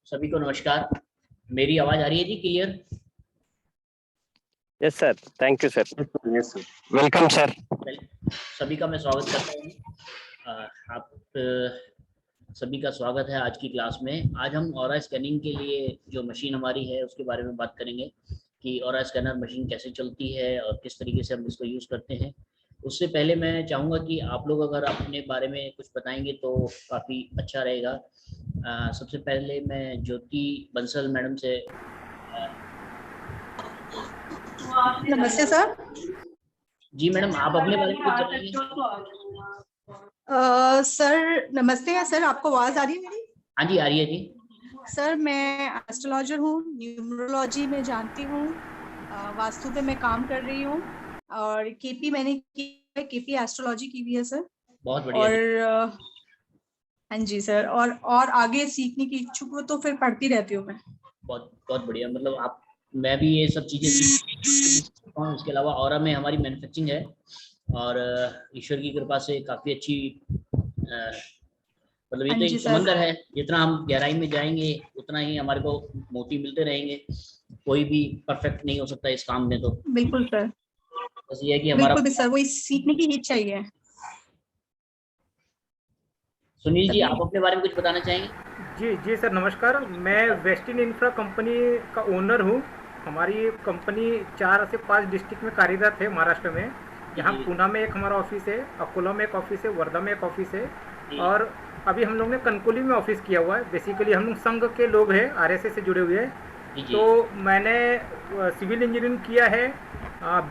सभी को नमस्कार। मेरी आवाज आ रही है जी clear? Yes sir, thank you sir. Yes sir, welcome sir. सभी का मैं स्वागत करता हूँ। आप सभी का स्वागत है आज की क्लास में। आज हम ऑरा स्कैनिंग के लिए जो मशीन हमारी है उसके बारे में बात करेंगे कि ऑरा स्कैनर मशीन कैसे चलती है और किस तरीके से हम इसको यूज़ करते हैं। उससे पहले मैं चाहूँगा कि आप लोग अगर अपने बारे में कुछ बताएंगे तो काफ़ी अच्छा रहेगा। सबसे पहले मैं ज्योति बंसल मैडम से नमस्ते सर। जी मैडम, आप अपने बारे में कुछ बताइए। सर नमस्ते है सर, आपको आवाज आ रही है मेरी? हाँ जी, आ रही है जी। सर मैं एस्ट्रोलॉजर हूँ, न्यूमरोलॉजी में जानती हूँ, वास्तु पे मैं काम कर रही हूँ और केपी मैंने की है, केपी एस्ट्रोलॉजी की भी है सर। बहुत बढ़िया। और हाँ जी सर, और आगे सीखने की इच्छुक हो तो फिर पढ़ती रहती हूँ मैं। बहुत बहुत बढ़िया। मतलब आप, मैं भी ये सब चीज़ें सीखता हूँ। इसके अलावा ऑरा में हमारी मैन्युफैक्चरिंग है और ईश्वर की कृपा से काफ़ी अच्छी मतलब ये हाँ तो जी एक सर। समंदर है। जितना हम गहराई में जाएंगे उतना ही हमारे को मोती मिलते रहेंगे। कोई भी परफेक्ट नहीं हो सकता इस काम में। तो बिल्कुल सर, बस ये है कि हमारा। बिल्कुल भी सर, वही सीखने की ही चाहिए। सुनील जी, आप अपने बारे में कुछ बताना चाहेंगे? जी जी सर, नमस्कार। मैं वेस्टर्न इंफ्रा कंपनी का ओनर हूँ। हमारी कंपनी 4 से 5 डिस्ट्रिक्ट में कार्यरत है महाराष्ट्र में। यहाँ पूना में एक हमारा ऑफिस है, अकोला में एक ऑफिस है, वर्धा में एक ऑफिस है और अभी हम लोग ने कनकोली में ऑफिस किया हुआ है। बेसिकली हम लोग संघ के लोग हैं, आरएसएस से जुड़े हुए हैं। तो मैंने सिविल इंजीनियरिंग किया है,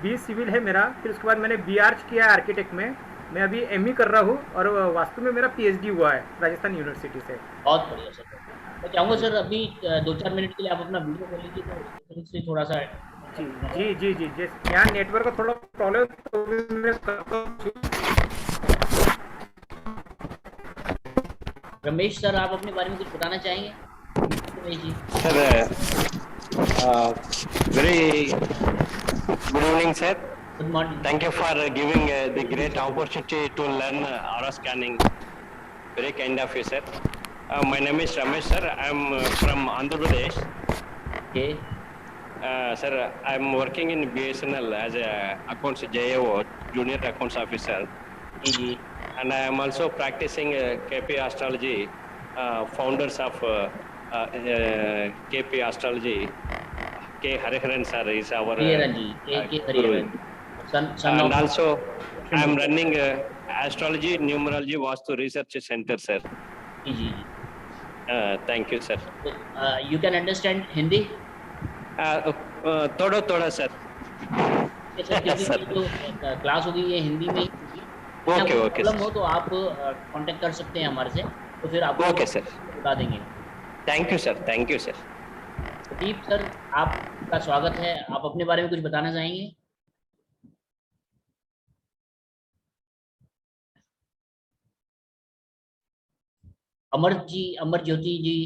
20 सिविल है मेरा। फिर उसके बाद मैंने बीआर्च किया है आर्किटेक्ट में। मैं अभी एमई कर रहा हूँ और वास्तु में मेरा पीएचडी हुआ है राजस्थान यूनिवर्सिटी से। बहुत बढ़िया सर। मैं चाहूँगा सर अभी 2-4 मिनट के लिए आप अपना वीडियो खोल लीजिए तो इससे थोड़ा सा। जी जी जी जी जी, यहाँ नेटवर्क का थोड़ा प्रॉब्लम तो मैं करता हूँ। रमेश सर, आप अपने बारे में कुछ बताना चाहेंगे? Ramesh ji sir, very good evening sir. Good morning. Thank you for giving the great opportunity to learn aura scanning. Very kind of you, sir. My name is Ramesh, sir. I am from Andhra Pradesh. Okay. Sir, I am working in BSNL as a accounts JAO, junior accounts officer. And I am also practicing KP astrology. Founders of KP astrology, K. Hariharan sir is our guru. And also I am running astrology, numerology, vastu research center, sir. Thank you, sir. You can understand Hindi? थोड़ा थोड़ा sir. Sir जो class होगी ये हिंदी में ही होगी। Okay okay problem हो तो आप कांटेक्ट कर सकते हैं हमारे से, तो फिर आपको ओके सर, बता देंगे। Thank you sir, thank you sir. Pradeep sir, आपका स्वागत है। आप अपने बारे में कुछ बताना चाहेंगे? अमर जी, अमर ज्योति जी।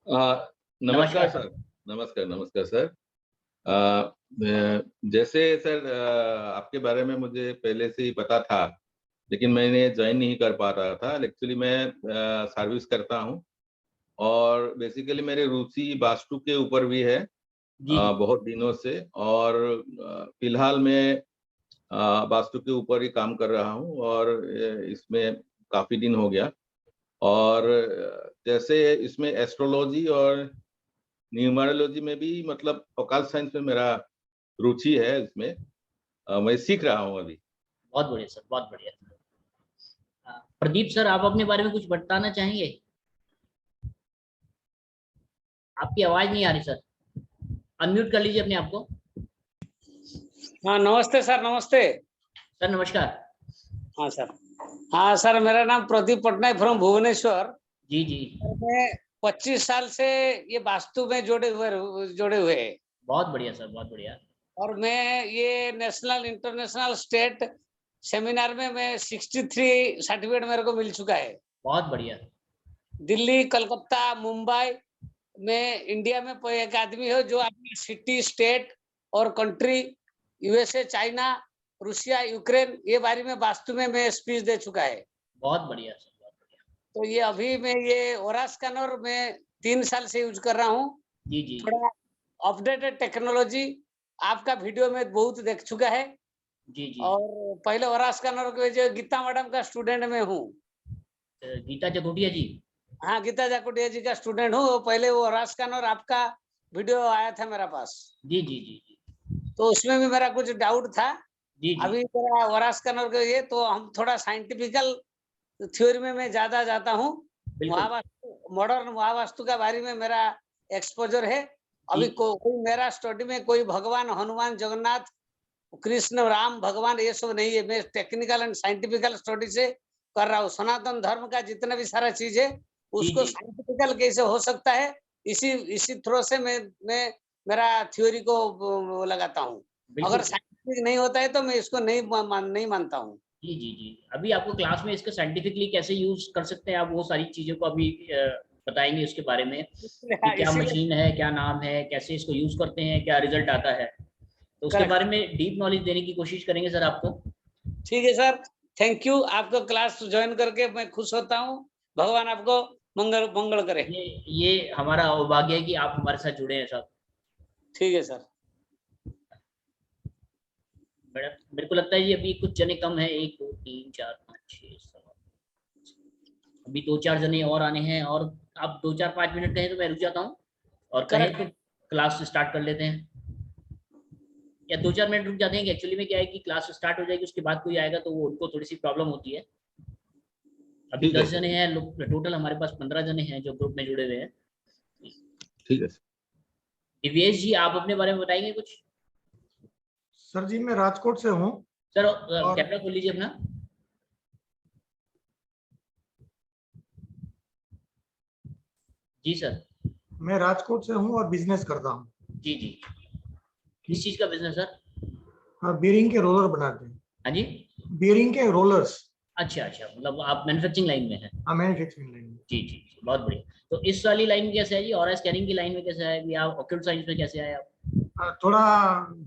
नमस्कार सर। नमस्कार नमस्कार सर। जैसे सर आपके बारे में मुझे पहले से ही पता था, लेकिन मैंने ज्वाइन नहीं कर पा रहा था। एक्चुअली मैं सर्विस करता हूं और बेसिकली मेरी रुचि वास्तु के ऊपर भी है बहुत दिनों से। और फिलहाल मैं वास्तु के ऊपर ही काम कर रहा हूं और इसमें काफ़ी दिन हो गया। और जैसे इसमें एस्ट्रोलॉजी और न्यूमरोलॉजी में भी, मतलब ऑकल्ट साइंस में मेरा रुचि है। इसमें मैं सीख रहा हूँ अभी। बहुत बढ़िया सर, बहुत बढ़िया। प्रदीप सर, आप अपने बारे में कुछ बताना चाहेंगे? आपकी आवाज नहीं आ रही सर, अनम्यूट कर लीजिए अपने आप को। हाँ नमस्ते सर। नमस्ते सर, नमस्कार। हाँ सर। हाँ सर, मेरा नाम प्रदीप पटनायक फ्रॉम भुवनेश्वर। जी जी। मैं 25 साल से ये वास्तु में जुड़े हुए हैं। बहुत बढ़िया सर, बहुत बढ़िया। और मैं ये नेशनल, इंटरनेशनल, स्टेट सेमिनार में मैं 63 सर्टिफिकेट मेरे को मिल चुका है। बहुत बढ़िया। दिल्ली, कलकत्ता, मुंबई में, इंडिया में एक आदमी है जो अपनी सिटी, स्टेट और country, USA, China, Russia, Ukraine, ये बारे में वास्तु में मैं स्पीच दे चुका है। बहुत बढ़िया सर, बहुत बढ़िया। तो ये अभी मैं ये ऑरा स्कैनर में 3 साल से यूज कर रहा हूँ। जी जी थोड़ा अपडेटेड टेक्नोलॉजी आपका वीडियो में बहुत देख चुका है। जी जी। और पहले ओरास स्कैनर के जो गीता मैडम का स्टूडेंट में हूँ। गीता जगोटिया जी। हाँ, गीता जाकुटिया जी का स्टूडेंट हूँ। पहले वो ओरास स्कैनर आपका वीडियो आया था मेरा पास। जी जी जी जी तो उसमें भी मेरा कुछ डाउट था। जी जी अभी मेरा ओरास स्कैनर के ये तो हम थोड़ा साइंटिफिकल थ्योरी में मैं ज्यादा जाता हूँ। बिल्कुल महावास्तु, मॉडर्न महावास्तु के बारे में मेरा एक्सपोजर है। अभी जी कोई मेरा स्टडी में कोई भगवान हनुमान जगन्नाथ कृष्ण राम भगवान ये सब नहीं है। मैं टेक्निकल एंड साइंटिफिकल स्टडी से कर रहा हूँ। सनातन धर्म का जितना भी सारा चीज है जी उसको जी साइंटिफिकल कैसे हो सकता है, इसी थ्रो से मैं मेरा थ्योरी को वो लगाता हूँ। बिल्कुल अगर साइंटिफिक नहीं होता है तो मैं इसको नहीं मानता हूँ। जी जी जी। अभी आपको क्लास में इसका साइंटिफिकली कैसे यूज कर सकते हैं आप, वो सारी चीजों को अभी बताएंगे उसके बारे में कि क्या इसीलिए मशीन है, क्या नाम है, कैसे इसको यूज करते हैं, क्या रिजल्ट आता है, तो उसके करेक्ट। बारे में डीप नॉलेज देने की कोशिश करेंगे सर आपको। ठीक है सर, थैंक यू। आपको क्लास ज्वाइन करके मैं खुश होता हूँ। भगवान आपको मंगल मंगल करे। ये हमारा सौभाग्य है कि आप हमारे साथ जुड़े हैं सर। ठीक है सर। मेरे को लगता है ये अभी कुछ जने कम है, 1 2 3 4 5 6 7, अभी 2-4 जने और आने हैं। और आप 2-4-5 मिनट कहें तो मैं रुक जाता हूँ, और कहें करेक्ट। तो क्लास स्टार्ट कर लेते हैं, या 2-4 मिनट रुक जाते हैं। एक्चुअली में क्या है कि क्लास स्टार्ट हो जाएगी, उसके बाद कोई आएगा तो वो उनको थोड़ी सी प्रॉब्लम होती है। अभी ठीक है 10 जने हैं लोग टोटल, हमारे पास 15 जने हैं जो ग्रुप में जुड़े हुए हैं। ठीक है। दिव्येश जी, आप अपने बारे में बताएंगे कुछ? सर जी मैं राजकोट से हूँ। सर और कैमरा खोल लीजिए अपना। जी सर। मैं राजकोट से हूँ और बिजनेस करता हूँ। जी जी। किस चीज का बिजनेस सर? हाँ, बेरिंग के रोलर बनाते हैं। हाँ जी। बेरिंग के रोलर्स। अच्छा अच्छा, मतलब आप मैन्युफैक्चरिंग लाइन में हैं। हाँ, मैन्युफैक्चरिंग लाइन में। जी जी जी, बहुत बढ़िया। तो इस वाली लाइन में कैसे है जी, और स्कैनिंग की लाइन में कैसे है, या ऑक्यूल्ट साइंस में कैसे आए आप? थोड़ा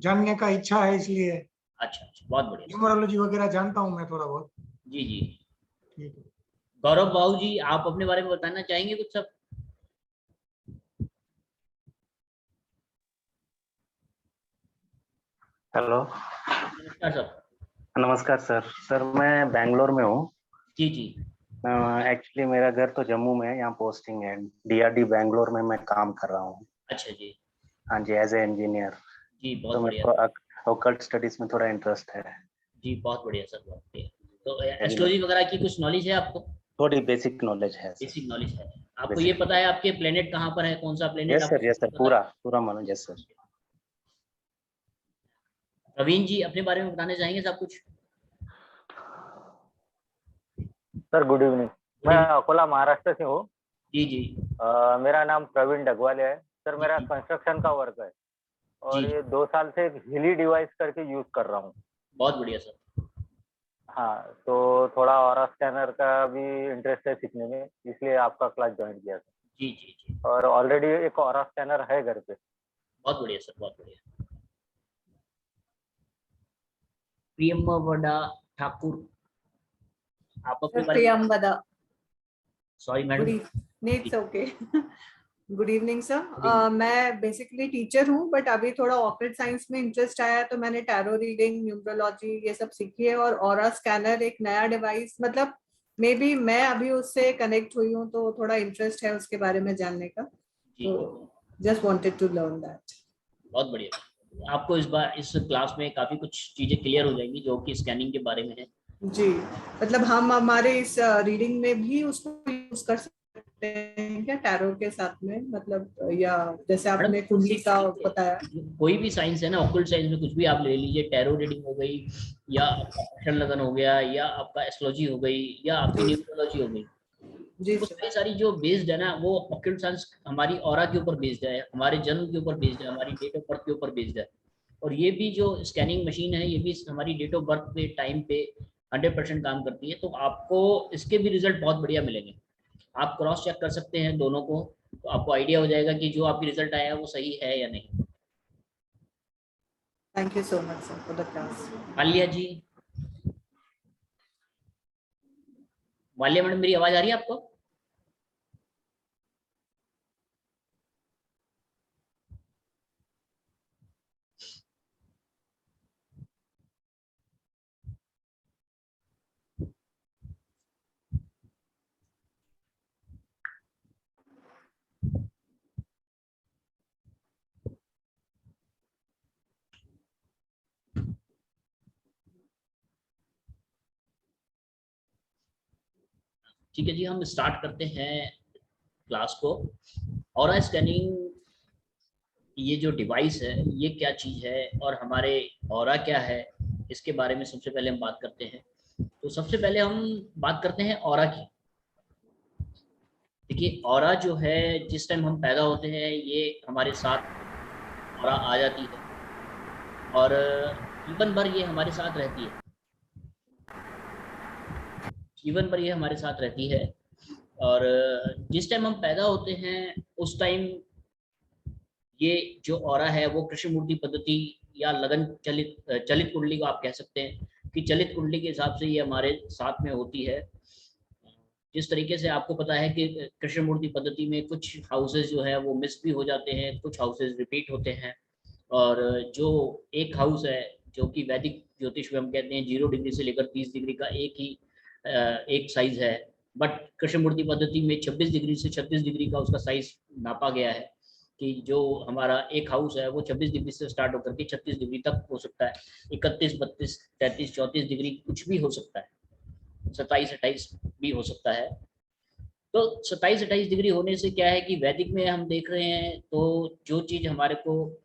जानने का इच्छा है इसलिए। अच्छा अच्छा, बहुत बढ़िया सर। न्यूमरोलॉजी वगैरह जानता हूँ मैं थोड़ा बहुत। जी जी। ठीक है। गौरव बाबू जी, आप अपने बारे में बताना चाहेंगे कुछ सब? हेलो। नमस्कार सर। नमस्कार सर। सर मैं बैंगलोर में हूँ। जी जी। एक्चुअली मेरा घर तो जम्मू में है, यहाँ पोस्टिंग है। डीआरडी बैंगलोर में मैं काम कर रहा हूँ। अच्छा जी। हाँ जी, एज ए इंजीनियर। जी बहुत तो मेरे बढ़िया। को ऑकल्ट स्टडीज में थोड़ा इंटरेस्ट है। जी बहुत बढ़िया सर, बहुत बढ़िया। तो मेरी एस्ट्रोलॉजी वगैरह की कुछ नॉलेज है आपको? थोड़ी बेसिक नॉलेज है सर। बेसिक नॉलेज है आपको? बेसिक। ये पता है आपके प्लेनेट कहाँ पर है, कौन सा प्लेनेट यस सर, यस आपको सर, पता है? पूरा पूरा मानो। Yes sir. प्रवीण जी, अपने बारे में बताना चाहेंगे सब कुछ? Sir good evening. मैं अकोला महाराष्ट्र से हूँ। जी जी। मेरा नाम प्रवीण डगवाले है। सर मेरा जी कंस्ट्रक्शन का वर्क है और जी। ये 2 साल से एक हिली डिवाइस करके यूज कर रहा हूँ। बहुत बढ़िया सर। हाँ, तो थोड़ा ऑरा स्कैनर का भी इंटरेस्ट है सीखने में, इसलिए आपका क्लास ज्वाइन किया सर। जी जी जी। और ऑलरेडी एक ऑरा स्कैनर है घर पे। बहुत बढ़िया सर, बहुत बढ़िया। प्रियमवदा ठाकुर, आप अपने बारे में? Priyamvada. Sorry madam. It's okay. Good evening Good sir. evening. मैं बेसिकली टीचर हूँ, बट अभी थोड़ा ऑकल्ट साइंस में इंटरेस्ट आया तो मैंने टैरो रीडिंग, न्यूमरोलॉजी ये सब सीखी है। और ऑरा स्कैनर एक नया डिवाइस, मतलब मे बी मैं अभी उससे कनेक्ट हुई हूँ तो थोड़ा इंटरेस्ट है उसके बारे में जानने का। जी। तो just wanted to learn that. बहुत बढ़िया। आपको इस बार इस क्लास में काफी कुछ चीजें क्लियर हो जाएंगी जो कि स्कैनिंग के बारे में है। जी, मतलब हम हमारे इस रीडिंग में भी उसको यूज कर सकते हैं क्या टैरो के साथ में, मतलब या जैसे आपने मैडम, कुंडली का बताया? कोई भी साइंस है ना, ऑक्युल्ट साइंस में कुछ भी आप ले लीजिए, टैरो रीडिंग हो गई, या आपका अक्षर लगन हो गया, या आपका एस्ट्रोलॉजी हो गई, या आपकी न्यूमरोलॉजी हो गई, जी वो सारी सारी जो बेस्ड है ना, वो ऑक्युल्ट साइंस हमारी ऑरा के ऊपर बेस्ड है, हमारे जन्म के ऊपर बेस्ड है, हमारी डेट ऑफ बर्थ के ऊपर बेस्ड है। और ये भी जो स्कैनिंग मशीन है, ये भी हमारी डेट ऑफ बर्थ पे, टाइम पे 100% काम करती है। तो आपको इसके भी रिजल्ट बहुत बढ़िया मिलेंगे। आप क्रॉस चेक कर सकते हैं दोनों को, तो आपको आइडिया हो जाएगा कि जो आपकी रिजल्ट आया है वो सही है या नहीं। Thank you so much sir for the class. Malya ji, Malya madam, मेरी आवाज आ रही है आपको? ठीक है जी, हम स्टार्ट करते हैं क्लास को। ऑरा स्कैनिंग ये जो डिवाइस है ये क्या चीज़ है और हमारे ऑरा क्या है, इसके बारे में सबसे पहले हम बात करते हैं। तो सबसे पहले हम बात करते हैं ऑरा की। देखिए ऑरा जो है, जिस टाइम हम पैदा होते हैं ये हमारे साथ ऑरा आ जाती है और जीवन भर ये हमारे साथ रहती है, जीवन भर ये हमारे साथ रहती है। और जिस टाइम हम पैदा होते हैं उस टाइम ये जो ऑरा है वो कृष्णमूर्ति पद्धति या लगन चलित कुंडली को आप कह सकते हैं कि चलित कुंडली के हिसाब से ये हमारे साथ में होती है। जिस तरीके से आपको पता है कि कृष्णमूर्ति पद्धति में कुछ हाउसेस जो है वो मिस भी हो जाते हैं, कुछ हाउसेस रिपीट होते हैं, और जो एक हाउस है जो कि वैदिक ज्योतिष में हम कहते हैं 0 डिग्री से लेकर 30 डिग्री का एक साइज है, बट कृष्णमूर्ति पद्धति में 26 डिग्री से 36 डिग्री का उसका साइज नापा गया है कि जो हमारा एक हाउस है वो 26 डिग्री से स्टार्ट होकर के 36 डिग्री तक हो सकता है, 31, 32, 33, 34 डिग्री कुछ भी हो सकता है, 27, 28 भी हो सकता है। तो 27, 28 डिग्री होने से क्या है कि वैदिक में हम देख रहे हैं तो जो चीज़ हमारे को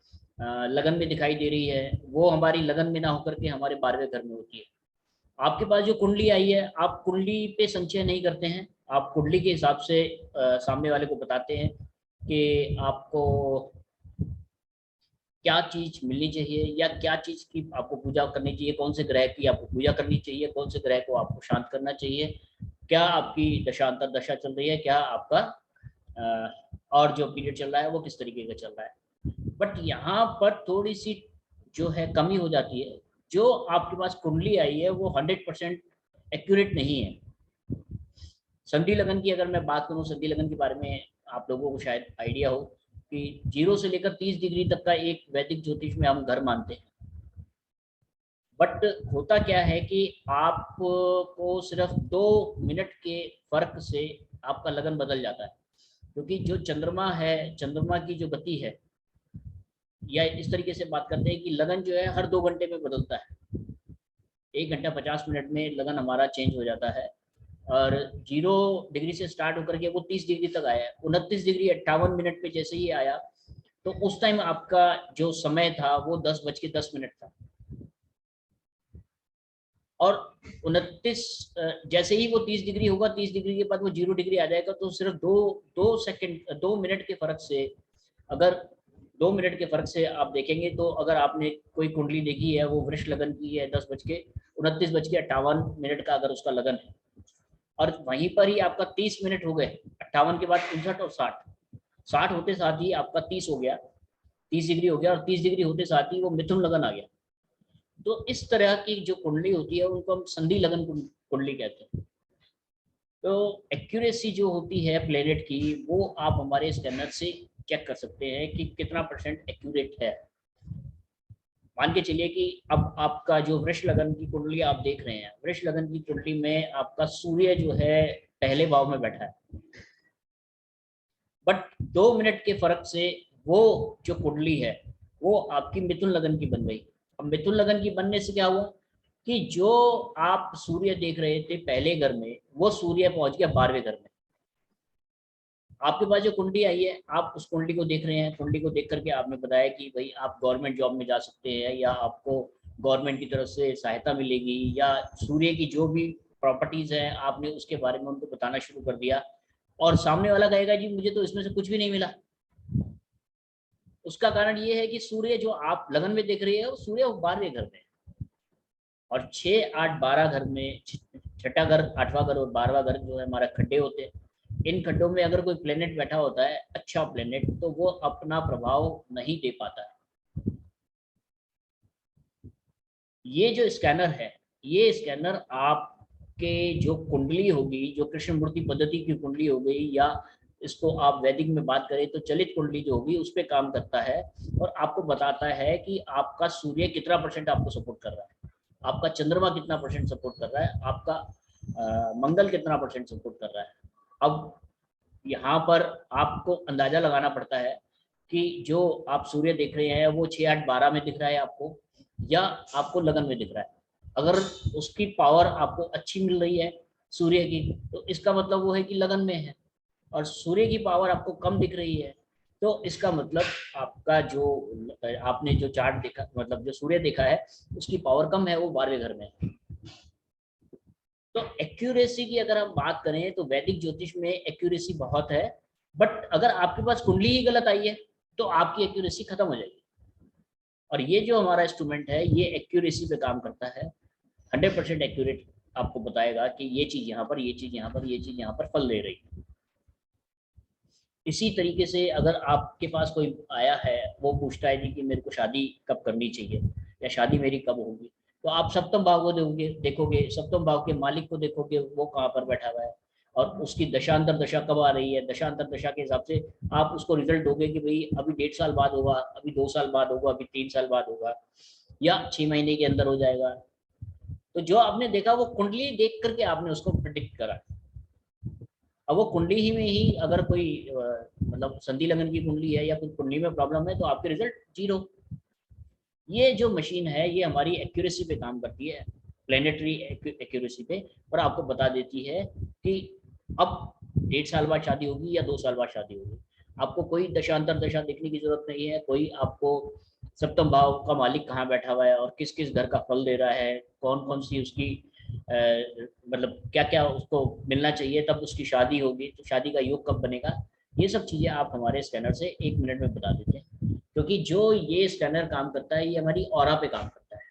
लगन में दिखाई दे रही है वो हमारी लगन में ना होकर के हमारे 12वें घर में होती है। आपके पास जो कुंडली आई है, आप कुंडली पे संचय नहीं करते हैं, आप कुंडली के हिसाब से सामने वाले को बताते हैं कि आपको क्या चीज मिलनी चाहिए या क्या चीज की आपको पूजा करनी चाहिए, कौन से ग्रह की आपको पूजा करनी चाहिए, कौन से ग्रह को आपको शांत करना चाहिए, क्या आपकी दशांतर दशा चल रही है, क्या आपका और जो पीरियड चल रहा है वो किस तरीके का चल रहा है। बट यहाँ पर थोड़ी सी जो है कमी हो जाती है, जो आपके पास कुंडली आई है वो 100% एक्यूरेट नहीं है। संधि लगन की अगर मैं बात करूं, संधि लगन के बारे में आप लोगों को शायद आइडिया हो कि 0 से लेकर 30 डिग्री तक का एक वैदिक ज्योतिष में हम घर मानते हैं। बट होता क्या है कि आपको सिर्फ 2 मिनट के फर्क से आपका लगन बदल जाता है, क्योंकि जो चंद्रमा है, चंद्रमा की जो गति है, या इस तरीके से बात करते हैं कि लगन जो है हर 2 घंटे में बदलता है। 1 घंटा 50 मिनट में लगन हमारा चेंज हो जाता है, और 0 डिग्री से स्टार्ट होकर के वो 30 डिग्री तक आया। 29 डिग्री 58 मिनट पे जैसे ही आया तो उस टाइम आपका जो समय था वो 10:10 था, और 29 जैसे ही वो 30 डिग्री होगा, 30 डिग्री के बाद वो 0 डिग्री आ जाएगा, तो सिर्फ 2 मिनट के फर्क से, अगर 2 मिनट के फर्क से आप देखेंगे तो अगर आपने कोई कुंडली देखी है वो वृष लगन की है, 29:58 का अगर उसका लगन है, और वहीं पर ही आपका 30 मिनट हो गए, 58 के बाद 59 और 60 होते साथ ही आपका 30 हो गया, 30 डिग्री हो गया, और 30 डिग्री होते साथ ही वो मिथुन लगन आ गया। तो इस तरह की जो कुंडली होती है उनको हम संधि लगन कुंडली कहते हैं। तो एक्यूरेसी जो होती है प्लेनेट की वो आप हमारे स्कैनर से चेक कर सकते हैं कि कितना % एक्यूरेट है। मान के चलिए कि अब आपका जो वृष लगन की कुंडली आप देख रहे हैं, वृष लगन की कुंडली में आपका सूर्य जो है पहले भाव में बैठा है, बट 2 मिनट के फर्क से वो जो कुंडली है वो आपकी मिथुन लगन की बन गई। अब मिथुन लगन की बनने से क्या हुआ कि जो आप सूर्य देख रहे थे पहले घर में, वो सूर्य पहुंच गया 12वें घर में। आपके पास जो कुंडली आई है, आप उस कुंडली को देख रहे हैं, कुंडली को देख करके आपने बताया कि भाई आप गवर्नमेंट जॉब में जा सकते हैं, या आपको गवर्नमेंट की तरफ से सहायता मिलेगी, या सूर्य की जो भी प्रॉपर्टीज है आपने उसके बारे में उनको बताना शुरू कर दिया, और सामने वाला कहेगा जी मुझे तो इसमें से कुछ भी नहीं मिला। उसका कारण ये है कि सूर्य जो आप लगन में देख रहे हो, सूर्य 12वें घर में, और 6, 8, 12 घर में, 6ठा घर, 8वां घर और 12वां घर जो है हमारा खड्डे होते हैं। इन खड्डों में अगर कोई प्लेनेट बैठा होता है, अच्छा प्लेनेट, तो वो अपना प्रभाव नहीं दे पाता है। ये जो स्कैनर है, ये स्कैनर आपके जो कुंडली होगी, जो कृष्णमूर्ति पद्धति की कुंडली हो गई, या इसको आप वैदिक में बात करें तो चलित कुंडली जो होगी, उस पर काम करता है और आपको बताता है कि आपका सूर्य कितना % आपको सपोर्ट कर रहा है, आपका चंद्रमा कितना % सपोर्ट कर रहा है, आपका मंगल कितना % सपोर्ट कर रहा है। अब यहाँ पर आपको अंदाजा लगाना पड़ता है कि जो आप सूर्य देख रहे हैं वो 6, 8, 12 में दिख रहा है आपको, या आपको लगन में दिख रहा है। अगर उसकी पावर आपको अच्छी मिल रही है, सूर्य की, तो इसका मतलब वो है कि लगन में है। और सूर्य की पावर आपको कम दिख रही है, तो इसका मतलब आपका जो आपने जो चार्ट देखा, मतलब जो सूर्य देखा है उसकी पावर कम है, वो 12वें घर में है। तो एक्यूरेसी की अगर हम बात करें तो वैदिक ज्योतिष में एक्यूरेसी बहुत है, बट अगर आपके पास कुंडली ही गलत आई है तो आपकी एक्यूरेसी खत्म हो जाएगी। और ये जो हमारा इंस्ट्रूमेंट है ये एक्यूरेसी पे काम करता है, 100% एक्यूरेट आपको बताएगा कि ये चीज यहाँ पर, ये चीज यहाँ पर, ये चीज यहाँ पर फल दे रही है। इसी तरीके से अगर आपके पास कोई आया है, वो पूछता है जी कि मेरे को शादी कब करनी चाहिए या शादी मेरी कब होगी, तो आप सप्तम भाव को देखोगे, सप्तम भाव के मालिक को देखोगे वो कहाँ पर बैठा हुआ है और उसकी दशांतर दशा कब आ रही है। दशांतर दशा के हिसाब से आप उसको रिजल्ट दोगे कि भाई अभी 1.5 साल बाद होगा, अभी 2 साल बाद होगा, अभी 3 साल बाद होगा, या 6 महीने के अंदर हो जाएगा। तो जो आपने देखा वो कुंडली देख करके आपने उसको प्रिडिक्ट करा। अब वो कुंडली ही में ही अगर कोई मतलब संधि लगन की कुंडली है या कुछ कुंडली में प्रॉब्लम है तो आपके रिजल्ट 0। ये जो मशीन है ये हमारी एक्यूरेसी पे काम करती है, प्लेनेटरी एक्यूरेसी पे, और आपको बता देती है कि अब 1.5 साल बाद शादी होगी या 2 साल बाद शादी होगी। आपको कोई दशांतर दशा देखने की जरूरत नहीं है, कोई आपको सप्तम भाव का मालिक कहाँ बैठा हुआ है और किस किस घर का फल दे रहा है, कौन कौन सी उसकी मतलब क्या क्या उसको मिलना चाहिए तब उसकी शादी होगी, तो शादी का योग कब बनेगा, ये सब चीजें आप हमारे स्कैनर से 1 मिनट में बता देते हैं। क्योंकि जो ये स्कैनर काम करता है ये हमारी ऑरा पे काम करता है,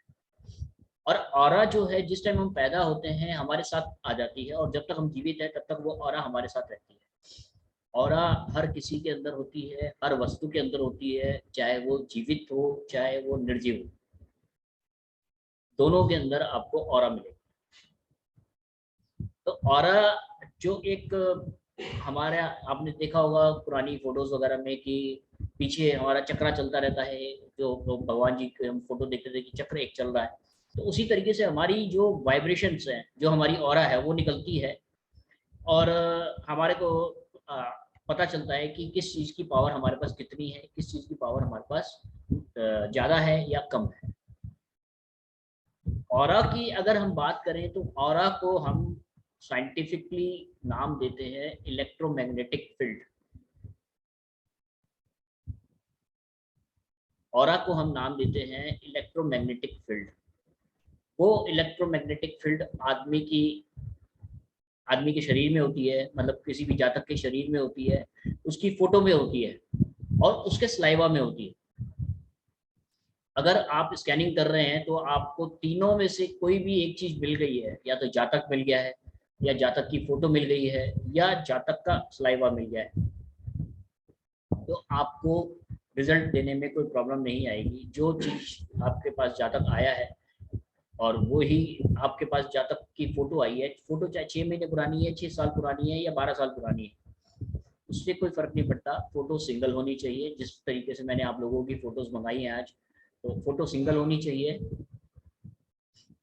और ऑरा जो है जिस टाइम हम पैदा होते हैं हमारे साथ आ जाती है, और जब तक हम जीवित है तब तक वो ऑरा हमारे साथ रहती है। ऑरा हर किसी के अंदर होती है, हर वस्तु के अंदर होती है, चाहे वो जीवित हो चाहे वो निर्जीव हो, दोनों के अंदर आपको ऑरा मिलेगा। तो ऑरा जो एक हमारे, आपने देखा होगा पुरानी फोटोज वगैरह में कि पीछे हमारा चक्रा चलता रहता है, जो भगवान जी के हम फोटो देखते थे कि चक्र एक चल रहा है, तो उसी तरीके से हमारी जो वाइब्रेशंस हैं, जो हमारी ऑरा है वो निकलती है, और हमारे को पता चलता है कि किस चीज़ की पावर हमारे पास कितनी है, किस चीज़ की पावर हमारे पास ज़्यादा है या कम है। ऑरा की अगर हम बात करें तो ऑरा को हम साइंटिफिकली नाम देते हैं इलेक्ट्रोमैग्नेटिक फील्ड। ऑरा को हम नाम देते हैं इलेक्ट्रोमैग्नेटिक फील्ड। वो इलेक्ट्रोमैग्नेटिक फील्ड आदमी के शरीर में होती है, मतलब किसी भी जातक के शरीर में होती है, उसकी फोटो में होती है और उसके स्लाइवा में होती है। अगर आप स्कैनिंग कर रहे हैं तो आपको तीनों में से कोई भी एक चीज मिल गई है, या तो जातक मिल गया है, या जातक की फोटो मिल गई है, या जातक का स्लाइवा मिल गया है, तो आपको रिजल्ट देने में कोई प्रॉब्लम नहीं आएगी। जो चीज आपके पास जातक आया है और वो ही आपके पास जातक की फोटो आई है, फोटो चाहे 6 महीने पुरानी है, 6 साल पुरानी है या 12 साल पुरानी है, उससे कोई फर्क नहीं पड़ता। फोटो सिंगल होनी चाहिए। जिस तरीके से मैंने आप लोगों की फोटोज मंगाई हैं आज, तो फोटो सिंगल होनी चाहिए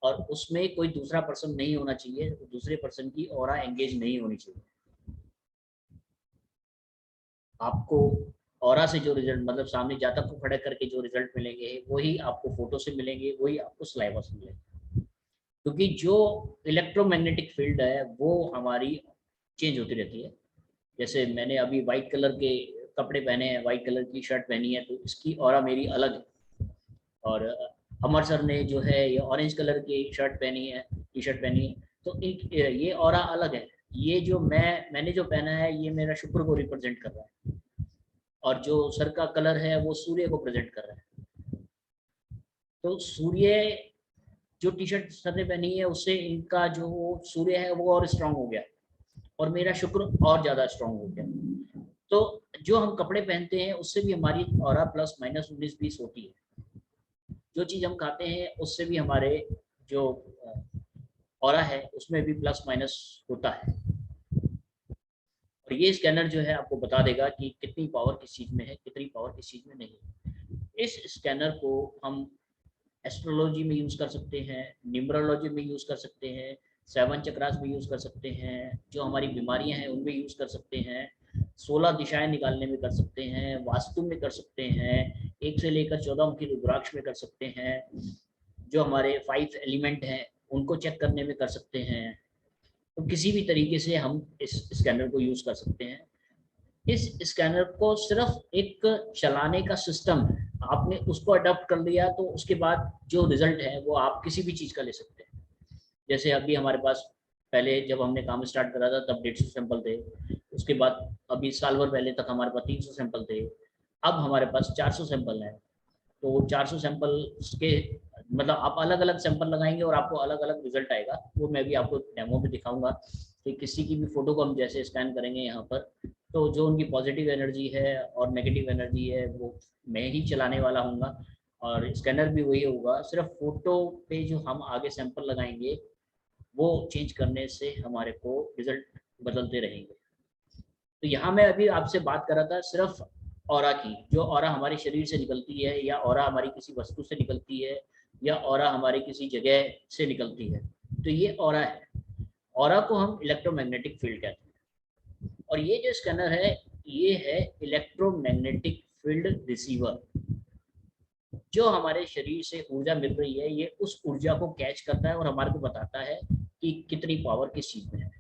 और उसमें कोई दूसरा पर्सन नहीं होना चाहिए, दूसरे पर्सन की ऑरा एंगेज नहीं होनी चाहिए। आपको ऑरा से जो रिजल्ट, मतलब सामने जातक को खड़े करके जो रिजल्ट मिलेंगे वही आपको फोटो से मिलेंगे, वही आपको स्लाइवा से मिलेंगे। क्योंकि जो इलेक्ट्रोमैग्नेटिक फील्ड है वो हमारी चेंज होती रहती है। जैसे मैंने अभी वाइट कलर के कपड़े पहने हैं, वाइट कलर की शर्ट पहनी है, तो इसकी ऑरा मेरी अलग है। और अमर सर ने जो है ये ऑरेंज कलर की शर्ट पहनी है, टी शर्ट पहनी है, तो ये ऑरा अलग है। ये जो मैंने जो पहना है ये मेरा शुक्र को रिप्रेजेंट कर रहा है, और जो सर का कलर है वो सूर्य को प्रेजेंट कर रहा है। तो सूर्य जो टी शर्ट सर ने पहनी है उससे इनका जो सूर्य है वो और स्ट्रांग हो गया, और मेरा शुक्र और ज्यादा स्ट्रांग हो गया। तो जो हम कपड़े पहनते हैं उससे भी हमारी ऑरा प्लस माइनस 19-20 होती है। जो चीज हम खाते हैं उससे भी हमारे जो ऑरा है उसमें भी प्लस माइनस होता है। और ये स्कैनर जो है आपको बता देगा कि कितनी पावर किस चीज में है, कितनी पावर किस चीज में नहीं है। इस स्कैनर को हम एस्ट्रोलॉजी में यूज कर सकते हैं, न्यूमरोलॉजी में यूज कर सकते हैं, 7 चक्रास में यूज कर सकते हैं, जो हमारी बीमारियां हैं उनमें यूज कर सकते हैं, 16 दिशाएं निकालने में कर सकते हैं, वास्तु में कर सकते हैं, 1 से लेकर 14 अंकी रुद्राक्ष में कर सकते हैं, जो हमारे 5 एलिमेंट हैं उनको चेक करने में कर सकते हैं। तो किसी भी तरीके से हम इस स्कैनर को यूज कर सकते हैं। इस स्कैनर को सिर्फ एक चलाने का सिस्टम है, आपने उसको अडॉप्ट कर लिया तो उसके बाद जो रिजल्ट है वो आप किसी भी चीज़ का ले सकते हैं। जैसे अभी हमारे पास पहले जब हमने काम स्टार्ट करा था तब 150 सैंपल थे, उसके बाद अभी साल भर पहले तक हमारे पास 300 सैंपल थे, अब हमारे पास 400 सैंपल हैं। तो 400 सैंपल के मतलब आप अलग अलग सैंपल लगाएंगे और आपको अलग अलग रिजल्ट आएगा। वो मैं भी आपको डेमो में दिखाऊंगा कि किसी की भी फोटो को हम जैसे स्कैन करेंगे यहाँ पर, तो जो उनकी पॉजिटिव एनर्जी है और नेगेटिव एनर्जी है वो मैं ही चलाने वाला हूँगा और स्कैनर भी वही होगा। सिर्फ फोटो पे जो हम आगे सैंपल लगाएंगे वो चेंज करने से हमारे को रिजल्ट बदलते रहेंगे। तो यहाँ मैं अभी आपसे बात कर रहा था सिर्फ ऑरा की, जो ऑरा हमारे शरीर से निकलती है या ऑरा हमारी किसी वस्तु से निकलती है या ऑरा हमारी किसी जगह से निकलती है, तो ये ऑरा है। ऑरा को हम इलेक्ट्रोमैग्नेटिक फील्ड कहते हैं और ये जो स्कैनर है ये है इलेक्ट्रोमैग्नेटिक फील्ड रिसीवर। जो हमारे शरीर से ऊर्जा मिल रही है ये उस ऊर्जा को कैच करता है और हमारे को बताता है कि कितनी पावर किस चीज में है।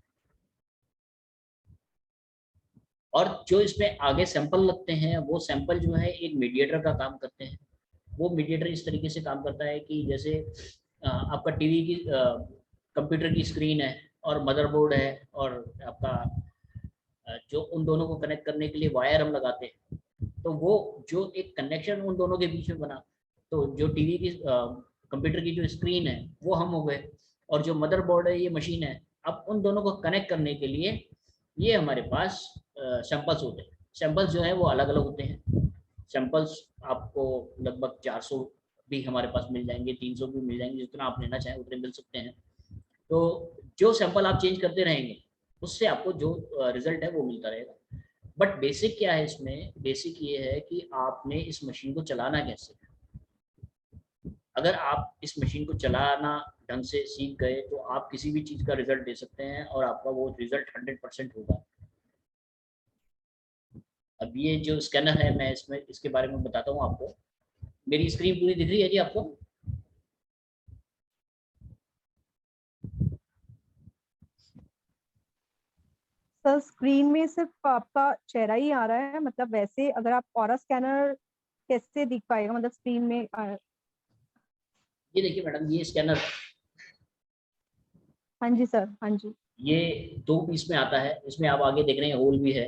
और जो इसमें आगे सैंपल लगते हैं वो सैंपल जो है एक मीडिएटर का काम करते हैं। वो मीडिएटर इस तरीके से काम करता है कि जैसे आपका टीवी की कंप्यूटर की स्क्रीन है और मदरबोर्ड है और आपका जो उन दोनों को कनेक्ट करने के लिए वायर हम लगाते हैं, तो वो जो एक कनेक्शन उन दोनों के बीच में बना, तो जो टीवी की कंप्यूटर की जो स्क्रीन है वो हम हो गए और जो मदरबोर्ड है ये मशीन है। अब उन दोनों को कनेक्ट करने के लिए ये हमारे पास सैंपल्स होते हैं। सैंपल्स जो है वो अलग अलग होते हैं। सैंपल्स आपको लगभग 400 भी हमारे पास मिल जाएंगे, 300 भी मिल जाएंगे, जितना आप लेना चाहें उतने मिल सकते हैं। तो जो सैंपल आप चेंज करते रहेंगे उससे आपको जो रिजल्ट है वो मिलता रहेगा। बट बेसिक क्या है इसमें, बेसिक ये है कि आपने इस मशीन को चलाना कैसे है। अगर आप इस मशीन को चलाना ढंग से सीख गए तो आप किसी भी चीज़ का रिजल्ट दे सकते हैं और आपका वो रिजल्ट 100% होगा। अब ये जो स्कैनर है मैं इसमें इसके बारे में बताता हूँ आपको। मेरी स्क्रीन पूरी दिख रही है जी आपको? सर स्क्रीन में सिर्फ आपका चेहरा ही आ रहा है, मतलब वैसे अगर आप ऑरा स्कैनर कैसे दिख पाएगा, मतलब स्क्रीन में ये देखिए मैडम, ये स्कैनर, हाँ जी सर, हाँ जी, ये 2 पीस में आता है। इसमें आप आगे देख रहे हैं होल भी है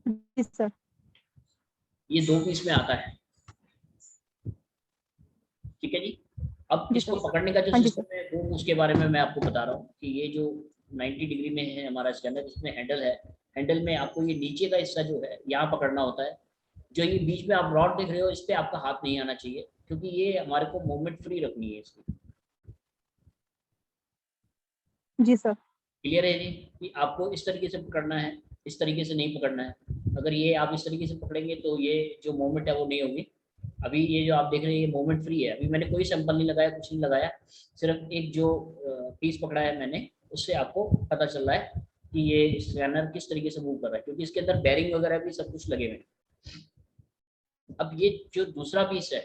जी सर, ये 2 पीस में आता है, ठीक है जी। अब इसको पकड़ने का जो सिस्टम है वो उसके बारे में मैं आपको बता रहा हूँ कि ये जो 90 डिग्री में है हमारा स्कैनर, इसमें हैंडल है। हैंडल में आपको ये नीचे का हिस्सा जो है यहाँ पकड़ना होता है। जो ये बीच में आप रॉड देख रहे हो इस पर आपका हाथ नहीं आना चाहिए क्योंकि ये हमारे को मूवमेंट फ्री रखनी है इसकी। जी सर, क्लियर है जी कि आपको इस तरीके से पकड़ना है, इस तरीके से नहीं पकड़ना है। अगर ये आप इस तरीके से पकड़ेंगे तो ये जो मूवमेंट है वो नहीं होगी। अभी ये जो आप देख रहे हैं ये मूवमेंट फ्री है। अभी मैंने कोई सैंपल नहीं लगाया, कुछ नहीं लगाया, सिर्फ एक जो पीस पकड़ा है मैंने उससे आपको पता चल रहा है कि ये स्कैनर किस तरीके से मूव कर रहा है क्योंकि इसके अंदर बेरिंग वगैरह भी सब कुछ लगे हुए हैं। अब ये जो दूसरा पीस है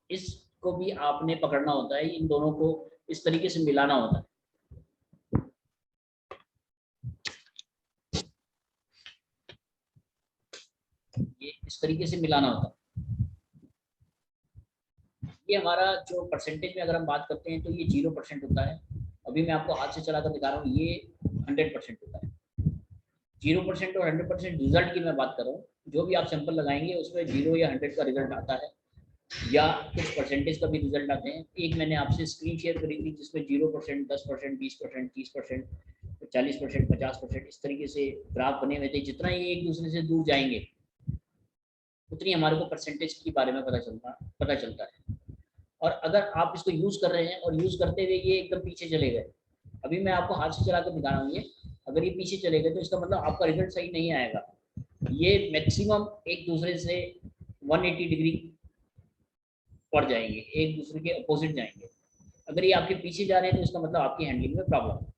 इसको भी आपने पकड़ना होता है, इन दोनों को इस तरीके से मिलाना होता है। ये इस तरीके से मिलाना होता है। ये हमारा जो परसेंटेज में अगर हम बात करते हैं तो ये 0% होता है। अभी मैं आपको हाथ से चलाकर दिखा रहा हूँ, ये 100% होता है। 0% और 100% रिजल्ट की मैं बात कर रहा हूँ। जो भी आप सैंपल लगाएंगे उसमें 0 या 100 का रिजल्ट आता है या कुछ परसेंटेज का भी रिजल्ट आते हैं। एक मैंने आपसे स्क्रीन शेयर करी थी जिसमें 0%, 10%, 20%, 30%, 40%, 50% इस तरीके से ग्राफ बने हुए थे। जितना ये एक दूसरे से दूर जाएंगे उतनी हमारे को परसेंटेज के बारे में पता चलता है। और अगर आप इसको यूज कर रहे हैं और यूज करते हुए ये एकदम पीछे चले गए, अभी मैं आपको हाथ से चलाकर दिखा रहा हूँ, ये अगर ये पीछे चले गए तो इसका मतलब आपका रिजल्ट सही नहीं आएगा। ये मैक्सिमम एक दूसरे से 180 डिग्री पड़ जाएंगे, एक दूसरे के अपोजिट जाएंगे। अगर ये आपके पीछे जा रहे हैं तो इसका मतलब आपकी हैंडलिंग में प्रॉब्लम है।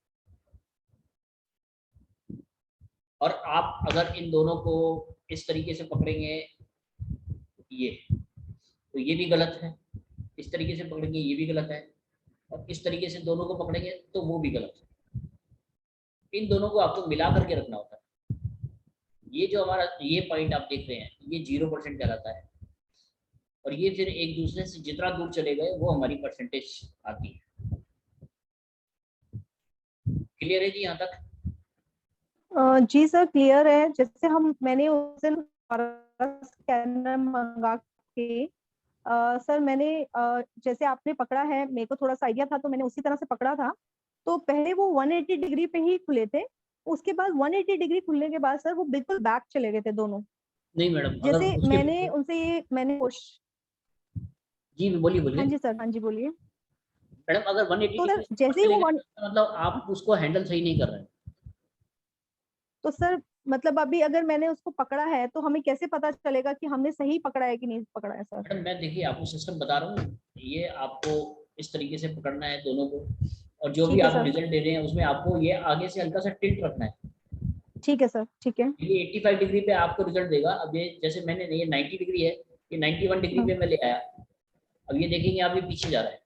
और आप अगर इन दोनों को इस तरीके से पकड़ेंगे ये, तो ये भी गलत है। इस तरीके से पकड़ेंगे ये भी गलत है। और इस तरीके से दोनों को पकड़ेंगे तो वो भी गलत है। इन दोनों को आपको मिला करके रखना होता है। ये जो हमारा ये पॉइंट आप देख रहे हैं ये 0% कहलाता है, और ये फिर एक दूसरे से जितना दूर चले गए वो हमारी परसेंटेज आती है। क्लियर है जी यहाँ तक? जी सर क्लियर है। जैसे मैंने उस दिन स्कैनर मंगा के सर मैंने जैसे आपने पकड़ा है, मेरे को थोड़ा सा आइडिया था तो मैंने उसी तरह से पकड़ा था। तो पहले वो 180 डिग्री पे ही खुले थे, उसके बाद 180 डिग्री खुलने के बाद सर वो बिल्कुल बैक चले गए थे दोनों। नहीं मैडम, जैसे मैंने उनसे ये जी बोलिए बोलिए। हाँ जी सर, हाँ जी बोलिए। मैडम अगर 180 तो डिग्री जैसे ही वो मतलब आप उसको हैंडल सही नहीं कर रहे हैं। तो सर मतलब अभी अगर मैंने उसको पकड़ा है तो हमें कैसे पता चलेगा कि हमने सही पकड़ा है कि नहीं पकड़ा है सर? मैडम मैं देखिए आपको सिस्टम बता रहा हूँ, ये आपको इस तरीके से पकड़ना है दोनों को, और जो भी आप रिजल्ट दे रहे हैं उसमें आपको ये आगे से हल्का सा टिल्ट रखना है। ठीक है सर, ठीक है। ये 85 डिग्री पे आपको रिजल्ट देगा। अब ये जैसे मैंने ये 90 डिग्री है, ये 91 डिग्री पे मैं ले आया। अब ये देखेंगे आप ये पीछे जा रहा है,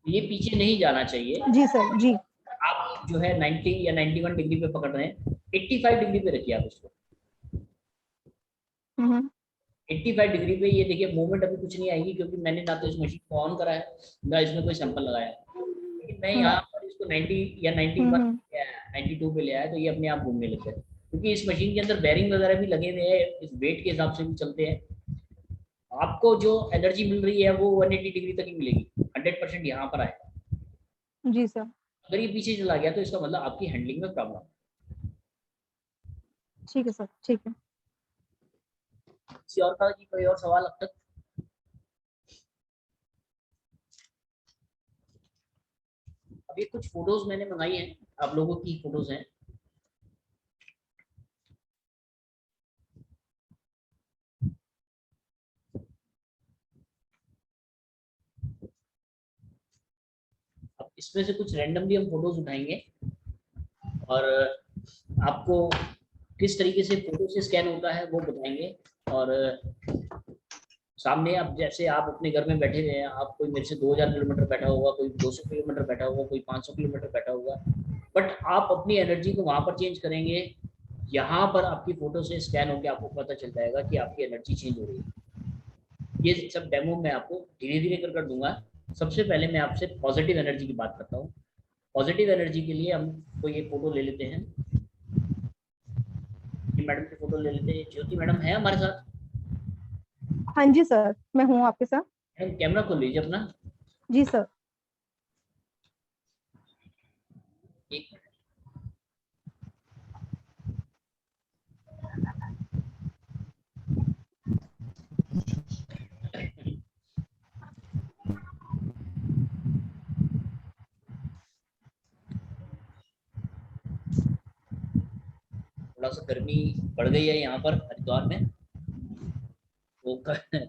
ये पीछे नहीं जाना चाहिए। जी सर जी। आप जो है 90 या 91 डिग्री पे पकड़ रहे हैं, 85 डिग्री पे रखिए आप इसको। 85 डिग्री पे ये देखिए मूवमेंट अभी कुछ नहीं आएगी, क्योंकि मैंने ना तो इस मशीन को ऑन करा है ना इसमें कोई सैंपल लगाया। लेकिन मैं यहाँ पर इसको 90 या 91 92 पे ले आया तो ये अपने आप घूमने लगता है, क्योंकि इस मशीन के अंदर बेरिंग वगैरह भी लगे हुए हैं, इस वेट के हिसाब से भी चलते हैं। आपको जो एनर्जी मिल रही है वो 180 डिग्री तक ही मिलेगी, 100% यहाँ पर आएगा। जी सर। अगर ये पीछे चला गया तो इसका मतलब आपकी हैंडलिंग में प्रॉब्लम। ठीक है सर, ठीक है। किसी और का जी कोई और सवाल अब तक? अभी कुछ फोटोज मैंने मंगाई हैं, आप लोगों की फोटोज हैं। अब इसमें से कुछ रैंडमली हम फोटोज उठाएंगे और आपको किस तरीके से फोटो से स्कैन होता है वो बताएंगे। और सामने आप जैसे आप अपने घर में बैठे हुए हैं, आप कोई मेरे से 2000 किलोमीटर बैठा होगा, कोई 200 किलोमीटर बैठा होगा, कोई 500 किलोमीटर बैठा होगा, बट आप अपनी एनर्जी को वहां पर चेंज करेंगे। यहाँ पर आपकी फोटो से स्कैन होकर आपको पता चल जाएगा कि आपकी एनर्जी चेंज हो रही है। ये सब डेमो मैं आपको धीरे धीरे कर दूंगा। सबसे पहले मैं आपसे पॉजिटिव एनर्जी की बात करता हूँ। पॉजिटिव एनर्जी के लिए हम कोई एक फोटो ले लेते हैं, मैडम की फोटो ले लेते हैं। ज्योति मैडम है हमारे साथ? हाँ जी सर, मैं हूँ आपके साथ। कैमरा खोल लीजिए अपना। जी सर। एक थोड़ा सा गर्मी बढ़ गई है यहाँ पर हरिद्वार में, तो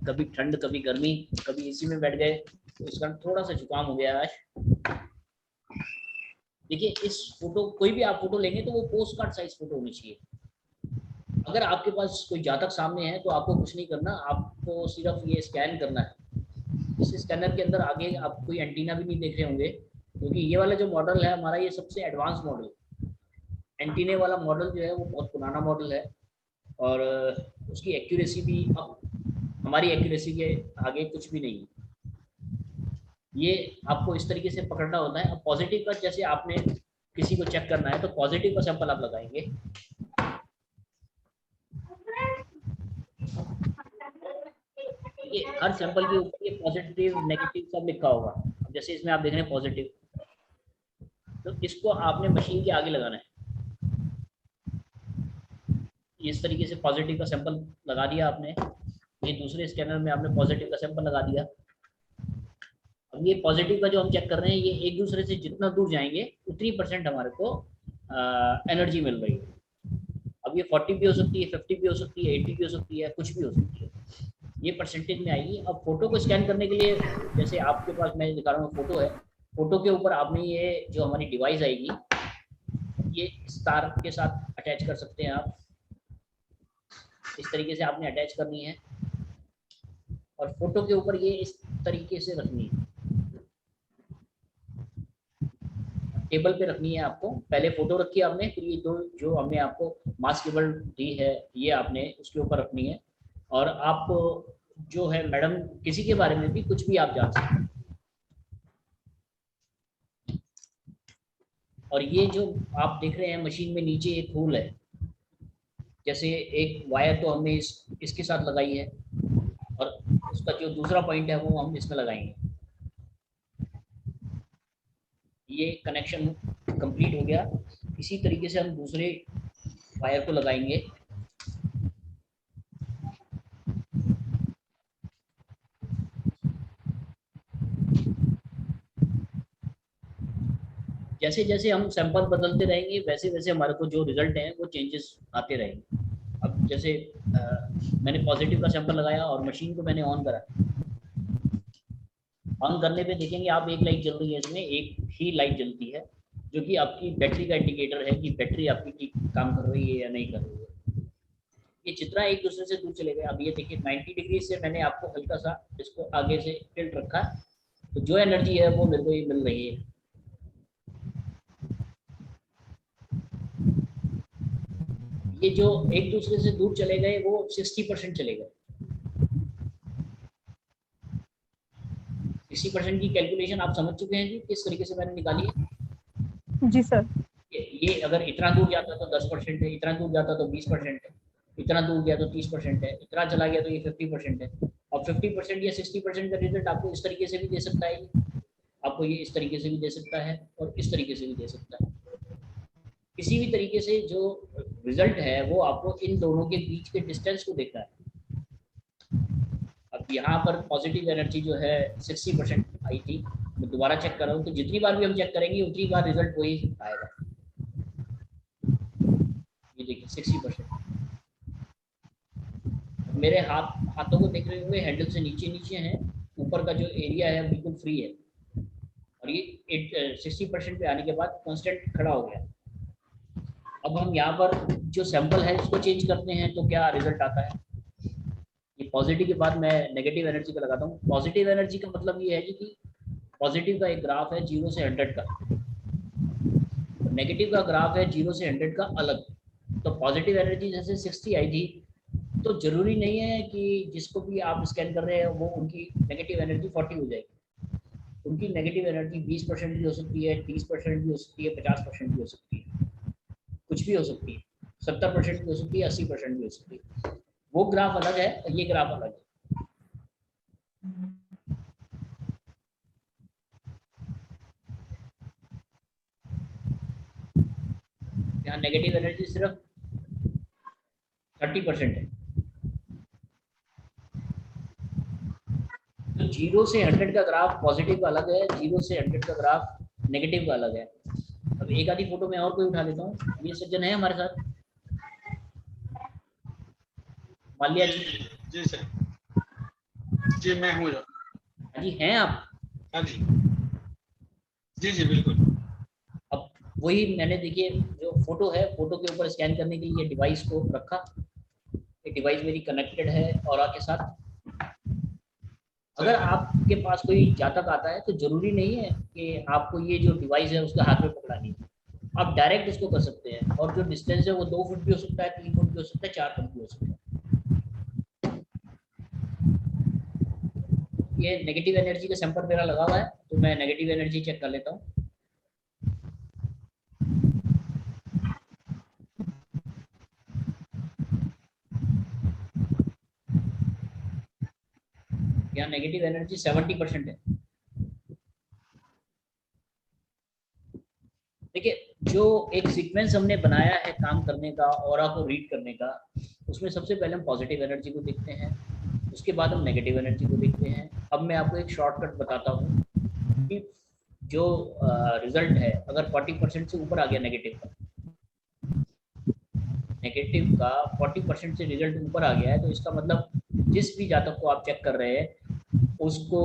कभी ठंड कभी गर्मी, कभी एसी में बैठ गए तो इसका थोड़ा सा जुकाम हो गया आज। देखिए इस फोटो, कोई भी आप फोटो लेंगे तो वो पोस्ट कार्ड साइज फोटो होनी चाहिए। अगर आपके पास कोई जातक सामने है तो आपको कुछ नहीं करना, आपको सिर्फ ये स्कैन करना है। इस स्कैनर के अंदर आगे आप कोई एंटीना भी नहीं देख रहे होंगे, क्योंकि ये वाला जो मॉडल है हमारा ये सबसे एडवांस मॉडल। एंटीने वाला मॉडल जो है वो बहुत पुराना मॉडल है, और उसकी एक्यूरेसी भी अब हमारी एक्यूरेसी के आगे कुछ भी नहीं है। ये आपको इस तरीके से पकड़ना होता है। अब पॉजिटिव का जैसे आपने किसी को चेक करना है तो पॉजिटिव का सैंपल आप लगाएंगे। ये हर सैंपल के ऊपर ये पॉजिटिव नेगेटिव सब लिखा होगा। जैसे इसमें आप देख रहे हैं पॉजिटिव, तो इसको आपने मशीन के आगे लगाना है। इस तरीके से पॉजिटिव का सैंपल लगा दिया आपने, ये दूसरे स्कैनर में आपने पॉजिटिव का सैंपल लगा दिया। अब ये पॉजिटिव का जो हम चेक कर रहे हैं, ये एक दूसरे से जितना दूर जाएंगे उतनी % हमारे को एनर्जी मिल रही है। अब ये 40 भी हो सकती है, 50 भी हो सकती है, 80 भी हो सकती है, कुछ भी हो सकती है, ये परसेंटेज में आएगी। अब फोटो को स्कैन करने के लिए जैसे आपके पास मैं दिखा रहा हूँ फोटो है, फोटो के ऊपर आपने ये जो हमारी डिवाइस आएगी ये इस तार के साथ अटैच कर सकते हैं आप। इस तरीके से आपने अटैच करनी है और फोटो के ऊपर ये इस तरीके से रखनी है। टेबल पे रखनी है आपको। पहले फोटो रखी है आपने, फिर ये जो हमने आपको मास केबल दी है ये आपने उसके ऊपर रखनी है। और आप जो है मैडम किसी के बारे में भी कुछ भी आप जान सकते हैं। और ये जो आप देख रहे हैं मशीन में नीचे एक होल है, जैसे एक वायर तो हमने इसके साथ लगाई है और उसका जो दूसरा पॉइंट है वो हम इसमें लगाएंगे। ये कनेक्शन कंप्लीट हो गया। इसी तरीके से हम दूसरे वायर को लगाएंगे। जैसे जैसे हम सैंपल बदलते रहेंगे वैसे वैसे हमारे को जो रिजल्ट हैं वो चेंजेस आते रहेंगे। अब जैसे मैंने पॉजिटिव का सैंपल लगाया और मशीन को मैंने ऑन करा। ऑन करने पे देखेंगे आप एक लाइट जल रही है, इसमें एक ही लाइट जलती है जो कि आपकी बैटरी का इंडिकेटर है कि बैटरी आपकी ठीक काम कर रही है या नहीं कर रही है। ये चित्रा एक दूसरे से दूर चले गए। अब ये देखिए 90 डिग्री से मैंने आपको हल्का सा इसको आगे से टिल्ट रखा, तो जो एनर्जी है वो मेरे को ये मिल रही है। ये जो एक दूसरे से दूर चले गए वो 60% चले गए। 60% की कैलकुलेशन आप समझ चुके हैं जी, किस तरीके से मैंने निकाली है? जी सर। ये अगर इतना दूर जाता तो 10% है, इतना दूर जाता तो 20% है, इतना दूर गया तो 30% है, इतना चला गया तो ये 50% है। और 50% या 60% का रिजल्ट आपको इस तरीके से भी दे सकता है, आपको ये इस तरीके से भी दे सकता है और इस तरीके से भी दे सकता है। किसी भी तरीके से जो रिजल्ट है वो आपको इन दोनों के बीच के डिस्टेंस को देखना है। अब यहाँ पर पॉजिटिव एनर्जी जो है 60% आई थी। मैं दोबारा चेक कर रहा हूँ, तो जितनी बार भी हम चेक करेंगे उतनी बार रिजल्ट वही आएगा। ये देखिए 60%। मेरे हाथों को देख रहे हुए हैंडल से नीचे नीचे हैं, ऊपर का जो एरिया है बिल्कुल फ्री है और ये 60% पे आने के बाद कांस्टेंट खड़ा हो गया। अब हम यहाँ पर जो सैंपल है इसको चेंज करते हैं तो क्या रिजल्ट आता है। ये पॉजिटिव के बाद मैं नेगेटिव एनर्जी का लगाता हूँ। पॉजिटिव एनर्जी का मतलब ये है जी कि पॉजिटिव का एक ग्राफ है 0 से 100 का, नेगेटिव का ग्राफ है 0 से 100 का अलग। तो पॉजिटिव एनर्जी जैसे 60 आई थी, तो जरूरी नहीं है कि जिसको भी आप स्कैन कर रहे हैं वो उनकी नेगेटिव एनर्जी 40 हो जाएगी। उनकी नेगेटिव एनर्जी 20% भी हो सकती है, 30% भी हो सकती है, 50% भी हो सकती है, कुछ भी हो सकती है, 70% भी हो सकती है, 80% भी हो सकती है। वो ग्राफ अलग है, ये ग्राफ अलग है। यहाँ नेगेटिव एनर्जी सिर्फ 30% है। तो 0 से 100 का ग्राफ पॉजिटिव का अलग है, 0 से 100 का ग्राफ नेगेटिव का अलग है। अब एक आधी फोटो में और कोई उठा लेता हूँ। ये सज्जन है हमारे साथ, माल्या जी। जी सर, जी मैं हूँ। जी हैं आप? हाँ जी, जी जी बिल्कुल। अब वही मैंने देखिए जो फोटो है, फोटो के ऊपर स्कैन करने के लिए डिवाइस को रखा। ये डिवाइस मेरी कनेक्टेड है ऑरा के साथ। अगर आपके पास कोई जातक आता है तो जरूरी नहीं है कि आपको ये जो डिवाइस है उसके हाथ में पकड़ानी है, आप डायरेक्ट इसको कर सकते हैं। और जो डिस्टेंस है वो 2 फुट भी हो सकता है, 3 फुट भी हो सकता है, 4 फुट भी हो सकता है। ये नेगेटिव एनर्जी का सैंपल मेरा लगा हुआ है, तो मैं नेगेटिव एनर्जी चेक कर लेता हूँ। यहाँ नेगेटिव एनर्जी 70% है। देखिए जो एक सीक्वेंस हमने बनाया है काम करने का, ऑरा को रीड करने का, उसमें सबसे पहले हम पॉजिटिव एनर्जी को देखते हैं, उसके बाद हम नेगेटिव एनर्जी को देखते हैं। अब मैं आपको एक शॉर्टकट बताता हूँ कि जो रिजल्ट है अगर 40% से ऊपर आ गया नेगेटिव का 40% से रिजल्ट ऊपर आ गया है, तो इसका मतलब जिस भी जातक को आप चेक कर रहे हैं उसको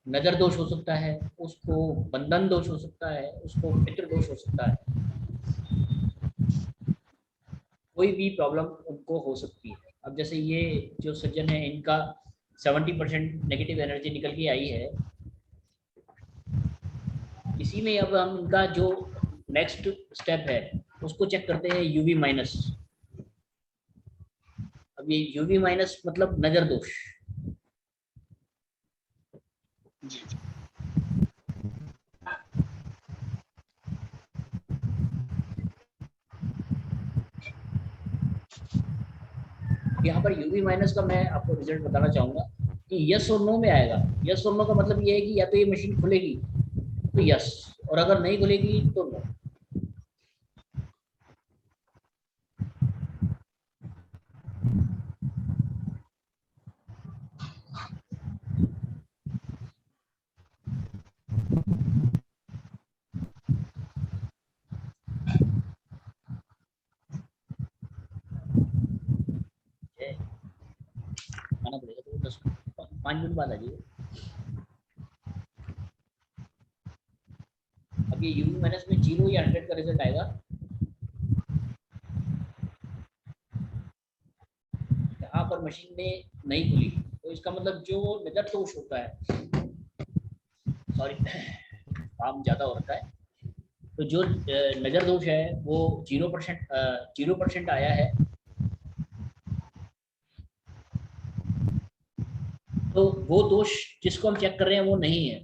नजर दोष हो सकता है, उसको बंधन दोष हो सकता है, उसको पितृ दोष हो सकता है, कोई भी प्रॉब्लम उनको हो सकती है। अब जैसे ये जो सज्जन है इनका 70% नेगेटिव एनर्जी निकल के आई है। इसी में अब हम इनका जो नेक्स्ट स्टेप है उसको चेक करते हैं यूवी माइनस। अब ये यूवी माइनस मतलब नजर दोष। जी यहाँ पर यूवी माइनस का मैं आपको रिजल्ट बताना चाहूंगा कि यस और नो में आएगा। यस और नो का मतलब ये है कि या तो ये मशीन खुलेगी तो यस, और अगर नहीं खुलेगी तो नो। आना पड़ेगा तो 5 मिनट बाद आ जाइए। अब ये यूवी माइनस में 0 या 100 का रिजल्ट आएगा। यहाँ पर मशीन में नहीं खुली तो इसका मतलब जो नजर दोष होता है, सॉरी काम ज्यादा हो रखा है, तो जो नजर दोष है वो 0% आया है, तो वो दोष जिसको हम चेक कर रहे हैं वो नहीं है।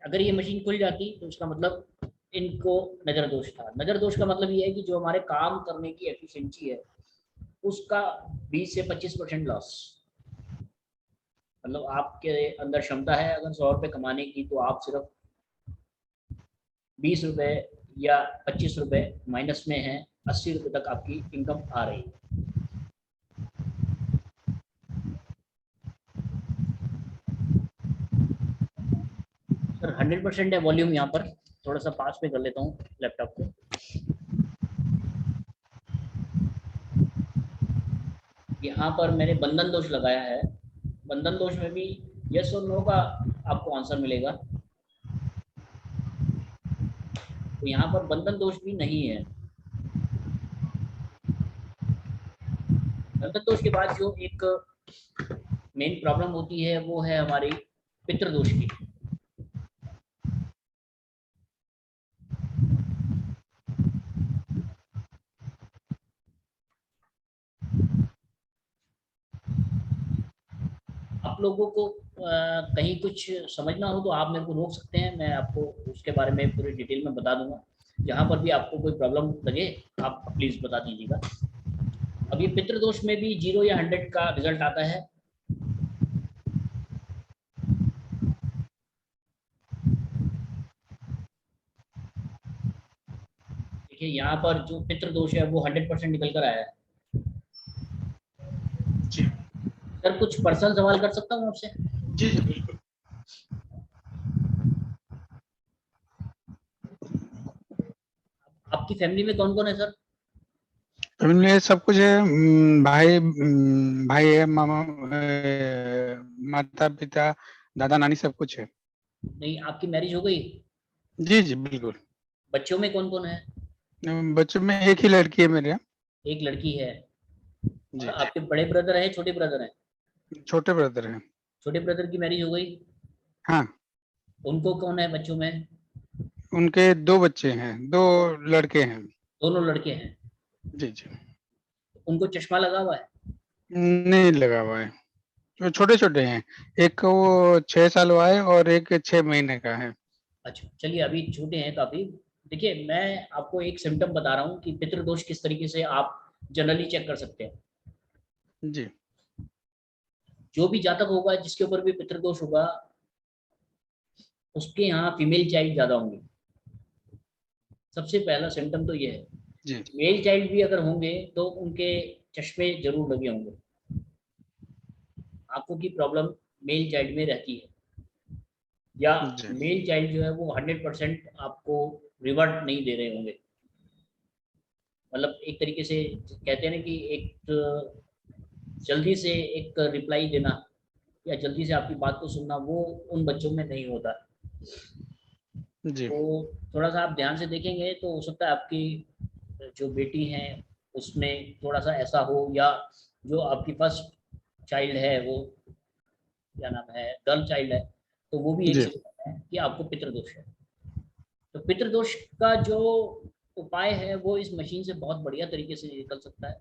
अगर ये मशीन खुल जाती तो उसका मतलब इनको नजर दोष था। नजर दोष का मतलब ये है कि जो हमारे काम करने की एफिशिएंसी है उसका 20 से 25% लॉस। मतलब आपके अंदर क्षमता है अगर 100 रुपये कमाने की, तो आप सिर्फ 20 रुपये या 25 रुपये माइनस में है, 80 रुपये तक आपकी इनकम आ रही है। सर 100% है वॉल्यूम। यहाँ पर थोड़ा सा पास में कर लेता हूँ लैपटॉप को। यहाँ पर मैंने बंधन दोष लगाया है। बंधन दोष में भी यस और नो का आपको आंसर मिलेगा, तो यहाँ पर बंधन दोष भी नहीं है। बंधन दोष के बाद जो एक मेन प्रॉब्लम होती है वो है हमारी पितृदोष की। आप लोगों को कहीं कुछ समझना हो तो आप मेरे को रोक सकते हैं, मैं आपको उसके बारे में पूरी डिटेल में बता दूंगा। जहाँ पर भी आपको कोई प्रॉब्लम लगे आप प्लीज बता दीजिएगा। अब ये पितृदोष में भी 0 या 100 का रिजल्ट आता है। देखिए यहाँ पर जो पितृदोष है वो 100% निकल कर आया है। जी सर कुछ पर्सनल सवाल कर सकता हूँ आपसे? जी जी बिल्कुल। आपकी फैमिली में कौन कौन है सर? फैमिली में सब कुछ है। भाई है, माता पिता दादा नानी सब कुछ है। नहीं, आपकी मैरिज हो गई? जी जी बिल्कुल। बच्चों में कौन कौन है? बच्चों में एक ही लड़की है मेरे यहाँ। एक लड़की है। जी। आपके बड़े ब्रदर है, छोटे ब्रदर है? छोटे ब्रदर है। छोटे ब्रदर की मैरिज हो गई? हाँ। उनको कौन है बच्चों में? उनके 2 बच्चे हैं, 2 लड़के हैं। दोनों लड़के हैं? जी जी। उनको चश्मा लगा हुआ है? नहीं लगा हुआ है, जो छोटे छोटे हैं। एक वो 6 साल हुआ है और एक 6 महीने का है। अच्छा चलिए, अभी छोटे हैं काफी। देखिए मैं आपको एक सिम्टम बता रहा हूँ कि पितृदोष किस तरीके से आप जनरली चेक कर सकते हैं। जी। जो भी जातक होगा जिसके ऊपर भी पितृदोष होगा उसके यहाँ फीमेल चाइल्ड ज्यादा होंगे। सबसे पहला सिम्टम तो ये है। जी। मेल चाइल्ड भी अगर होंगे तो उनके चश्मे जरूर लगे होंगे। आंखों की प्रॉब्लम मेल चाइल्ड में रहती है, या मेल चाइल्ड जो है वो 100% आपको रिवर्ट नहीं दे रहे होंगे। मतलब एक तरीके से कहते हैं ना कि एक जल्दी से एक रिप्लाई देना या जल्दी से आपकी बात को सुनना, वो उन बच्चों में नहीं होता। जी। तो थोड़ा सा आप ध्यान से देखेंगे तो हो सकता है आपकी जो बेटी है उसमें थोड़ा सा ऐसा हो, या जो आपकी फर्स्ट चाइल्ड है वो क्या नाम है गर्ल चाइल्ड है, तो वो भी एक सिम्टम है कि आपको पितृदोष है। तो पितृदोष का जो उपाय है वो इस मशीन से बहुत बढ़िया तरीके से निकल सकता है।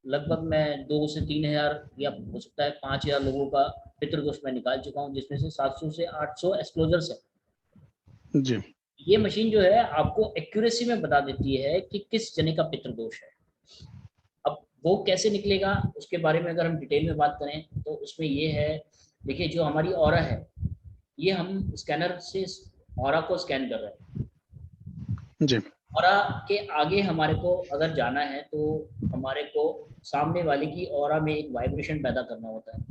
लगभग मैं 2 से 3 हज़ार या हो सकता है 5 हज़ार लोगों का पितृदोष मैं निकाल चुका हूँ, जिसमें से 700 से 800 एस्क्लोजर्स है जी। ये मशीन जो है आपको एक्यूरेसी में बता देती है कि किस जने का पितृदोष है। अब वो कैसे निकलेगा उसके बारे में अगर हम डिटेल में बात करें तो उसमें ये है, देखिए जो हमारी ऑरा है ये हम स्कैनर से ऑरा को स्कैन कर रहे हैं जी। ऑरा के आगे हमारे को अगर जाना है तो हमारे को सामने वाले की ऑरा में एक वाइब्रेशन पैदा करना होता है,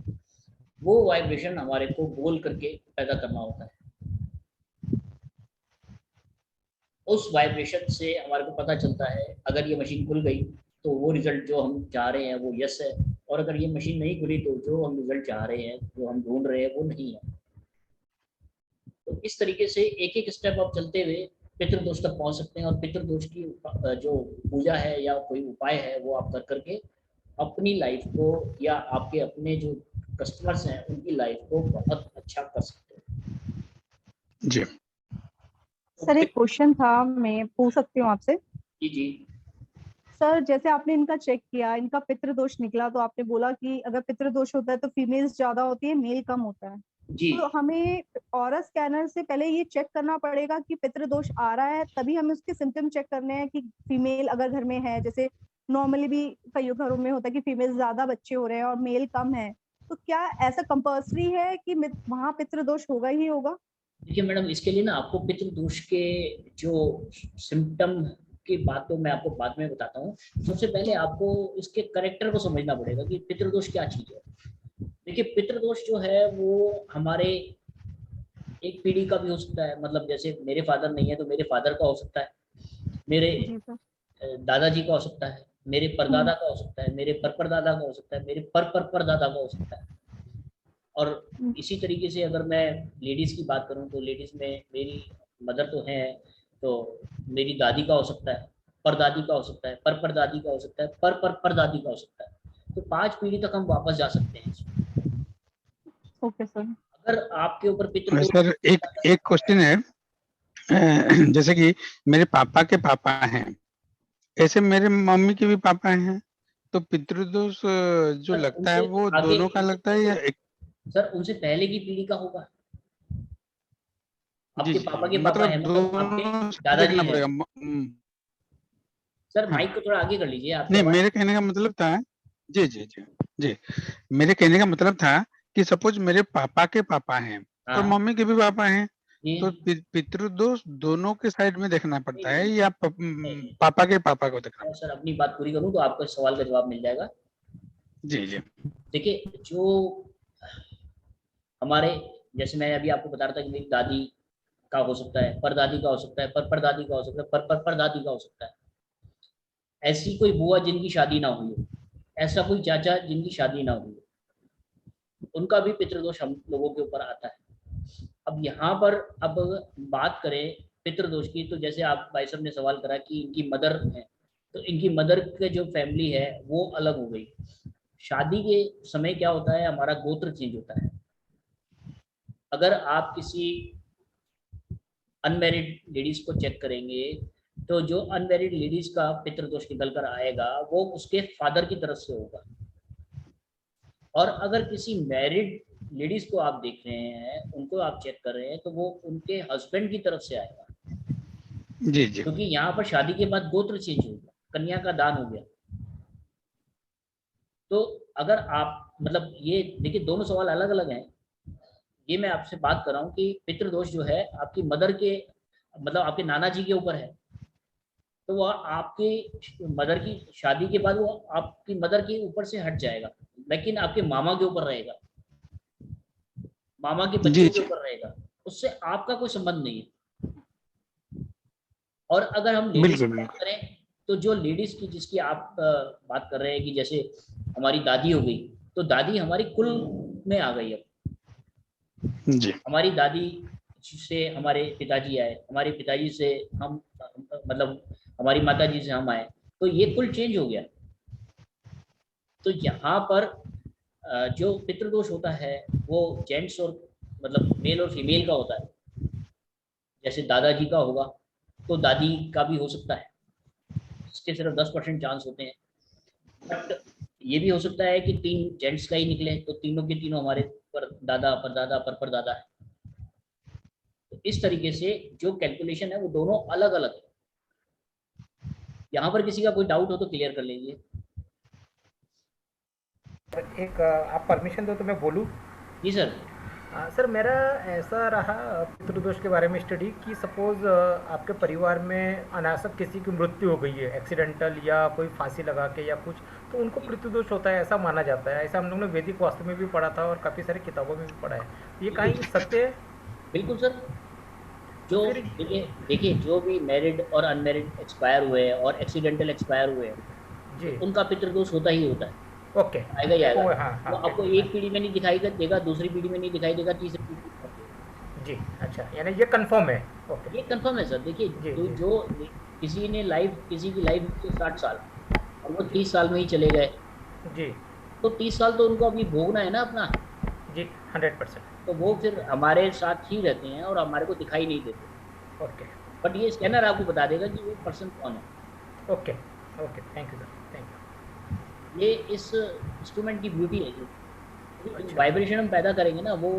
वो वाइब्रेशन हमारे को बोल करके पैदा करना होता है। उस वाइब्रेशन से हमारे को पता चलता है अगर ये मशीन खुल गई तो वो रिजल्ट जो हम चाह रहे हैं वो यस है, और अगर ये मशीन नहीं खुली तो जो हम रिजल्ट चाह रहे हैं जो हम ढूंढ रहे हैं वो नहीं है। तो इस तरीके से एक एक स्टेप आप चलते हुए पितृदोष तक पहुंच सकते हैं, और पितृदोष की जो पूजा है या कोई उपाय है वो आप कर करके अपनी लाइफ को या आपके अपने जो कस्टमर्स हैं उनकी लाइफ को बहुत अच्छा कर सकते हैं। जी सर एक क्वेश्चन था, मैं पूछ सकती हूँ आपसे? जी जी सर जैसे आपने इनका चेक किया, इनका पितृदोष निकला, तो आपने बोला कि अगर पितृदोष होता है तो फीमेल्स ज्यादा होती है, मेल कम होता है। जी। तो हमें ऑरा स्कैनर से पहले ये चेक करना पड़ेगा कि पितृदोष आ रहा है, तभी हमें उसके सिम्टम चेक करने हैं कि फीमेल अगर घर में है, जैसे नॉर्मली भी कई घरों में होता है कि फीमेल ज्यादा बच्चे हो रहे हैं और मेल कम है, तो क्या ऐसा कंपल्सरी है कि वहाँ पितृदोष होगा ही होगा? देखिए मैडम, इसके लिए ना आपको पितृदोष के जो सिम्टम की बात तो मैं आपको बाद में बताता हूँ। सबसे पहले आपको इसके कैरेक्टर को समझना पड़ेगा कि पितृदोष क्या चीज है। देखिए पितृदोष जो है वो हमारे एक पीढ़ी का भी हो सकता है, मतलब जैसे मेरे फादर नहीं है तो मेरे फादर का हो सकता है, मेरे दादाजी का हो सकता है, मेरे परदादा का हो सकता है, मेरे परदादा का हो सकता है, मेरे परदादा का हो सकता है। और इसी तरीके से अगर मैं लेडीज की बात करूं तो लेडीज में मेरी मदर तो है, तो मेरी दादी का हो सकता है, परदादी का हो सकता है, परदादी का हो सकता है, परदादी का हो सकता है। तो 5 पीढ़ी तक हम वापस जा सकते हैं। Okay sir. अगर आपके ऊपर पितृदोष सर एक क्वेश्चन है, जैसे कि मेरे पापा के पापा हैं, ऐसे मेरे मम्मी के भी पापा हैं, तो पितृदोष जो लगता है वो दोनों का लगता है या एक? सर उनसे पहले की पीढ़ी का होगा। आपके पापा के पापा मतलब है, मतलब आपके दादाजी हैं। सर माइक को थोड़ा आगे कर लीजिए आप। नहीं, मेरे कहने का मतलब था, जी जी जी जी, मेरे कहने का मतलब था कि सपोज मेरे पापा के पापा हैं और मम्मी के भी पापा हैं, तो पितृदोष दोनों के साइड में देखना पड़ता है या पापा के पापा को देखना? सर अपनी बात पूरी करूं तो आपको सवाल का जवाब मिल जाएगा। जी जी। देखिए जो हमारे, जैसे मैं अभी आपको बता रहा था कि मेरी दादी का हो सकता है, परदादी का हो सकता है, परदादी का हो सकता है, परदादी का हो सकता है। ऐसी कोई बुआ जिनकी शादी ना हुई हो, ऐसा कोई चाचा जिनकी शादी ना हुई हो, उनका भी पितृदोष हम लोगों के ऊपर आता है। अब यहाँ पर अब बात करें पितृदोष की, तो जैसे आप भाई साहब ने सवाल करा कि इनकी मदर है, तो इनकी मदर के जो फैमिली है वो अलग हो गई। शादी के समय क्या होता है, हमारा गोत्र चेंज होता है। अगर आप किसी अनमैरिड लेडीज को चेक करेंगे तो जो अनमैरिड लेडीज का पितृदोष निकल कर आएगा वो उसके फादर की तरफ से होगा, और अगर किसी मैरिड लेडीज को आप देख रहे हैं, उनको आप चेक कर रहे हैं, तो वो उनके हस्बैंड की तरफ से आएगा। जी जी। क्योंकि यहाँ पर शादी के बाद गोत्र चेंज हो गया, कन्या का दान हो गया। तो अगर आप मतलब ये देखिए दोनों सवाल अलग अलग हैं। ये मैं आपसे बात कर रहा हूँ कि पितृदोष जो है आपकी मदर के मतलब आपके नाना जी के ऊपर है, तो वह आपकी मदर की शादी के बाद वो आपकी मदर के ऊपर से हट जाएगा, लेकिन आपके मामा के ऊपर रहेगा, मामा के बच्चों के ऊपर रहेगा, उससे आपका कोई संबंध नहीं है। और अगर हम लेडीज की बात करें तो जो लेडीज की जिसकी आप बात कर रहे हैं कि जैसे हमारी दादी हो गई, तो दादी हमारी कुल में आ गई। अब जी। हमारी दादी से हमारे पिताजी आए, हमारे पिताजी से हम मतलब हमारी माताजी से हम आए, तो ये कुल चेंज हो गया। तो यहाँ पर जो पितृदोष होता है वो जेंट्स और मतलब मेल और फीमेल का होता है। जैसे दादाजी का होगा तो दादी का भी हो सकता है, इसके सिर्फ 10% चांस होते हैं। बट ये भी हो सकता है कि 3 जेंट्स का ही निकले, तो तीनों के तीनों हमारे परदादा परदादा परदादा है। तो इस तरीके से जो कैलकुलेशन है वो दोनों अलग अलग है। यहाँ पर किसी का कोई डाउट हो तो क्लियर कर लीजिए। एक आप परमिशन दो तो मैं बोलूँ? जी सर। सर मेरा ऐसा रहा पितृदोष के बारे में स्टडी कि सपोज आपके परिवार में अनासक किसी की मृत्यु हो गई है, एक्सीडेंटल या कोई फांसी लगा के या कुछ, तो उनको पितृदोष होता है ऐसा माना जाता है। ऐसा हम लोगों ने वैदिक वास्तु में भी पढ़ा था और काफ़ी सारी किताबों में भी पढ़ा है। ये कहीं सत्य है? बिल्कुल सर। जो देखिए जो भी मैरिड और अनमैरिड एक्सपायर हुए और एक्सीडेंटल एक्सपायर हुए जी, उनका पितृदोष होता ही होता है। ओके, आएगा ही आएगा। हाँ, तो आपको एक पीढ़ी में नहीं दिखाई देगा, दूसरी पीढ़ी में नहीं दिखाई देगा, तीसरी पीढ़ी में। जी अच्छा, यानी ये कंफर्म है? ओके, ये कंफर्म है सर। देखिए जो किसी की लाइफ 60 साल और वो 30 साल में ही चले गए जी, तो 30 साल तो उनको अभी भोगना है ना अपना। जी 100%। तो वो फिर हमारे साथ ही रहते हैं और हमारे को दिखाई नहीं देते। ओके, बट ये स्कैनर आपको बता देगा कि वो पर्सन कौन है। Okay okay, thank you sir, thank you. ये इस इंस्ट्रूमेंट की ब्यूटी है। जो वाइब्रेशन हम पैदा करेंगे ना, वो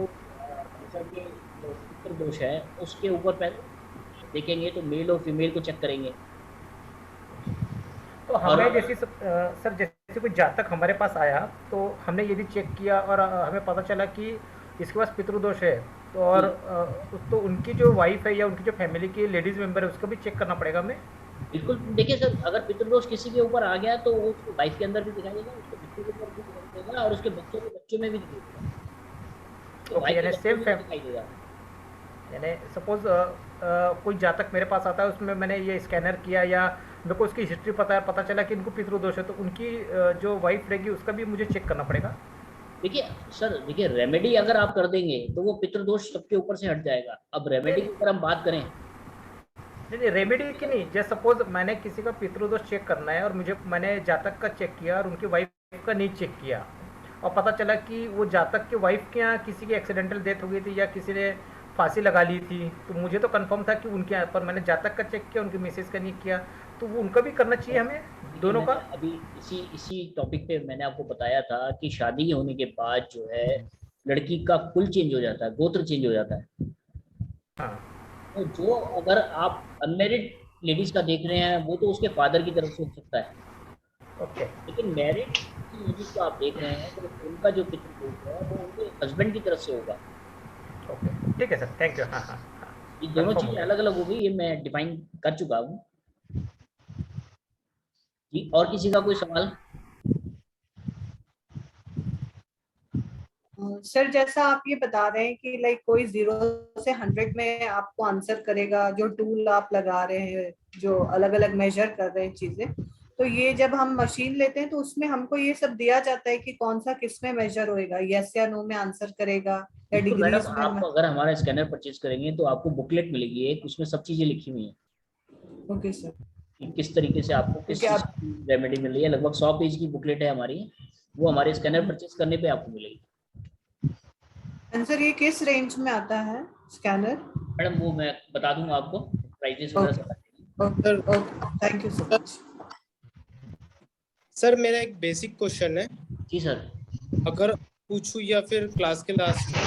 पितृदोष है उसके ऊपर देखेंगे तो मेल और फीमेल को चेक करेंगे। तो हमें जैसे सर जैसे कोई जातक हमारे पास आया तो हमने ये भी चेक किया और हमें पता चला कि इसके पास पितृदोष है, तो और तो उनकी जो वाइफ है या उनकी जो फैमिली की लेडीज मेंबर है उसको भी चेक करना पड़ेगा हमें? बिल्कुल। देखिए सर, अगर पितृदोष किसी के ऊपर आ गया तो वो उसको वाइफ के अंदर भी दिखाई देगा, उसके बच्चों के ऊपर भी दिखाई देगा और उसके बच्चों के बच्चों में भी दिखाई देगा। तो यानी सेम दिखाई देगा। यानी सपोज कोई जातक मेरे पास आता है, उसमें मैंने ये स्कैनर किया या मेरे को उसकी हिस्ट्री पता चला कि इनको पितृदोष है, तो उनकी जो वाइफ रहेगी उसका भी मुझे चेक करना पड़ेगा? देखिए सर, देखिए रेमेडी अगर आप कर देंगे तो वो पितृदोष सबके ऊपर से हट जाएगा। अब रेमेडी की अगर हम बात करें, नहीं रेमेडी की नहीं, जैसे सपोज मैंने किसी का पितृदोष चेक करना है और मैंने जातक का चेक किया और उनकी वाइफ का नहीं चेक किया और पता चला कि वो जातक की वाइफ के यहाँ किसी की एक्सीडेंटल डेथ हो गई थी या किसी ने फांसी लगा ली थी, तो मुझे तो कंफर्म था कि उनके यहाँ पर मैंने जातक का चेक किया, उनकी मिसेज का नहीं किया, तो वो उनका भी करना चाहिए हमें दोनों का? अभी इसी टॉपिक पे मैंने आपको बताया था कि शादी होने के बाद जो है लड़की का कुल चेंज हो जाता है, गोत्र चेंज हो जाता है। हाँ। तो जो अगर आप अनमैरिड लेडीज का देख रहे हैं वो तो उसके फादर की तरफ से हो सकता है। ओके। लेकिन मैरिड लेडीज को आप देख रहे हैं तो उनका जो पितृदोष है वो उनके हस्बैंड की तरफ से होगा। ओके, ठीक है सर, थैंक यू। हाँ हाँ, ये दोनों चीजें अलग अलग हो गई, ये मैं डिफाइन कर चुका हूँ जी। और किसी का कोई सवाल? सर जैसा आप ये बता रहे हैं कि लाइक कोई 0 से 100 में आपको आंसर करेगा, जो टूल आप लगा रहे हैं, जो अलग अलग मेजर कर रहे हैं चीजें, तो ये जब हम मशीन लेते हैं तो उसमें हमको ये सब दिया जाता है कि कौन सा किस में मेजर होएगा, यस या नो में आंसर करेगा या डिग्रीज में? आप अगर हमारा स्कैनर परचेज करेंगे तो आपको बुकलेट मिलेगी एक, उसमें सब चीजें लिखी हुई हैं। Okay sir. किस तरीके से आपको किस रेमेडी मिल रही है। लगभग 100 पेज की बुकलेट है हमारी, वो हमारे स्कैनर परचेज करने पे आपको मिलेगी। सर ये किस रेंज में आता है स्कैनर? मैडम वो मैं बता दूंगा आपको, prices thank you so much. Sir मेरा एक बेसिक क्वेश्चन है। जी सर। अगर पूछूं या फिर क्लास के लास्ट,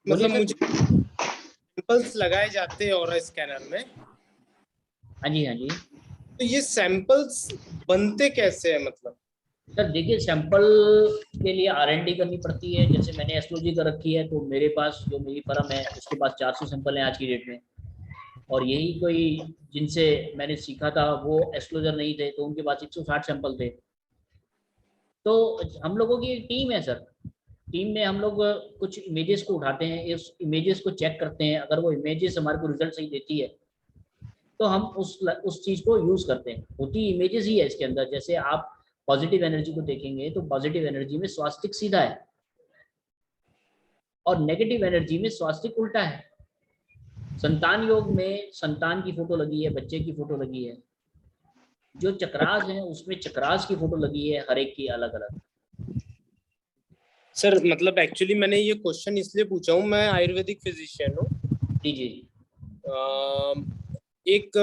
मतलब मुझे सैंपल्स लगाए जाते हैं और स्कैनर में। हाँ जी हाँ जी। तो ये सैंपल्स बनते कैसे हैं? मतलब सर देखिए, सैंपल के लिए R&D करनी पड़ती है। जैसे मैंने एस्ट्रोलॉजी कर रखी है तो मेरे पास जो मेरी फर्म है उसके पास 400 सैंपल हैं आज की डेट में, और यही कोई जिनसे मैंने सीखा था वो एस्ट्रोलॉजर नहीं थे तो उनके पास 160 सैंपल थे। तो हम लोगों की एक टीम है सर, टीम में हम लोग कुछ इमेजेस को उठाते हैं, इस इमेजेस को चेक करते हैं, अगर वो इमेजेस हमारे को रिजल्ट सही देती है तो हम उस चीज को यूज करते हैं। होती इमेजेस ही है इसके अंदर। जैसे आप पॉजिटिव एनर्जी को देखेंगे तो पॉजिटिव एनर्जी में स्वास्तिक सीधा है और नेगेटिव एनर्जी में स्वास्तिक उल्टा है। संतान योग में संतान की फोटो लगी है, बच्चे की फोटो लगी है। जो चक्रास है उसमें चक्रास की फोटो लगी है, हर एक की अलग अलग। सर मतलब एक्चुअली मैंने ये क्वेश्चन इसलिए पूछा हूँ, मैं आयुर्वेदिक फिजिशियन हूँ। जी जी। एक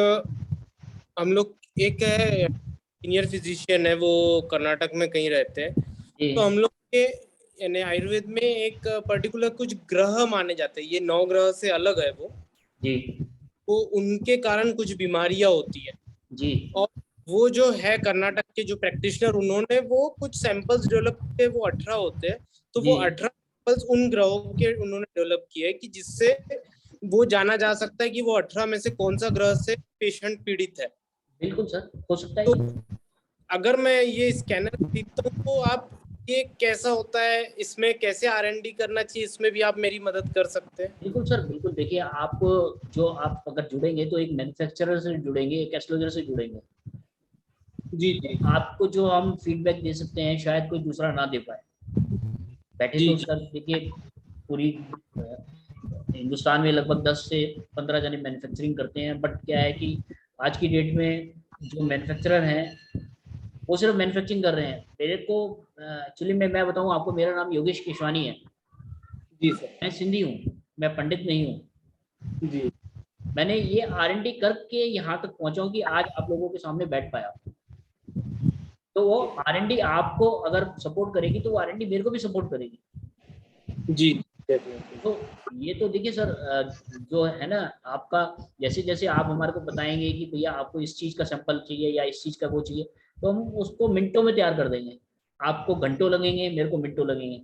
हम लोग एक है सीनियर फिजिशियन है, वो कर्नाटक में कहीं रहते हैं। तो हम लोग के यानी आयुर्वेद में एक पर्टिकुलर कुछ ग्रह माने जाते हैं, ये 9 ग्रह से अलग है वो जी। वो उनके कारण कुछ बीमारियां होती है जी। और वो जो है कर्नाटक के जो प्रैक्टिशनर, उन्होंने वो कुछ सैंपल्स डेवलप किए, वो 18 होते हैं। तो वो 18 सैंपल्स उन ग्रहों के उन्होंने डेवलप किए कि जिससे वो जाना जा सकता है कि वो 18 में से कौन सा ग्रह से पेशेंट पीड़ित है। बिल्कुल सर, हो सकता है। तो अगर मैं ये स्कैनर खरीदता हूँ तो आप ये कैसा होता है, इसमें कैसे R&D करना चाहिए, इसमें भी आप मेरी मदद कर सकते हैं? बिल्कुल सर, बिल्कुल। देखिए, आपको जो आप अगर जुड़ेंगे तो एक मैन्युफैक्चरर से जुड़ेंगे, एक एस्ट्रोलॉजर से जुड़ेंगे। जी जी। आपको जो हम फीडबैक दे सकते हैं शायद कोई दूसरा ना दे पाए। बैठे जी, तो सर देखिए, पूरी हिंदुस्तान में लगभग 10 से 15 जने मैन्युफैक्चरिंग करते हैं, बट क्या है कि आज की डेट में जो मैन्युफैक्चरर हैं वो सिर्फ मैन्युफैक्चरिंग कर रहे हैं। मेरे को एक्चुअली मैं बताऊं आपको, मेरा नाम योगेश केशवानी है। जी सर। मैं सिंधी हूँ, मैं पंडित नहीं हूँ जी। मैंने ये R&D करके यहाँ तक पहुँचा हूँ कि आज आप लोगों के सामने बैठ पाया। तो वो R&D आपको अगर सपोर्ट करेगी तो वो R&D मेरे को भी सपोर्ट करेगी। जी। तो ये तो देखिए सर, जो है ना आपका, जैसे जैसे आप हमारे को बताएंगे कि भैया आपको इस चीज़ का सैंपल चाहिए या इस चीज़ का वो चाहिए, तो हम उसको मिनटों में तैयार कर देंगे। आपको घंटों लगेंगे, मेरे को मिनटों लगेंगे।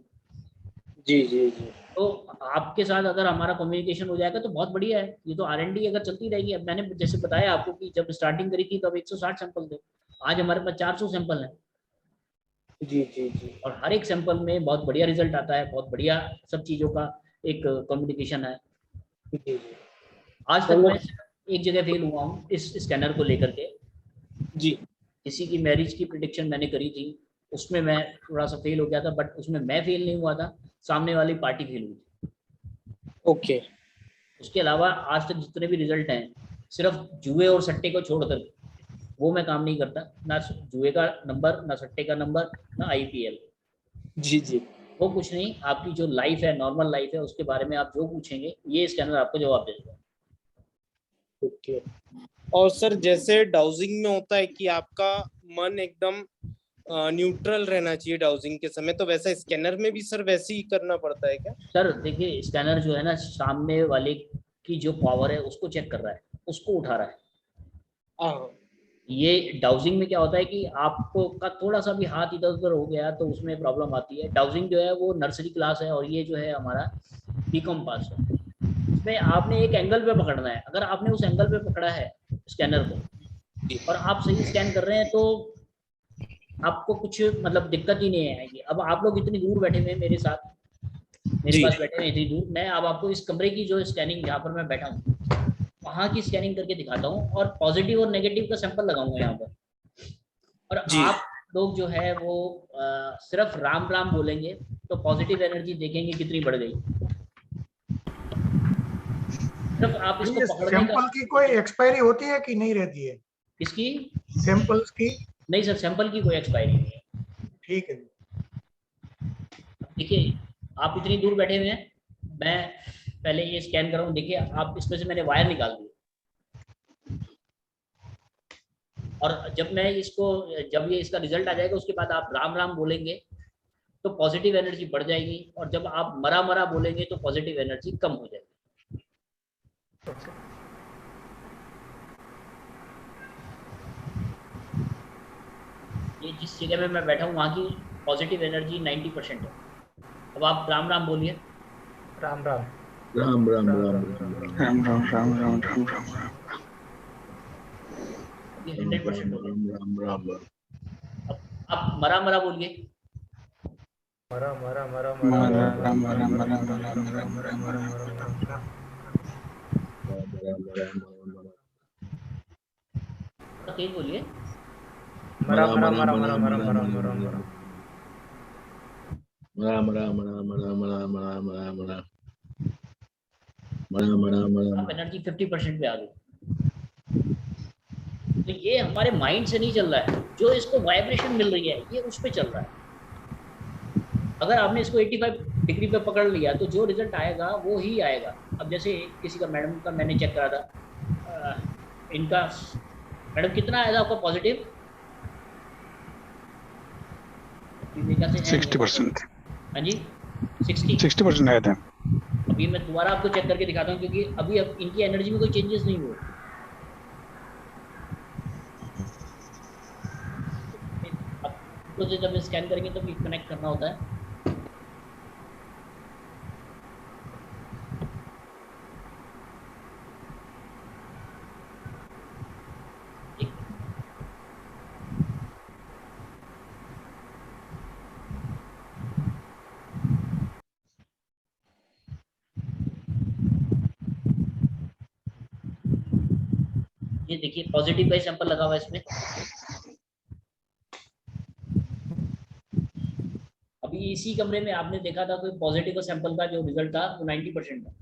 जी जी जी। तो आपके साथ अगर हमारा कम्युनिकेशन हो जाएगा तो बहुत बढ़िया है। ये तो R&D अगर चलती रहेगी। अब मैंने जैसे बताया आपको कि जब स्टार्टिंग करी थी तब 160 सैंपल थे, आज हमारे पास 400 सैंपल हैं। जी जी जी। और हर एक सैंपल में बहुत बढ़िया रिजल्ट आता है, बहुत बढ़िया सब चीज़ों का एक कम्युनिकेशन है। जी। आज तक मैं एक जगह फेल हुआ हूँ इस स्कैनर को लेकर के। जी। किसी की मैरिज की प्रेडिक्शन मैंने करी थी, उसमें मैं थोड़ा सा फेल हो गया था, बट उसमें मैं फेल नहीं हुआ था, सामने वाली पार्टी फेल हुई थी। ओके। उसके अलावा आज तक जितने भी रिजल्ट हैं, सिर्फ जुए और सट्टे को छोड़कर वो मैं काम नहीं करता। ना जुए का नंबर, ना सट्टे का नंबर, ना IPL। जी जी। वो कुछ नहीं, आपकी जो लाइफ है, नॉर्मल लाइफ है, उसके बारे में आप जो पूछेंगे ये स्कैनर आपको जवाब दे देगा। ओके। और सर जैसे डाउजिंग में होता है कि आपका मन एकदम न्यूट्रल रहना चाहिए डाउजिंग के समय, तो वैसा स्कैनर में भी सर वैसे ही करना पड़ता है क्या? सर देखिए, स्कैनर जो है ना, सामने वाले की जो पावर है उसको चेक कर रहा है, उसको उठा रहा है। ये डाउजिंग में क्या होता है कि आपको का थोड़ा सा भी हाथ इधर उधर हो गया तो उसमें प्रॉब्लम आती है। डाउजिंग जो है वो नर्सरी क्लास है और ये जो है हमारा BCom पास है। इसमें आपने एक एंगल पे पकड़ना है। अगर आपने उस एंगल पे पकड़ा है स्कैनर को और आप सही स्कैन कर रहे हैं तो आपको कुछ मतलब दिक्कत ही नहीं आएगी। अब आप लोग इतनी दूर बैठे हुए मेरे साथ, मेरे पास बैठे हुए इतनी दूर, मैं अब आपको इस कमरे की जो स्कैनिंग जहाँ पर मैं बैठा हूँ वहाँ की स्कैनिंग करके दिखाता हूँ और पॉजिटिव और नेगेटिव का सैंपल लगाऊंगा यहाँ पर। और आप लोग जो है वो सिर्फ राम राम बोलेंगे तो पॉजिटिव एनर्जी देखेंगे कितनी बढ़ गई। सिर्फ आप इसको पकड़ने का। सैंपल की कोई एक्सपायरी होती है कि नहीं रहती है? किसकी? सैंपल्स की? नहीं सर, सैंपल की कोई एक्सपायरी नहीं है। ठीक है। देखिए, आप इतनी दूर बैठे हुए हैं, मैं पहले ये स्कैन कर रहा हूँ। देखिए, आप इसमें से मैंने वायर निकाल दी और जब मैं इसको, जब ये इसका रिजल्ट आ जाएगा उसके बाद आप राम राम बोलेंगे तो पॉजिटिव एनर्जी बढ़ जाएगी और जब आप मरा मरा बोलेंगे तो पॉजिटिव एनर्जी कम हो जाएगी। ये जिस जगह में मैं बैठा हूँ वहाँ की पॉजिटिव एनर्जी 90% है। अब आप राम राम बोलिए। राम राम राम राम राम राम राम राम राम राम राम राम। ये 100% हो गया। राम राम। अब आप मरा मरा बोलिए। मरा मरा मरा मरा मरा मरा मरा मरा मरा मरा मरा। तेज बोलिए। मरा मरा मरा मरा मरा मरा मरा मरा। राम राम राम राम राम राम राम राम। मरा मरा मरा। आप एनर्जी 50% पे आ गई। तो ये हमारे माइंड से नहीं चल रहा है, जो इसको वाइब्रेशन मिल रही है ये उस पे चल रहा है। अगर आपने इसको 85 डिग्री पे पकड़ लिया तो जो रिजल्ट आएगा वो ही आएगा। अब जैसे किसी का, मैडम का मैंने चेक करा था, इनका मैडम कितना आया था आपका पॉजिटिव? 60%। हाँ जी 60% आया था। अभी मैं दोबारा आपको चेक करके दिखाता हूँ, क्योंकि अभी अब इनकी एनर्जी में कोई चेंजेस नहीं हुए। तो जब स्कैन करेंगे तो कनेक्ट करना होता है। ये देखिए पॉजिटिव का सैंपल लगा हुआ है इसमें। अभी इसी कमरे में आपने देखा था कोई पॉजिटिव का सैंपल का जो रिजल्ट था वो 90% था।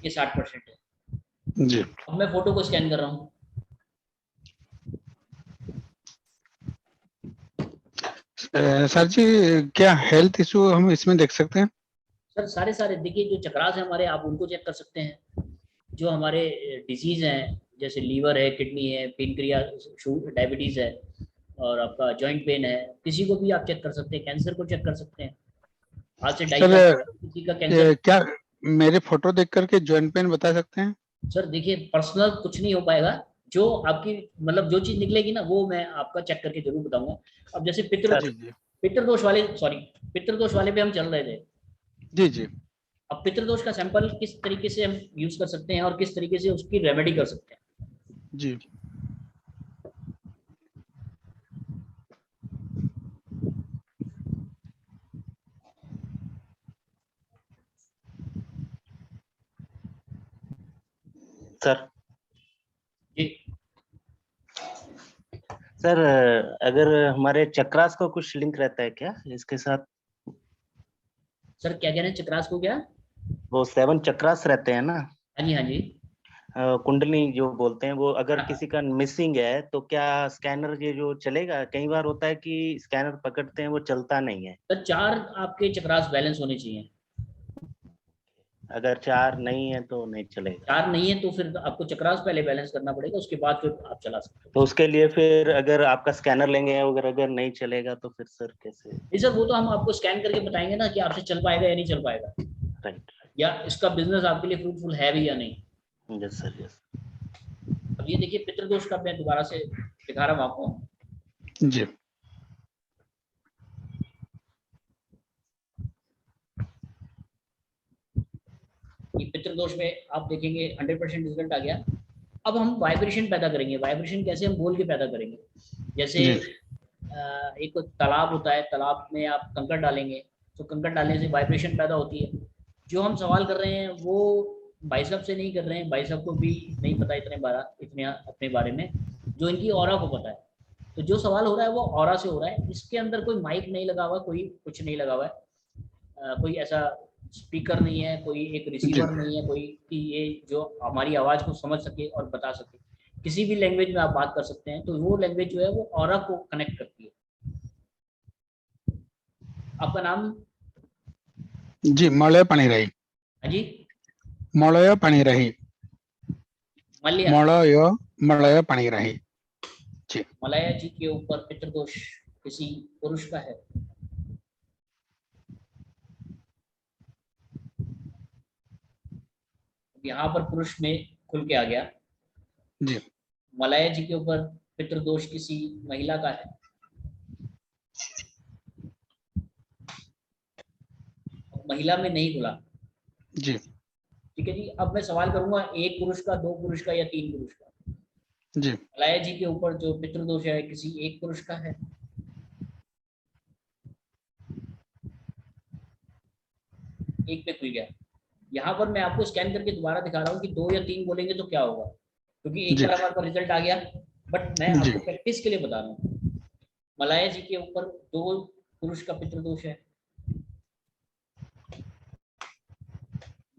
ये 60% है जी। अब मैं फोटो को स्कैन कर रहा हूँ। सर जी क्या हेल्थ इशू हम इसमें देख सकते हैं? सर सारे देखिए जो चक्रास है हमारे, आप उनको चेक कर सकते हैं। जो हमारे डिजीज हैं जैसे लीवर है, किडनी है, पेनक्रियास, डायबिटीज है, और आपका जॉइंट पेन है, किसी को भी आप चेक कर सकते हैं। कैंसर को चेक कर सकते हैं। आज से 2.5 साल किसी का कैंसर। क्या मेरे फोटो देख करके जॉइंट पेन बता सकते हैं? सर देखिए पर्सनल कुछ नहीं हो पाएगा, जो आपकी मतलब जो चीज निकलेगी ना वो मैं आपका चेक करके जरूर बताऊंगा। अब जैसे पितृदोष वाले पे हम चल रहे थे। जी जी। अब पितृदोष का सैंपल किस तरीके से हम यूज कर सकते हैं और किस तरीके से उसकी रेमेडी कर सकते हैं। जी। सर जी सर, अगर हमारे चक्रास को कुछ लिंक रहता है क्या इसके साथ? सर क्या कह रहे हैं? चक्रास को क्या? वो 7 चक्रास रहते हैं ना? हाँ जी हाँ जी। कुंडली जो बोलते हैं, वो अगर किसी का मिसिंग है तो क्या स्कैनर ये जो चलेगा? कई बार होता है कि स्कैनर पकड़ते हैं वो चलता नहीं है। सर 4 आपके चक्रास बैलेंस होने चाहिए। अगर 4 नहीं है तो नहीं चलेगा। 4 नहीं है तो फिर आपको चक्रास पहले बैलेंस करना पड़ेगा, उसके बाद फिर आप चला सकते हो। तो उसके लिए फिर अगर आपका स्कैनर लेंगे अगर नहीं चलेगा तो फिर सर कैसे? नहीं सर वो तो हम आपको स्कैन करके बताएंगे ना कि आपसे चल पाएगा या नहीं चल पाएगा। राइट। या इसका बिजनेस आपके लिए फ्रूटफुल है भी या नहीं। Yes sir yes. अब ये देखिए पितृदोष का मैं दोबारा से दिखा रहा हूँ आपको। जी। ये पितृदोष में आप देखेंगे 100% रिजल्ट आ गया। अब हम वाइब्रेशन पैदा करेंगे। वाइब्रेशन कैसे? हम बोल के पैदा करेंगे। जैसे एक तालाब होता है, तालाब में आप कंकड़ डालेंगे तो कंकड़ डालने से वाइब्रेशन पैदा होती है। जो हम सवाल कर रहे हैं वो भाई साहब से नहीं कर रहे हैं, भाई साहब को भी नहीं पता इतने अपने बारे में, जो इनकी ऑरा को पता है। तो जो सवाल हो रहा है वो ऑरा से हो रहा है। इसके अंदर कोई माइक नहीं लगा हुआ, कोई कुछ नहीं लगा हुआ है, कोई ऐसा स्पीकर नहीं है, कोई एक रिसीवर नहीं है, कोई कि ये जो हमारी आवाज को समझ सके और बता सके। किसी भी लैंग्वेज में आप बात कर सकते हैं, तो वो लैंग्वेज जो है वो ऑरा को कनेक्ट करती है। आपका नाम? जी मलय पाणिराई। हाँ जी मलय पाणिराई। मलय पाणिराई जी। मलया जी के ऊपर पितृदोष किसी पुरुष का है। यहाँ पर पुरुष में खुल के आ गया जी। मलया जी के ऊपर पितृदोष किसी महिला का है। महिला में नहीं खुला जी। ठीक है जी। अब मैं सवाल करूंगा 1 पुरुष का, 2 पुरुष का या 3 पुरुष का। जी। मलया जी के ऊपर जो पितृदोष है किसी 1 पुरुष का है। एक पे खुल गया। यहाँ पर मैं आपको स्कैन करके दोबारा दिखा रहा हूँ कि 2 या 3 बोलेंगे तो क्या होगा, क्योंकि एक बार हमारे पास रिजल्ट आ गया। बट मैं आपको प्रैक्टिस के लिए बता रहा हूँ। मलया जी के ऊपर 2 पुरुष का पितृदोष है।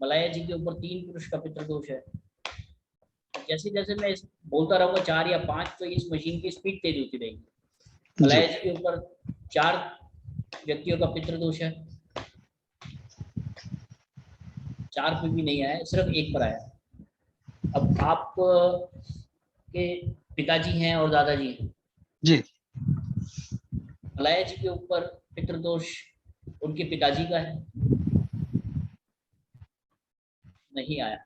मलया जी के ऊपर 3 पुरुष का पितृदोष है। जैसे जैसे मैं बोलता रहूंगा 4 या 5, तो इस मशीन की स्पीड तेज होती रहेगी। मलया जी के ऊपर 4 व्यक्तियों का पितृदोष है। 4 पे भी नहीं आया, सिर्फ 1 पर आया। अब आप के पिताजी हैं और दादाजी हैं जी। मलाया जी के ऊपर पितृदोष उनके पिताजी का है, नहीं आया।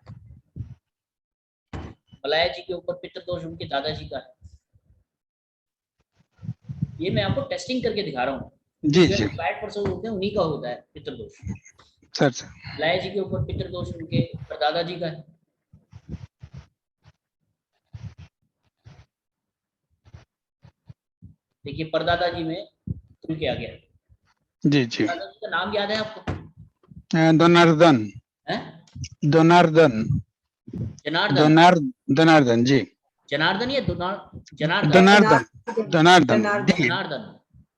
मलाया जी के ऊपर पितृदोष उनके दादाजी का है। ये मैं आपको टेस्टिंग करके दिखा रहा हूँ। जी जी। 5% होते हैं, उन्हीं का होता है पितृदोष। सर मलाया जी के ऊपर पितृदोष उनके परदादाजी का है। देखिए परदादा जी में खुल के आ गया। जी जी। परदादा जी का नाम याद है आपको? दोनार्दन। दोनार्दन। जनार्दन। दोनार्दन जी। जनार्दन या जनार्दन? दोनार्दन। दोनार्दन जनार्दन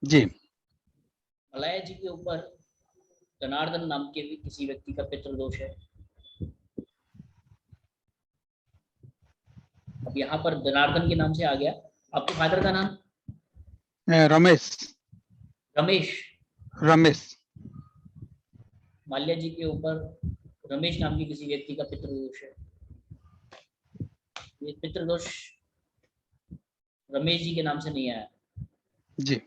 जी। मलाया जी के ऊपर जनार्दन नाम के भी किसी व्यक्ति का पितृदोष है। अब यहाँ पर जनार्दन के नाम से आ गया। आपके फादर का नाम? रमेश। रमेश। रमेश। माल्या जी के ऊपर रमेश नाम के किसी व्यक्ति का पितृदोष है। ये पितृदोष रमेश जी के नाम से नहीं आया जी।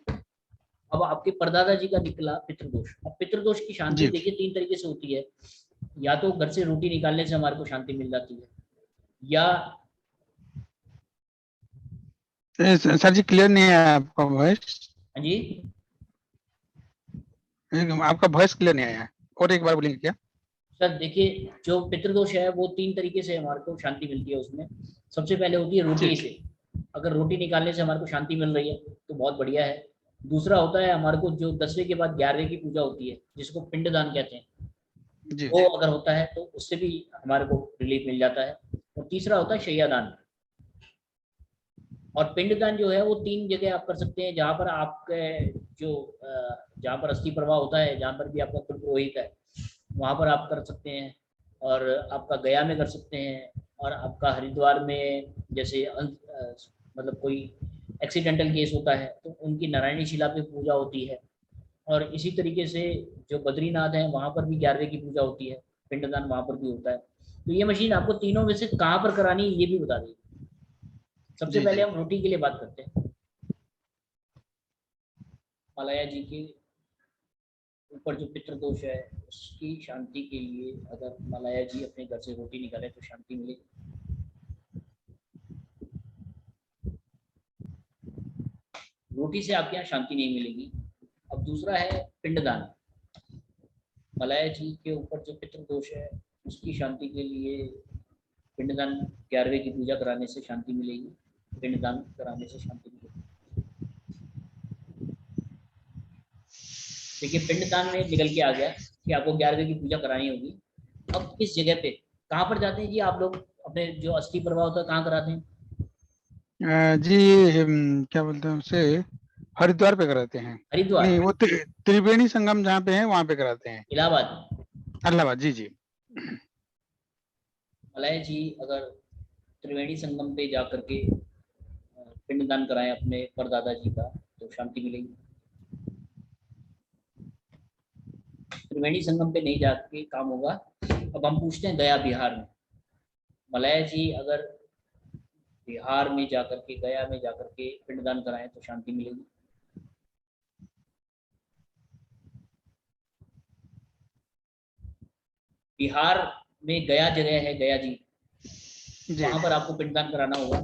अब आपके परदादा जी का निकला पितृदोष। अब पितृदोष की शांति देखिए 3 तरीके से होती है। या तो घर से रोटी निकालने से हमारे को शांति मिल जाती है, या सर जी क्लियर नहीं है आपका वॉइस। हाँ जी आपका वॉइस क्लियर नहीं आया, और एक बार बोलेंगे क्या? सर देखिए जो पितृदोष है वो 3 तरीके से हमारे को शांति मिलती है। उसमें सबसे पहले होती है रोटी से। अगर रोटी निकालने से हमारे को शांति मिल रही है तो बहुत बढ़िया है। दूसरा होता है हमारे को जो 10वें के बाद 11वें की पूजा होती है, जिसको पिंडदान कहते हैं जी। वो अगर होता है तो उससे भी हमारे को रिलीफ मिल जाता है। और तीसरा होता है शैयादान। और पिंडदान जो है वो 3 जगह आप कर सकते हैं, जहाँ पर आपके जो जहाँ पर अस्थि प्रवाह होता है, जहाँ पर भी आपका कुल पुरोहित है वहाँ पर आप कर सकते हैं, और आपका गया में कर सकते हैं, और आपका हरिद्वार में जैसे मतलब कोई एक्सीडेंटल केस होता है तो उनकी नारायणी शिला पे पूजा होती है। और इसी तरीके से जो बद्रीनाथ है वहाँ पर भी 11वें की पूजा होती है, पिंडदान वहाँ पर भी होता है। तो ये मशीन आपको तीनों में से कहाँ पर करानी है ये भी बता देगी। सबसे पहले हम रोटी के लिए बात करते हैं। मलाया जी के ऊपर जो पितृदोष है उसकी शांति के लिए अगर मलाया जी अपने घर से रोटी निकाले तो शांति मिलेगी। रोटी से आपके यहाँ शांति नहीं मिलेगी। अब दूसरा है पिंडदान। मलाया जी के ऊपर जो पितृदोष है उसकी शांति के लिए पिंडदान 11वें की पूजा कराने से शांति मिलेगी। पिंडदान कराने से शांति मिलेगी। देखिए पिंडदान में निकल के आ गया कि आपको 11वें की पूजा करानी होगी। अब किस जगह पे कहाँ पर जाते हैं जी आप लोग अपने जो अस्थि प्रवाह होता है कहाँ कराते हैं? जी क्या बोलते हैं उसे, हरिद्वार पे कराते हैं। हरिद्वार नहीं, वो त्रिवेणी संगम जहाँ पे है वहाँ पे कराते हैं। इलाहाबाद जी जी। मलाया जी अगर त्रिवेणी संगम पे जा करके पिंडदान कराएं अपने परदादा जी का तो शांति मिलेगी। त्रिवेणी संगम पे नहीं जाके काम होगा। अब हम पूछते हैं गया बिहार में। मलाया जी अगर बिहार में जाकर के गया में जाकर के पिंडदान कराएं तो शांति मिलेगी। बिहार में गया जगह है, गया जी, वहां पर आपको पिंडदान कराना होगा।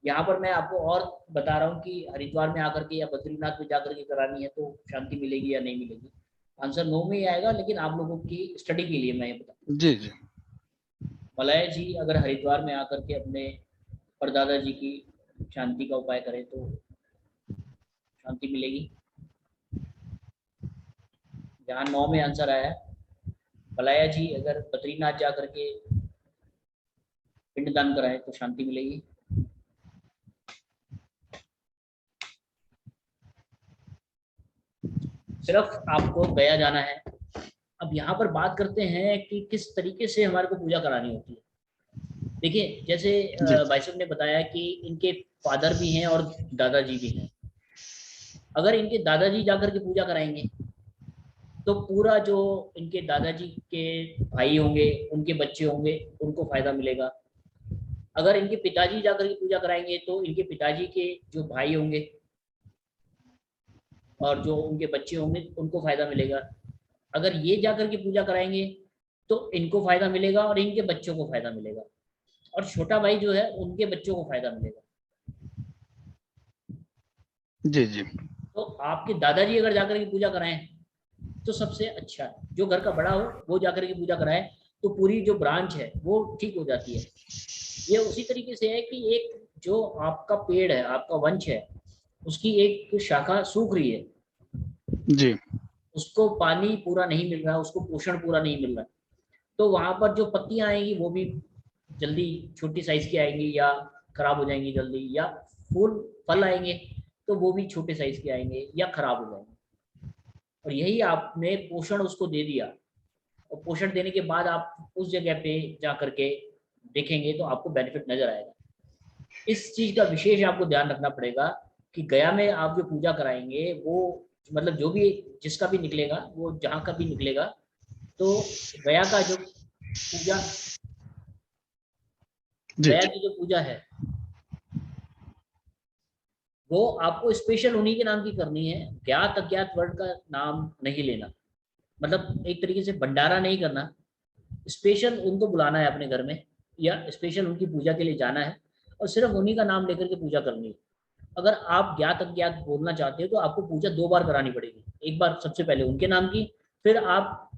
यहाँ पर मैं आपको और बता रहा हूँ कि हरिद्वार में आकर के या बद्रीनाथ में जाकर के करानी है तो शांति मिलेगी या नहीं मिलेगी। आंसर नो में ही आएगा, लेकिन आप लोगों की स्टडी के लिए मैं ये बता जी जी। मलाया जी अगर हरिद्वार में आकर के अपने परदादा जी की शांति का उपाय करें तो शांति मिलेगी। जहाँ 9 में आंसर आया, मलाया जी अगर बद्रीनाथ जा करके पिंडदान कराएं तो शांति मिलेगी। सिर्फ आपको गया जाना है। अब यहाँ पर बात करते हैं कि किस तरीके से हमारे को पूजा करानी होती है। देखिए जैसे भाई साहब ने बताया कि इनके फादर भी हैं और दादाजी भी हैं। अगर इनके दादाजी जाकर के पूजा कराएंगे तो पूरा जो इनके दादाजी के भाई होंगे, उनके बच्चे होंगे, उनको फायदा मिलेगा। अगर इनके पिताजी जाकर के पूजा कराएंगे तो इनके पिताजी के जो भाई होंगे और जो उनके बच्चे होंगे उनको फायदा मिलेगा। अगर ये जाकर के पूजा कराएंगे तो इनको फायदा मिलेगा और इनके बच्चों को फायदा मिलेगा, और छोटा भाई जो है उनके बच्चों को फायदा मिलेगा। जी जी। तो आपके दादाजी अगर जाकर के पूजा कराएं तो सबसे अच्छा है। जो घर का बड़ा हो वो जाकर के पूजा कराए तो पूरी जो ब्रांच है वो ठीक हो जाती है। ये उसी तरीके से है कि एक जो आपका पेड़ है, आपका वंश है, उसकी एक शाखा सूख रही है जी, उसको पानी पूरा नहीं मिल रहा, उसको पोषण पूरा नहीं मिल रहा, तो वहां पर जो पत्तियां आएंगी वो भी जल्दी छोटी साइज की आएंगी या खराब हो जाएंगी जल्दी, या फूल फल आएंगे तो वो भी छोटे साइज के आएंगे या खराब हो जाएंगे। और यही आपने पोषण उसको दे दिया, और पोषण देने के बाद आप उस जगह पे जा करके देखेंगे तो आपको बेनिफिट नजर आएगा। इस चीज का विशेष आपको ध्यान रखना पड़ेगा कि गया में आप जो पूजा कराएंगे वो मतलब जो भी जिसका भी निकलेगा, वो जहाँ का भी निकलेगा, तो गया का जो पूजा, गया की जो पूजा है वो आपको स्पेशल उन्हीं के नाम की करनी है। ज्ञात अज्ञात वर्ड का नाम नहीं लेना, मतलब एक तरीके से भंडारा नहीं करना। स्पेशल उनको बुलाना है अपने घर में या स्पेशल उनकी पूजा के लिए जाना है और सिर्फ उन्हीं का नाम लेकर के पूजा करनी है। अगर आप ज्ञात अज्ञात बोलना चाहते हो तो आपको पूजा 2 बार करानी पड़ेगी। एक बार सबसे पहले उनके नाम की, फिर आप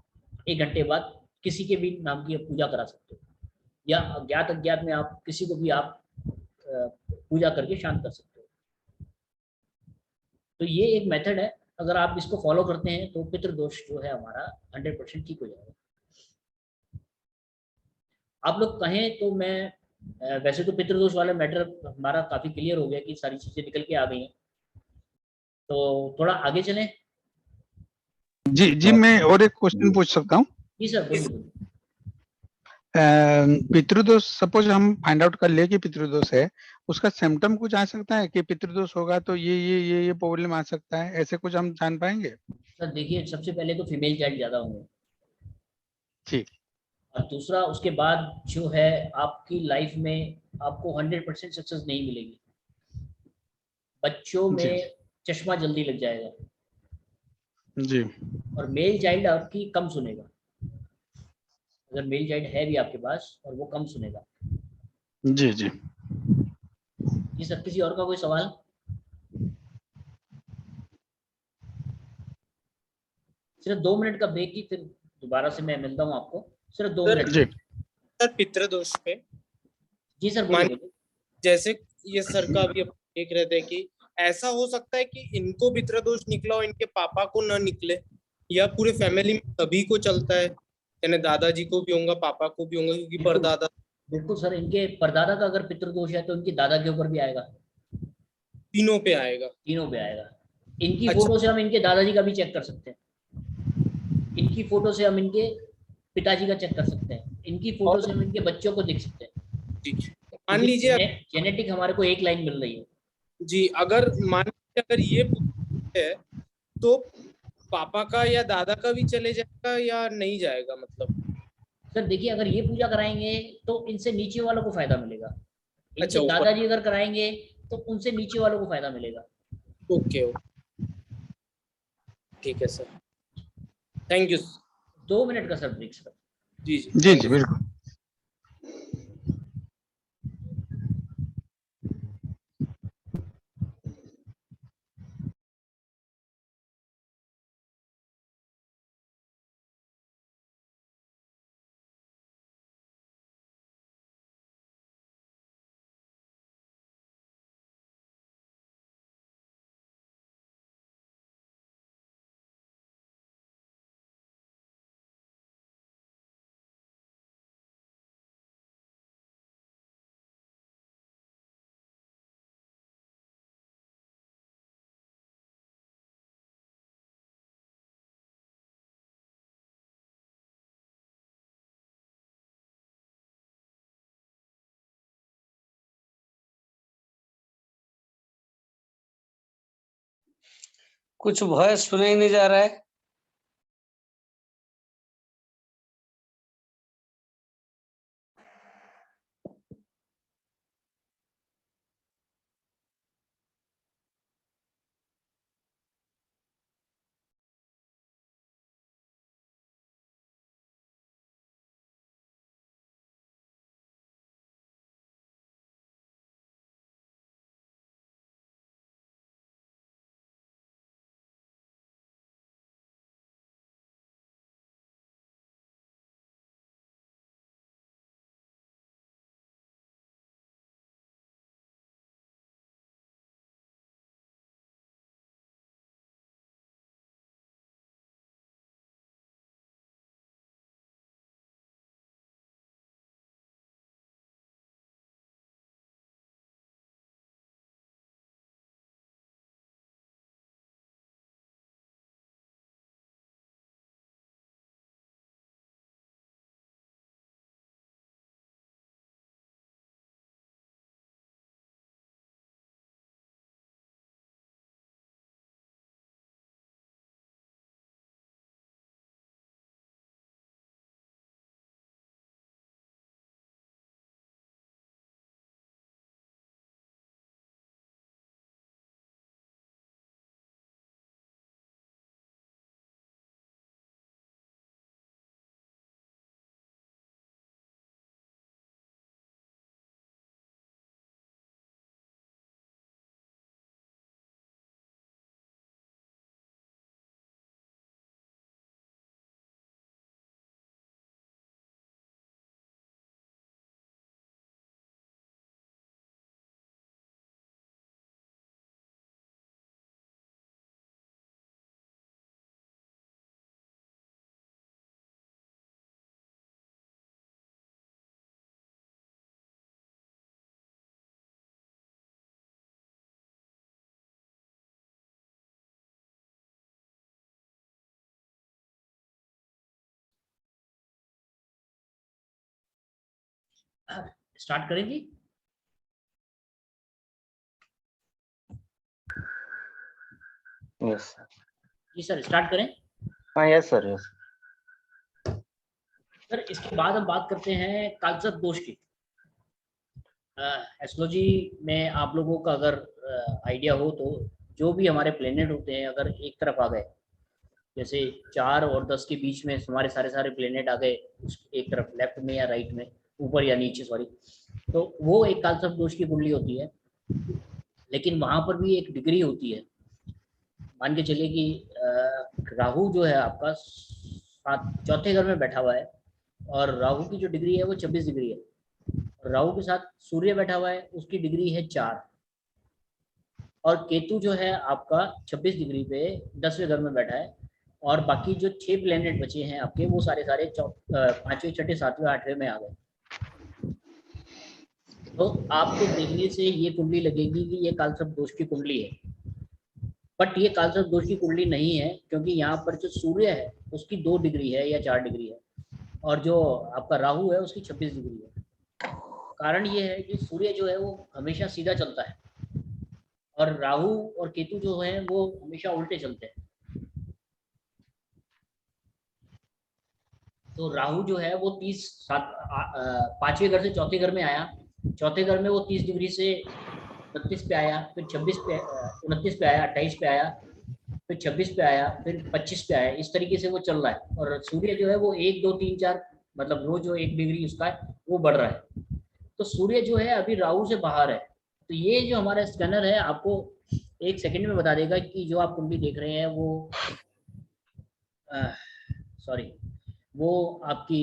1 घंटे बाद किसी के भी नाम की पूजा करा सकते हो, या ज्ञात अज्ञात में आप किसी को भी आप पूजा करके शांत कर सकते हो। तो ये एक मेथड है, अगर आप इसको फॉलो करते हैं तो पितृदोष जो है हमारा 100% ठीक हो जाएगा। आप लोग कहें तो मैं वैसे तो पितृदोष वाला मैटर हमारा काफी क्लियर हो गया कि सारी चीजें निकल के आ गई हैं, तो थोड़ा आगे चलें। जी जी, मैं और एक क्वेश्चन पूछ सकता हूँ? जी सर, बोलिए। पितृदोष सपोज हम फाइंड आउट कर ले कि पितृदोष है, उसका सिम्टम कुछ आ सकता है कि पितृदोष होगा तो ये प्रॉब्लम आ सकता है, ऐसे कुछ हम जान पाएंगे? सर देखिए, सबसे पहले तो फीमेल चाइल्ड ज्यादा होंगे, ठीक, और दूसरा उसके बाद जो है आपकी लाइफ में आपको 100% सक्सेस नहीं मिलेगी। बच्चों में चश्मा जल्दी लग जाएगा जी, और मेल चाइल्ड आपकी कम सुनेगा। अगर मेल चाइल्ड है भी आपके पास और वो कम सुनेगा। जी जी जी सर, किसी और का कोई सवाल? सिर्फ 2 मिनट का ब्रेक की, फिर दोबारा से मैं मिलता हूँ आपको, सिर्फ 2 मिनट। जी सर पितृदोष पे, जी सर बोलिए। जैसे ये सर का अभी देख रहे थे कि ऐसा हो सकता है कि इनको पितृदोष निकला हो, इनके पापा को ना निकले, या पूरे फैमिली में सभी को चलता है, यानी दादाजी को भी होगा, पापा को भी होगा, क्योंकि परदादा। बिल्कुल सर, इनके परदादा का अगर पितृदोष है तो इनके दादा के ऊपर भी आएगा। तीनों पे आएगा? तीनों पे आएगा। इनकी फोटो से हम इनके दादाजी का भी चेक कर सकते हैं, इनकी फोटो से हम इनके पिताजी का चेक कर सकते हैं, इनकी फोटो से हम इनके बच्चों को देख सकते हैं। मान लीजिए जेनेटिक हमारे को एक लाइन मिल रही है जी। अगर मान लीजिए अगर ये है तो पापा का या दादा का भी चले जाएगा या नहीं जाएगा? मतलब सर देखिए, अगर ये पूजा कराएंगे तो इनसे नीचे वालों को फायदा मिलेगा। अच्छा, दादाजी अगर कराएंगे तो उनसे नीचे वालों को फायदा मिलेगा। ओके, ठीक है सर, थैंक यू। 2 मिनट का सर ब्रेक सर। जी जी जी बिल्कुल। कुछ वॉइस सुना ही नहीं जा रहा है। स्टार्ट करें जी? यस जी सर, स्टार्ट करें? हाँ यस सर यस। सर इसके बाद हम बात करते हैं कालसर्प दोष की। एस्ट्रोलॉजी में आप लोगों का अगर आइडिया हो तो जो भी हमारे प्लेनेट होते हैं अगर एक तरफ आ गए, जैसे 4 और 10 के बीच में हमारे सारे प्लेनेट आ गए एक तरफ, लेफ्ट में या राइट में, ऊपर या नीचे सॉरी, तो वो एक कालसर्प दोष की कुंडली होती है। लेकिन वहां पर भी एक डिग्री होती है। मान के चलिए कि राहु जो है आपका 4थे घर में बैठा हुआ है और राहु की जो डिग्री है वो 26 डिग्री है। राहु के साथ सूर्य बैठा हुआ है, उसकी डिग्री है 4, और केतु जो है आपका 26 डिग्री पे 10वें घर में बैठा है, और बाकी जो 6 प्लेनेट बचे हैं आपके वो सारे 5वें 6ठे 7वें 8वें में आ गए। तो आपको देखने से ये कुंडली लगेगी कि ये कालसर्प दोष की कुंडली है, बट ये कालसर्प दोष की कुंडली नहीं है, क्योंकि यहाँ पर जो सूर्य है उसकी 2 डिग्री है या 4 डिग्री है, और जो आपका राहु है उसकी 26 डिग्री है। कारण ये है कि सूर्य जो है वो हमेशा सीधा चलता है और राहु और केतु जो है वो हमेशा उल्टे चलते हैं। तो राहु जो है वो 5वें घर से 4थे घर में आया, 4थे घर में वो 30 डिग्री से 29 पे आया, फिर 26 पे 29 पे आया, 28 पे आया, फिर 26 पे आया, फिर 25 पे आया। इस तरीके से वो चल रहा है, और सूर्य जो है वो 1 2 3 4 मतलब रोज जो 1 डिग्री उसका है वो बढ़ रहा है। तो सूर्य जो है अभी राहु से बाहर है। तो ये जो हमारा स्कैनर है आपको 1 सेकंड में बता देगा कि जो आप कुंडली देख रहे हैं वो वो आपकी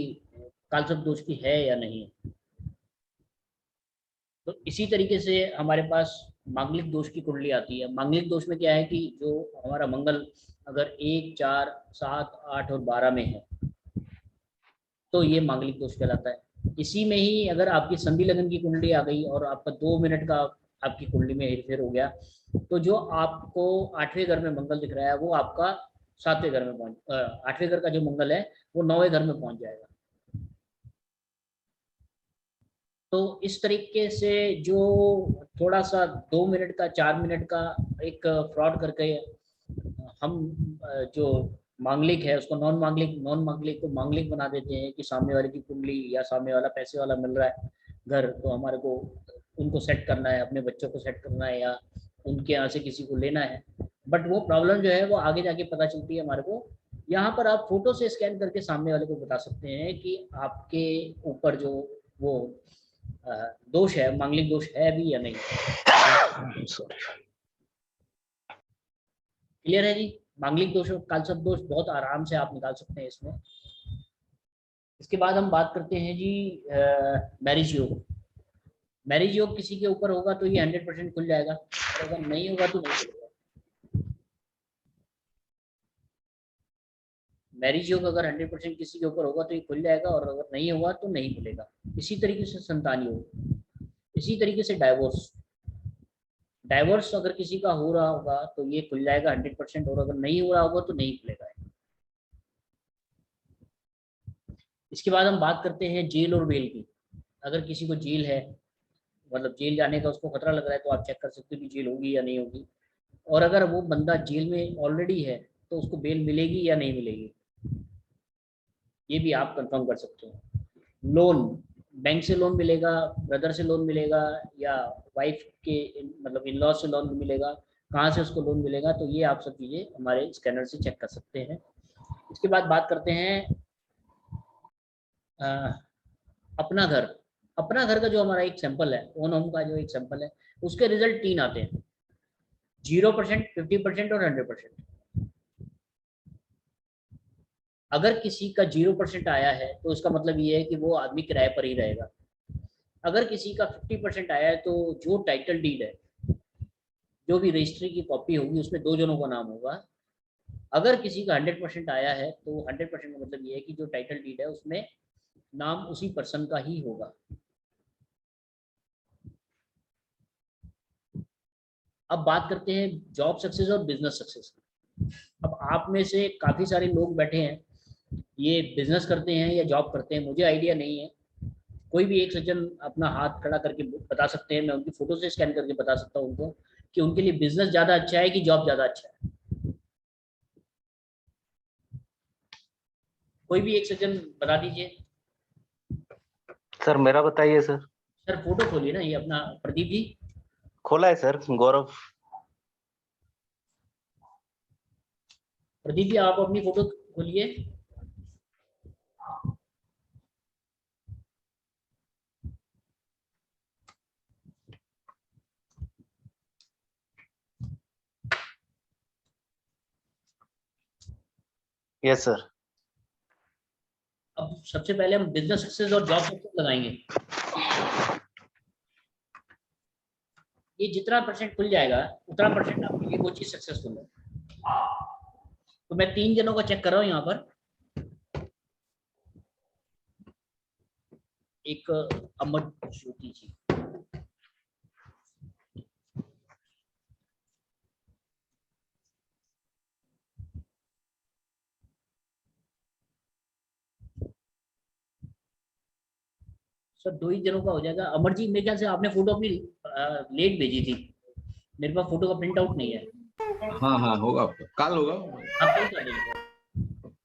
कालसर्प दोष की है या नहीं। तो इसी तरीके से हमारे पास मांगलिक दोष की कुंडली आती है। मांगलिक दोष में क्या है कि जो हमारा मंगल अगर 1 4 7 8 और 12 में है तो ये मांगलिक दोष कहलाता है। इसी में ही अगर आपकी संधि लगन की कुंडली आ गई और आपका 2 मिनट का आपकी कुंडली में हेरफेर हो गया, तो जो आपको 8वें घर में मंगल दिख रहा है वो आपका 7वें घर में 8वें घर का जो मंगल है वो 9वें घर में पहुंच जाएगा। तो इस तरीके से जो थोड़ा सा 2 मिनट का 4 मिनट का एक फ्रॉड करके हम जो मांगलिक है उसको नॉन मांगलिक को मांगलिक बना देते हैं कि सामने वाले की कुंडली या सामने वाला पैसे वाला मिल रहा है घर, तो हमारे को उनको सेट करना है, अपने बच्चों को सेट करना है या उनके यहाँ से किसी को लेना है। बट वो प्रॉब्लम जो है वो आगे जाके पता चलती है हमारे को। यहाँ पर आप फोटो से स्कैन करके सामने वाले को बता सकते हैं कि आपके ऊपर जो वो दोष है, मांगलिक दोष है भी या नहीं। क्लियर है जी? मांगलिक दोष और कालसर्प दोष बहुत आराम से आप निकाल सकते हैं इसमें। इसके बाद हम बात करते हैं जी मैरिज योग। मैरिज योग किसी के ऊपर होगा तो ये 100% खुल जाएगा, और अगर नहीं होगा तो नहीं खुलेगा। मैरिज योग अगर 100% किसी के ऊपर होगा तो ये खुल जाएगा, और अगर नहीं होगा तो नहीं खुलेगा। इसी तरीके से संतान योग, इसी तरीके से डाइवोर्स अगर किसी का हो रहा होगा तो ये खुल जाएगा 100%, और अगर नहीं हो रहा होगा तो नहीं खुलेगा। इसके बाद हम बात करते हैं जेल और बेल की। अगर किसी को जेल है, मतलब जेल जाने का उसको खतरा लग रहा है, तो आप चेक कर सकते हो कि जेल होगी या नहीं होगी। और अगर वो बंदा जेल में ऑलरेडी है तो उसको बेल मिलेगी या नहीं मिलेगी, ये भी आप कंफर्म कर सकते हो। लोन, बैंक से लोन मिलेगा, ब्रदर से लोन मिलेगा, या वाइफ के मतलब इन लॉ से लोन मिलेगा, कहाँ से उसको लोन मिलेगा, तो ये आप सब चीज़ें हमारे स्कैनर से चेक कर सकते हैं। इसके बाद बात करते हैं अपना घर का जो हमारा एक सैंपल है, ओन होम का जो एक सैंपल है, उसके रिजल्ट 3 आते हैं, 0%, 50% और 100%। अगर किसी का 0% आया है तो उसका मतलब ये है कि वो आदमी किराए पर ही रहेगा। अगर किसी का 50% आया है तो जो टाइटल डीड है, जो भी रजिस्ट्री की कॉपी होगी उसमें 2 जनों का नाम होगा। अगर किसी का 100% आया है तो 100% का मतलब ये है कि जो टाइटल डीड है उसमें नाम उसी पर्सन का ही होगा। अब बात करते हैं जॉब सक्सेस और बिजनेस सक्सेस। अब आप में से काफी सारे लोग बैठे हैं, ये बिजनेस करते हैं या जॉब करते हैं, मुझे आइडिया नहीं है। कोई भी एक सज्जन अपना हाथ खड़ा करके बता सकते हैं, मैं उनकी फोटो से स्कैन करके बता सकता हूँ उनको कि उनके लिए बिजनेस ज्यादा अच्छा है कि जॉब ज्यादा अच्छा है। कोई भी एक सज्जन बता दीजिए। सर मेरा बताइए सर। सर फोटो खोलिए ना, ये अपना प्रदीप जी। खोला है सर, गौरव। प्रदीप जी आप अपनी फोटो खोलिए। Yes sir. अब सबसे पहले हम बिजनेस सक्सेस और जॉब सक्सेस लगाएंगे। ये जितना परसेंट खुल जाएगा उतना परसेंट आपके लिए वो चीज सक्सेसफुल है। तो मैं 3 जनों का चेक कर रहा हूँ यहाँ पर। एक अमर ज्योति जी, सर 2 ही जनों का हो जाएगा। अमर जी मेरे ख्याल से आपने फोटो अपनी लेट भेजी थी, मेरे पास फोटो का प्रिंट आउट नहीं है। हाँ हाँ होगा, आपका कल होगा। आप कल कर लीजिए,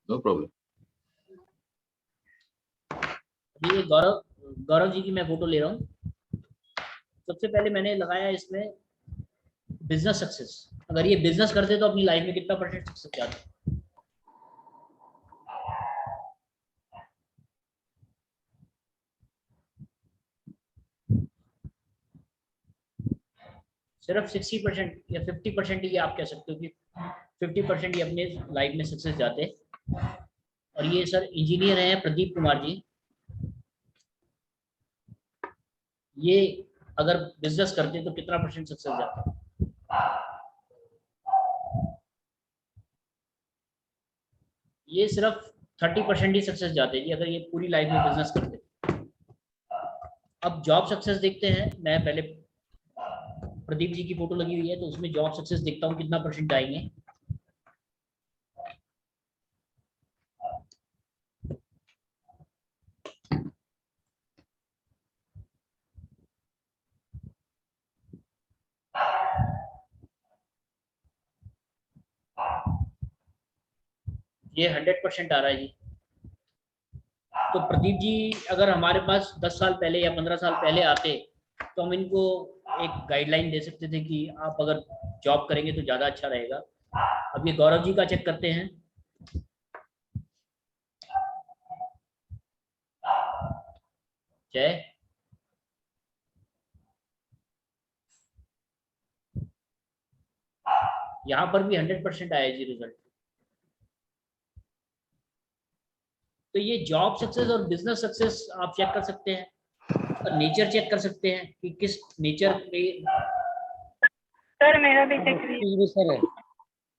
नो प्रॉब्लम। ये गौरव जी की मैं फोटो ले रहा हूँ। सबसे पहले मैंने लगाया इसमें बिजनेस सक्सेस। अगर ये बिजनेस करते तो अपनी लाइफ में कितना परसेंट सक्सेस जाता। सिर्फ 60% या 50% ही आप कह सकते हो कि 50% ही अपने लाइफ में सक्सेस जाते। और ये सर इंजीनियर हैं प्रदीप कुमार जी। ये अगर बिजनेस करते तो कितना परसेंट सक्सेस जाता। ये सिर्फ 30% ही सक्सेस जाते जी अगर ये पूरी लाइफ में बिजनेस करते। अब जॉब सक्सेस देखते हैं। मैं पहले प्रदीप जी की फोटो लगी हुई है तो उसमें जॉब सक्सेस देखता हूँ कितना परसेंट आएंगे। ये 100% आ रहा है जी। तो प्रदीप जी अगर हमारे पास 10 साल पहले या 15 साल पहले आते तो हम इनको एक गाइडलाइन दे सकते थे कि आप अगर जॉब करेंगे तो ज़्यादा अच्छा रहेगा। अब ये गौरव जी का चेक करते हैं। जय, यहाँ पर भी 100% आया जी रिजल्ट। तो ये जॉब सक्सेस और बिजनेस सक्सेस आप चेक कर सकते हैं, और नेचर चेक कर सकते हैं कि किस नेचर पे। सर मेरा भी चेक सर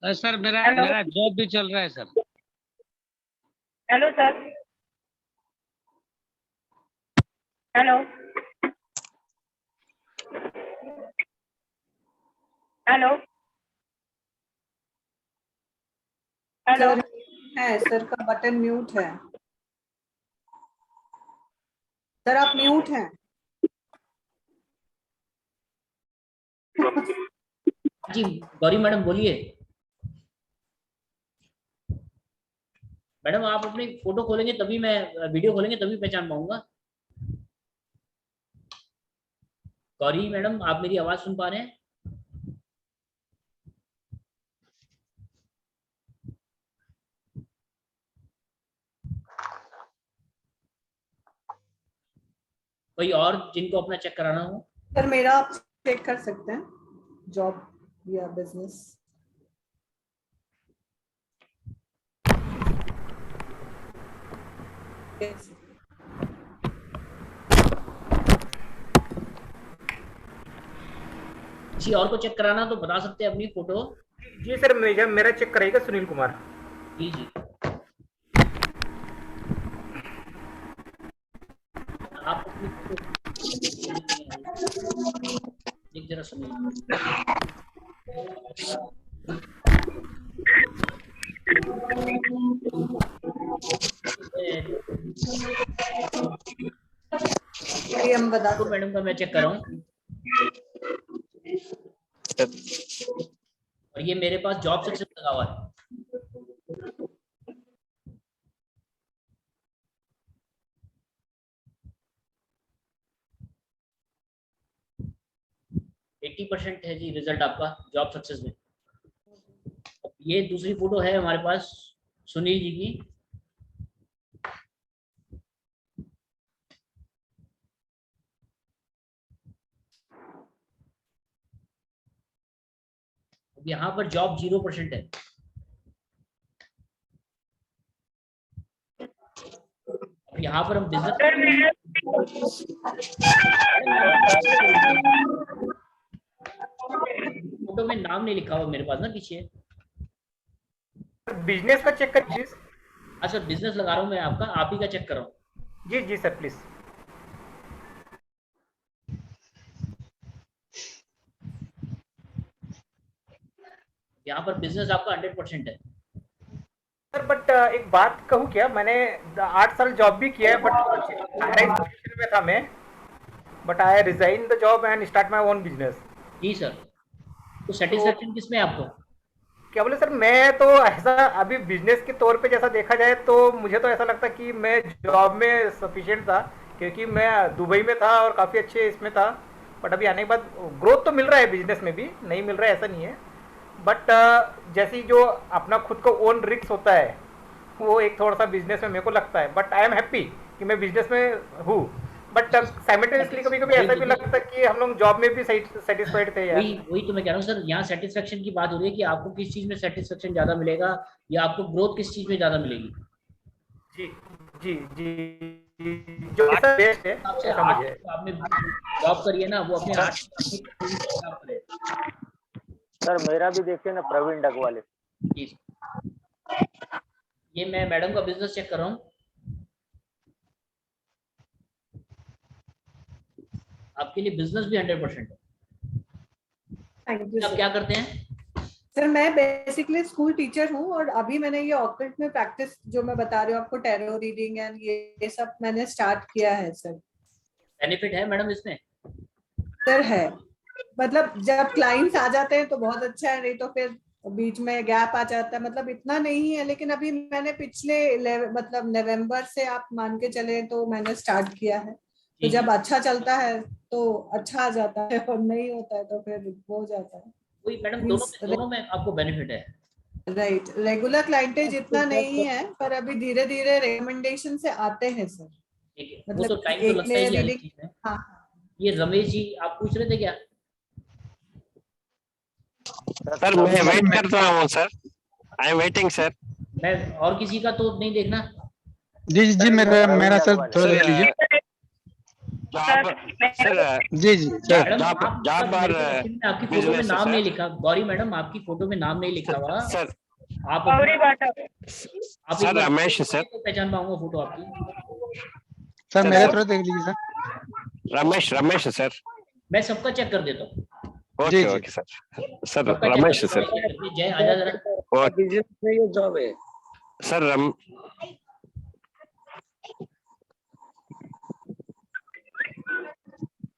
है सर, मेरा जॉब भी चल रहा है sir. Hello sir. Hello hello hello. है सर का बटन म्यूट है। सर आप म्यूट हैं। जी गौरी मैडम बोलिए। मैडम आप अपनी फोटो खोलेंगे तभी मैं, वीडियो खोलेंगे तभी पहचान पाऊंगा। गौरी मैडम आप मेरी आवाज सुन पा रहे हैं? कोई और जिनको अपना चेक कराना हो? सर मेरा आप चेक कर सकते हैं, जॉब या बिजनेस। किसी और को चेक कराना तो बता सकते हैं अपनी फोटो। जी सर, मेरा चेक कराइएगा सुनील कुमार। जी जी आप अपनी एक जरा सुनिए। बता तो मैडम का मैं चेक कर रहा हूँ, और ये मेरे पास जॉब सक्सेस लगा हुआ है। %80 है जी रिजल्ट आपका जॉब सक्सेस में। ये दूसरी फोटो है हमारे पास सुनील जी की। यहाँ पर जॉब 0% है। यहाँ पर हम बिजनेस फोटो में नाम नहीं लिखा हुआ मेरे पास ना पीछे। बिजनेस का चेक कर प्लीज। हाँ सर, बिजनेस लगा रहा हूँ मैं आपका, आप ही का चेक कर रहा हूँ। जी जी सर प्लीज। यहाँ पर बिजनेस आपका 100% है सर बट एक बात कहूँ क्या, मैंने 8 साल जॉब भी किया है, बट पोजीशन में था मैं, but I resign the job and start my own business. Ji sir, तो सेटिस्फेक्शन किसमें है आपको? क्या बोले सर, मैं तो ऐसा अभी बिजनेस के तौर पे जैसा देखा जाए तो मुझे तो ऐसा लगता कि मैं जॉब में सफिशिएंट था, क्योंकि मैं दुबई में था और काफ़ी अच्छे इसमें था। बट अभी आने के बाद ग्रोथ तो मिल रहा है बिजनेस में भी, नहीं मिल रहा है ऐसा नहीं है, बट जैसी जो अपना खुद को ओन रिस्क होता है वो एक थोड़ा सा बिजनेस में मेरे को लगता है। बट आई एम हैप्पी कि मैं बिजनेस में हूँ, बट साइमल्टेनियसली कभी कभी ऐसा भी लगता है कि हम लोग जॉब में भी सेटिस्फाइड थे यार। वही तो मैं कह रहा हूँ सर, यहाँ सेटिस्फेक्शन की बात हो रही है कि आपको किस चीज में सेटिस्फेक्शन ज्यादा मिलेगा या आपको ग्रोथ किस चीज में ज्यादा मिलेगी। जी जी जी, जो ऐसा बेस्ट है ऐसा मुझे आपने जॉब करी है ना, वो अपने हाथ करे। सर मेरा भी देखिए ना, प्रवीण डगवाले। ये मैं मैडम का बिजनेस चेक कर रहा हूँ। आपके लिए बिजनेस भी 100% है। आप क्या करते हैं? सर मैं बेसिकली स्कूल टीचर हूँ, और अभी मैंने ये ऑक्ट में प्रैक्टिस जो मैं बता रही हूँ आपको, टैरो रीडिंग एंड ये सब मैंने स्टार्ट किया है सर। बेनिफिट है मैडम इसमें? सर है, मतलब जब क्लाइंट्स आ जाते हैं तो बहुत अच्छा है, नहीं तो फिर बीच में गैप आ जाता है, मतलब इतना नहीं है। लेकिन अभी मैंने पिछले मतलब नवंबर से आप मान के चले तो मैंने स्टार्ट किया है, तो जब अच्छा चलता है तो अच्छा आ जाता है, और नहीं होता है तो फिर वो हो जाता है। वही मैडम, दोनों में आपको बेनिफिट है। राइट, रेगुलर क्लाइंटेज इतना नहीं है, पर अभी धीरे धीरे रिकमेंडेशन से आते हैं सर। ठीक है, मतलब वो तो टाइम तो लगता ही है रीडिंग। चीज में। हाँ, ये रमेश जी आप पूछ रहे थे क्या? सर मैं वेट करता हूँ sir, I am waiting sir. मैं और किसी का तो नहीं देखना। जी जी जी, मेरा सर थोड़ा देख लीजिए। जी जी सर, जॉब और आपकी फोटो में नाम नहीं लिखा, गौरी मैडम आपकी फोटो में नाम नहीं लिखा हुआ सर। आप सर रमेश सर, पहचान पाऊंगा फोटो आपकी। सर मेरा थोड़ा देख लीजिए सर। रमेश सर। मैं सबका चेक कर देता हूँ। Okay okay sir Ramesh sir. जय आजा जरा। बिजनेस में ये जॉब है सर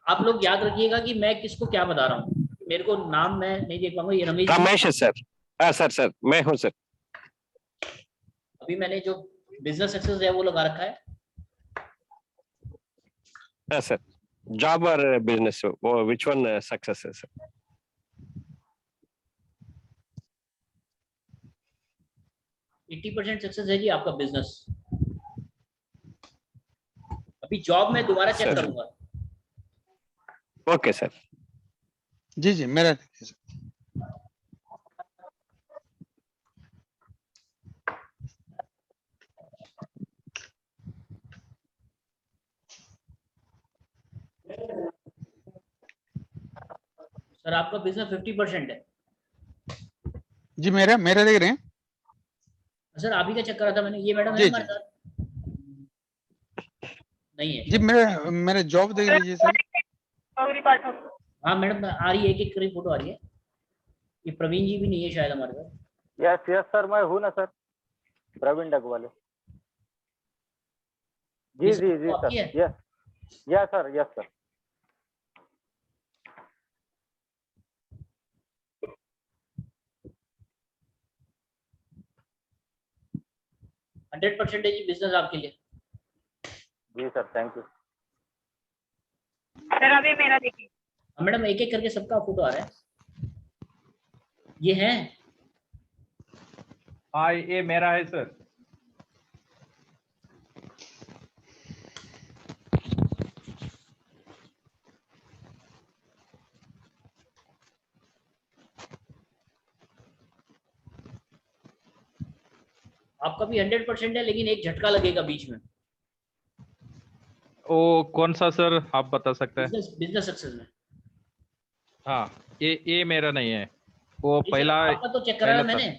आप लोग याद रखिएगा कि मैं किसको क्या बता रहा हूँ, मेरे को नाम मैं नहीं देख पाऊंगा। ये रमेश सर। हाँ सर मैं हूँ सर। अभी मैंने जो बिजनेस सक्सेस है वो लगा रखा है। हाँ सर, जॉब और बिजनेस, वो विच वन सक्सेस है सर? %80 सक्सेस है जी आपका बिजनेस। अभी जॉब में दोबारा चेक करूंगा। Okay sir. जी जी, मेरा देखिए सर। सर आपका बिजनेस 50% है। जी मेरा देख रहे हैं सर आप ही का चेक करा था मैंने। ये मैडम है हमारे साथ? नहीं है जी, मेरा जॉब देख लीजिए सर। हाँ मैडम आ रही है, एक एक फोटो आ रही है। ये प्रवीण जी भी नहीं है शायद हमारे साथ। यस सर, मैं हूँ ना सर, प्रवीण डगवाले। जी जी जी सर, यस सर। 100% है जी बिजनेस आपके लिए। जी सर, थैंक यू। सर अभी मेरा देखिए। मैडम एक एक करके सबका फोटो आ रहा है। ये है? हाँ ये मेरा है सर। आपका भी 100% है, लेकिन एक झटका लगेगा बीच में। वो कौन सा सर आप बता सकते हैं? बिजनेस सक्सेस में। हाँ ये मेरा नहीं है, वो पहला आपका तो चेक कराया मैंने।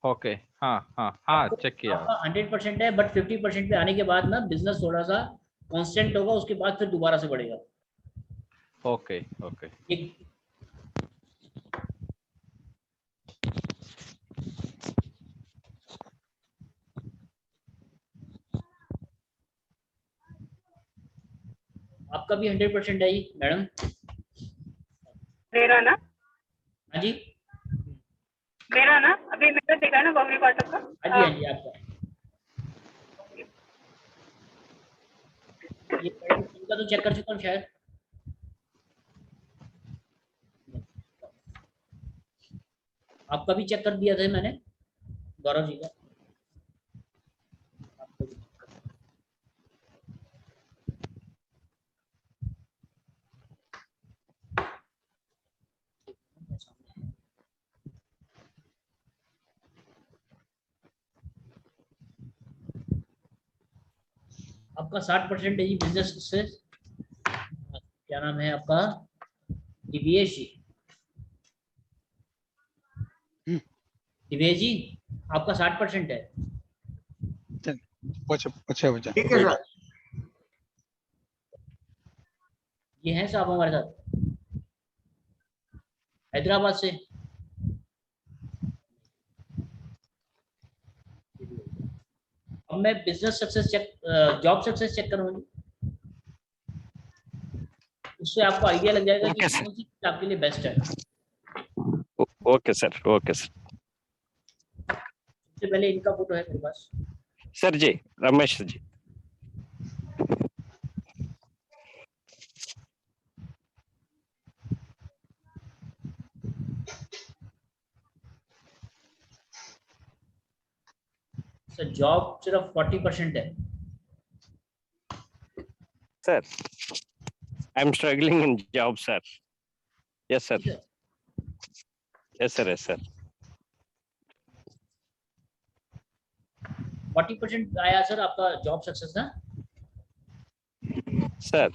ओके हाँ हाँ हाँ चेक किया। आपका 100% है, बट 50% पे आने के बाद ना बिजनेस थोड़ा सा कांस्टेंट होगा, उसके बाद फिर दोबारा से बढ़ेगा। Okay okay. आपका भी 100% है जी मैडम। मेरा ना? हाँ जी मेरा ना अभी मेरा देखा ना बॉम्बे क्वार्टर का। हाँ जी आपका ये मैडम इनका तो चेक कर चुका हूँ शायद। आपका भी चेक कर दिया था मैंने, गौरव जी का। आपका 60% है जी बिजनेस सक्सेस। क्या नाम है आपका? दिवेश जी। दिवेश जी आपका 60% है। अच्छा ठीक है सर। ये हैं साहब हमारे साथ हैदराबाद से। अब मैं business success check, job success check करूंगी, उससे आपको आइडिया लग जाएगा कि कौन सी चीज आपके लिए बेस्ट है। Okay sir, okay sir. सबसे पहले इनका फोटो है मेरे पास। सर जी, रमेश जी। सर जॉब सिर्फ 40% है। Sir, I'm struggling in job, sir. Yes, sir. Yes, sir. Yes, sir. 40% आया सर आपका जॉब सक्सेस ना? Sir.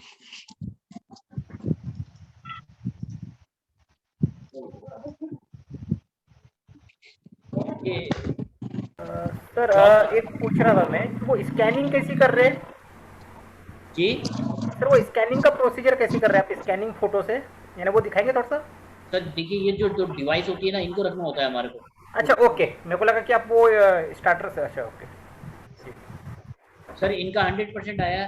सर एक पूछ रहा था मैं, वो स्कैनिंग कैसी कर रहे हैं जी? सर वो स्कैनिंग का प्रोसीजर कैसे कर रहे हैं आप, स्कैनिंग फोटो से, यानी वो दिखाएंगे थोड़ा सा? सर देखिए ये जो डिवाइस होती है ना, इनको रखना होता है हमारे को। अच्छा ओके, मेरे को लगा कि आप वो स्टार्टर से। अच्छा ओके सर इनका 100% आया।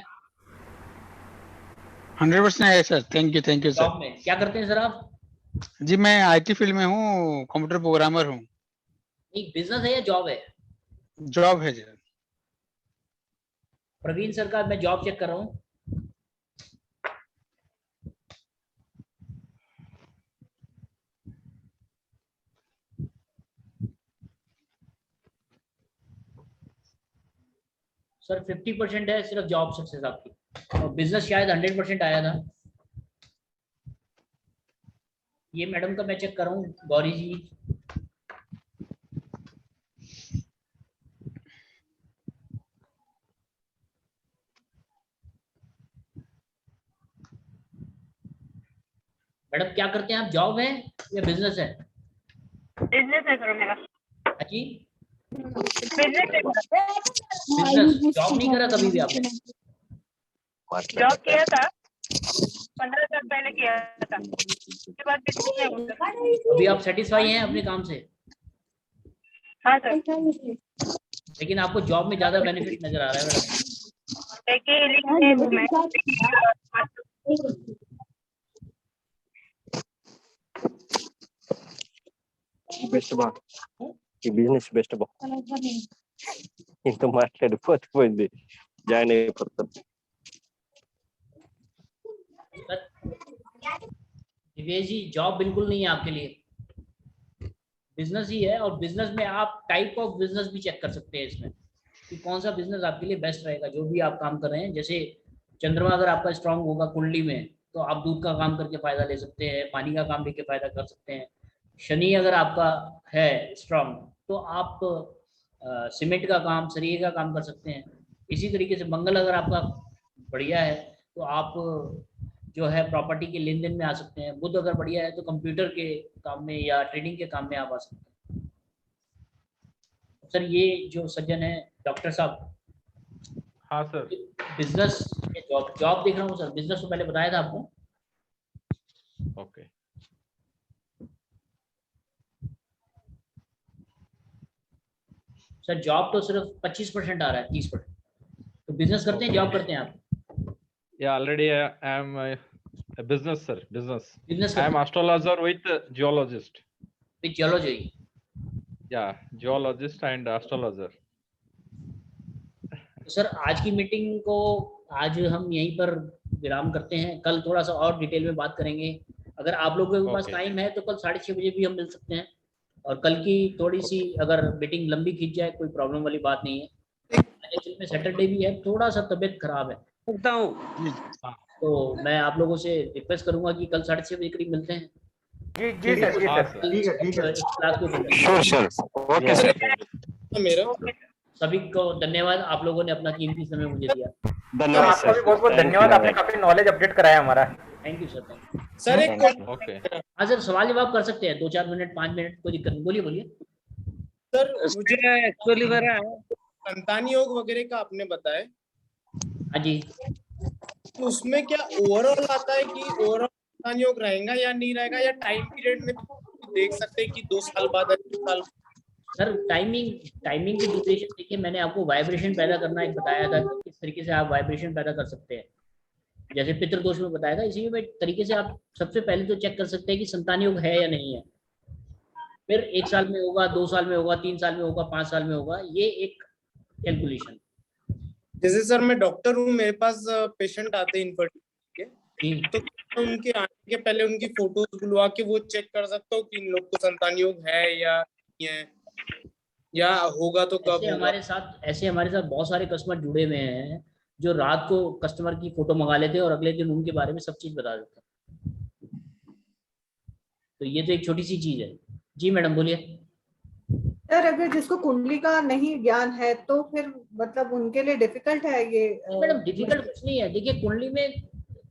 100% आया sir. Thank you sir. Job में क्या करते हैं सर आप? जी मैं आईटी फील्ड में हूँ, कंप्यूटर प्रोग्रामर हूँ। एक बिजनेस है या जॉब है? जॉब है सर। प्रवीण सर का मैं जॉब चेक कर रहा हूँ। सर 50% है सिर्फ जॉब सक्सेस आपकी, और बिजनेस शायद 100% आया था। ये मैडम का मैं चेक कर रहा हूँ, गौरी जी। मैडम क्या करते हैं आप, जॉब है या बिजनेस है? बिजनेस है सर मेरा। जी बिजनेस है मेरा। बिजनेस, जॉब नहीं करा कभी भी आपने? जॉब किया था 15 साल पहले किया था, उसके बाद बिजनेस में हूँ सर। अभी आप सेटिस्फाई हैं अपने काम से? हाँ सर। लेकिन आपको जॉब में ज्यादा बेनिफिट नजर आ रहा है मैडम। देखिए लिंक है वो मैं Best ba? Business best ba? ఇంకా మాట్లాడిపోతే జాయిన్ అయిపోతాం. दिवेश जी, जॉब बिल्कुल नहीं है आपके लिए, बिजनेस ही है। और बिजनेस में आप टाइप ऑफ बिजनेस भी चेक कर सकते हैं इसमें कि कौन सा बिजनेस आपके लिए बेस्ट रहेगा, जो भी आप काम कर रहे हैं। जैसे चंद्रमा अगर आपका स्ट्रांग होगा कुंडली में, तो आप दूध का काम करके फायदा ले सकते हैं, पानी का काम लेके फायदा कर सकते हैं। शनि अगर आपका है स्ट्रांग, तो आप सीमेंट का काम, सरिये का काम कर सकते हैं। इसी तरीके से मंगल अगर आपका बढ़िया है, तो आप जो है प्रॉपर्टी के लेन देन में आ सकते हैं। बुध अगर बढ़िया है, तो कंप्यूटर के काम में या ट्रेडिंग के काम में आप आ सकते हैं। सर, ये जो सज्जन है डॉक्टर साहब, हाँ सर, बिजनेस जॉब देख रहा हूँ सर। बिजनेस तो पहले बताया था आपको। ओके। सर, जॉब तो सिर्फ 25% आ रहा है, 30%। तो बिजनेस करते हैं, जॉब करते हैं आप? Yeah, already I am a business, sir. Business. Business. I am astrologer with geologist. With geology. Yeah, geologist and astrologer. Sir, आज की मीटिंग को आज हम यहीं पर विराम करते हैं। कल थोड़ा सा और डिटेल में बात करेंगे। अगर आप लोगों के पास टाइम है तो कल 6:30 बजे भी हम मिल सकते हैं। और कल की थोड़ी सी अगर मीटिंग लंबी खींच जाए, कोई प्रॉब्लम वाली बात नहीं है। एक्चुअली में सैटरडे भी है, थोड़ा सा तबीयत खराब है, तो मैं आप लोगों से रिक्वेस्ट करूंगा कि कल 6:30 बजे करीब मिलते हैं। जी जी सर, जी सर, ठीक है, ठीक है। Sure sir, okay sir. मेरा सभी को धन्यवाद, आप लोगों ने अपना कीमती समय मुझे दिया। धन्यवाद आपका भी बहुत बहुत धन्यवाद, आपने काफी नॉलेज अपडेट कराया हमारा। Thank you sir, thank you sir. एक ओके, हाँ सर, सवाल जवाब कर सकते हैं 2-4 मिनट, 5 मिनट, कोई दिक्कत नहीं। बोलिए बोलिए सर, मुझे एक्चुअली मेरा संतान योग वगैरह का आपने बताया। हाँ जी। तो उसमें क्या ओवरऑल आता है कि ओवरऑल संतान योग रहेगा या नहीं रहेगा, या टाइम पीरियड में देख सकते हैं कि 2 साल बाद, 3 साल? सर, टाइमिंग की ड्यूरेशन देखिए, मैंने आपको वाइब्रेशन पैदा करना एक बताया था कि किस तरीके से आप वाइब्रेशन पैदा कर सकते हैं। जैसे पितृदोष में बताया था, इसी में तरीके से आप सबसे पहले तो चेक कर सकते हैं कि संतान योग है या नहीं है। फिर 1 साल में होगा, 2 साल में होगा, 3 साल में होगा, 5 साल में होगा, ये एक कैलकुलेशन। जैसे सर, मैं डॉक्टर हूँ, मेरे पास पेशेंट आते हैं इनफर्टिलिटी के, तो उनके आने के पहले उनकी फोटोज बुलवा के वो चेक कर सकता हूँ कि इन लोग को संतान योग है या नहीं है, या होगा तो कब होगा? ऐसे हमारे साथ बहुत सारे कस्टमर जुड़े हुए हैं जो रात को कस्टमर की फोटो मंगा लेते हैं और अगले दिन उनके बारे में सब चीज बता देते हैं। तो ये तो एक छोटी सी चीज है। जी मैडम, बोलिए। सर, अगर जिसको कुंडली का नहीं ज्ञान है तो फिर मतलब उनके लिए डिफिकल्ट है ये? मैडम, डिफिकल्ट कुछ नहीं है। देखिए,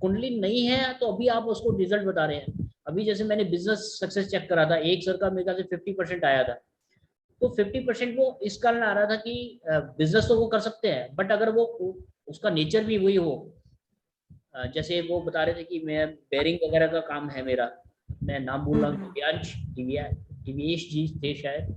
कुंडली नहीं है तो अभी आप उसको रिजल्ट बता रहे हैं। अभी जैसे मैंने बिजनेस सक्सेस चेक करा था, एक सर का मेरे ख्याल से 50% आया था। तो 50% वो इस कारण आ रहा था कि बिजनेस तो वो कर सकते हैं, बट अगर वो उसका नेचर भी वही हो, जैसे वो बता रहे थे कि मैं बेरिंग वगैरह का काम है मेरा, मैं नाम बोल रहा हूँ, दिव्यांश जी थे शायद।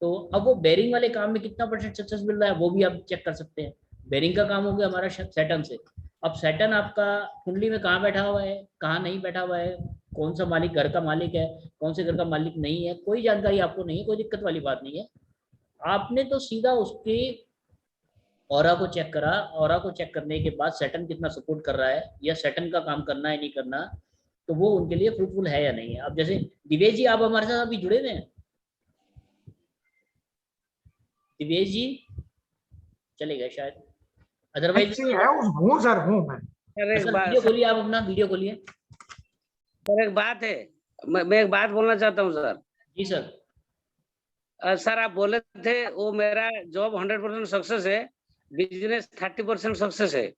तो अब वो बेरिंग वाले काम में कितना % सक्सेस मिल रहा है वो भी आप चेक कर सकते हैं। बेरिंग का काम हो गया हमारा सैटर्न से। अब सैटर्न आपका कुंडली में कहाँ बैठा हुआ है, कहाँ नहीं बैठा हुआ है, कौन सा मालिक घर का मालिक है, कौन से घर का मालिक नहीं है, कोई जानकारी आपको नहीं है, कोई दिक्कत वाली बात नहीं है। आपने तो सीधा उसके ऑरा को चेक करा, ऑरा को चेक करने के बाद सैटर्न कितना सपोर्ट कर रहा है या सैटर्न का काम करना है नहीं करना, तो वो उनके लिए फ्रूटफुल है या नहीं है। अब जैसे दिवेश जी, आप हमारे साथ अभी जुड़े हुए हैं। दिवेश जी चले गए शायद, अदरवाइज वीडियो खोलिए, आप अपना वीडियो खोलिए। सर, एक बात है, मैं एक बात बोलना चाहता हूँ सर। जी सर। सर, आप बोले थे वो मेरा जॉब 100% सक्सेस है, बिजनेस 30% सक्सेस है,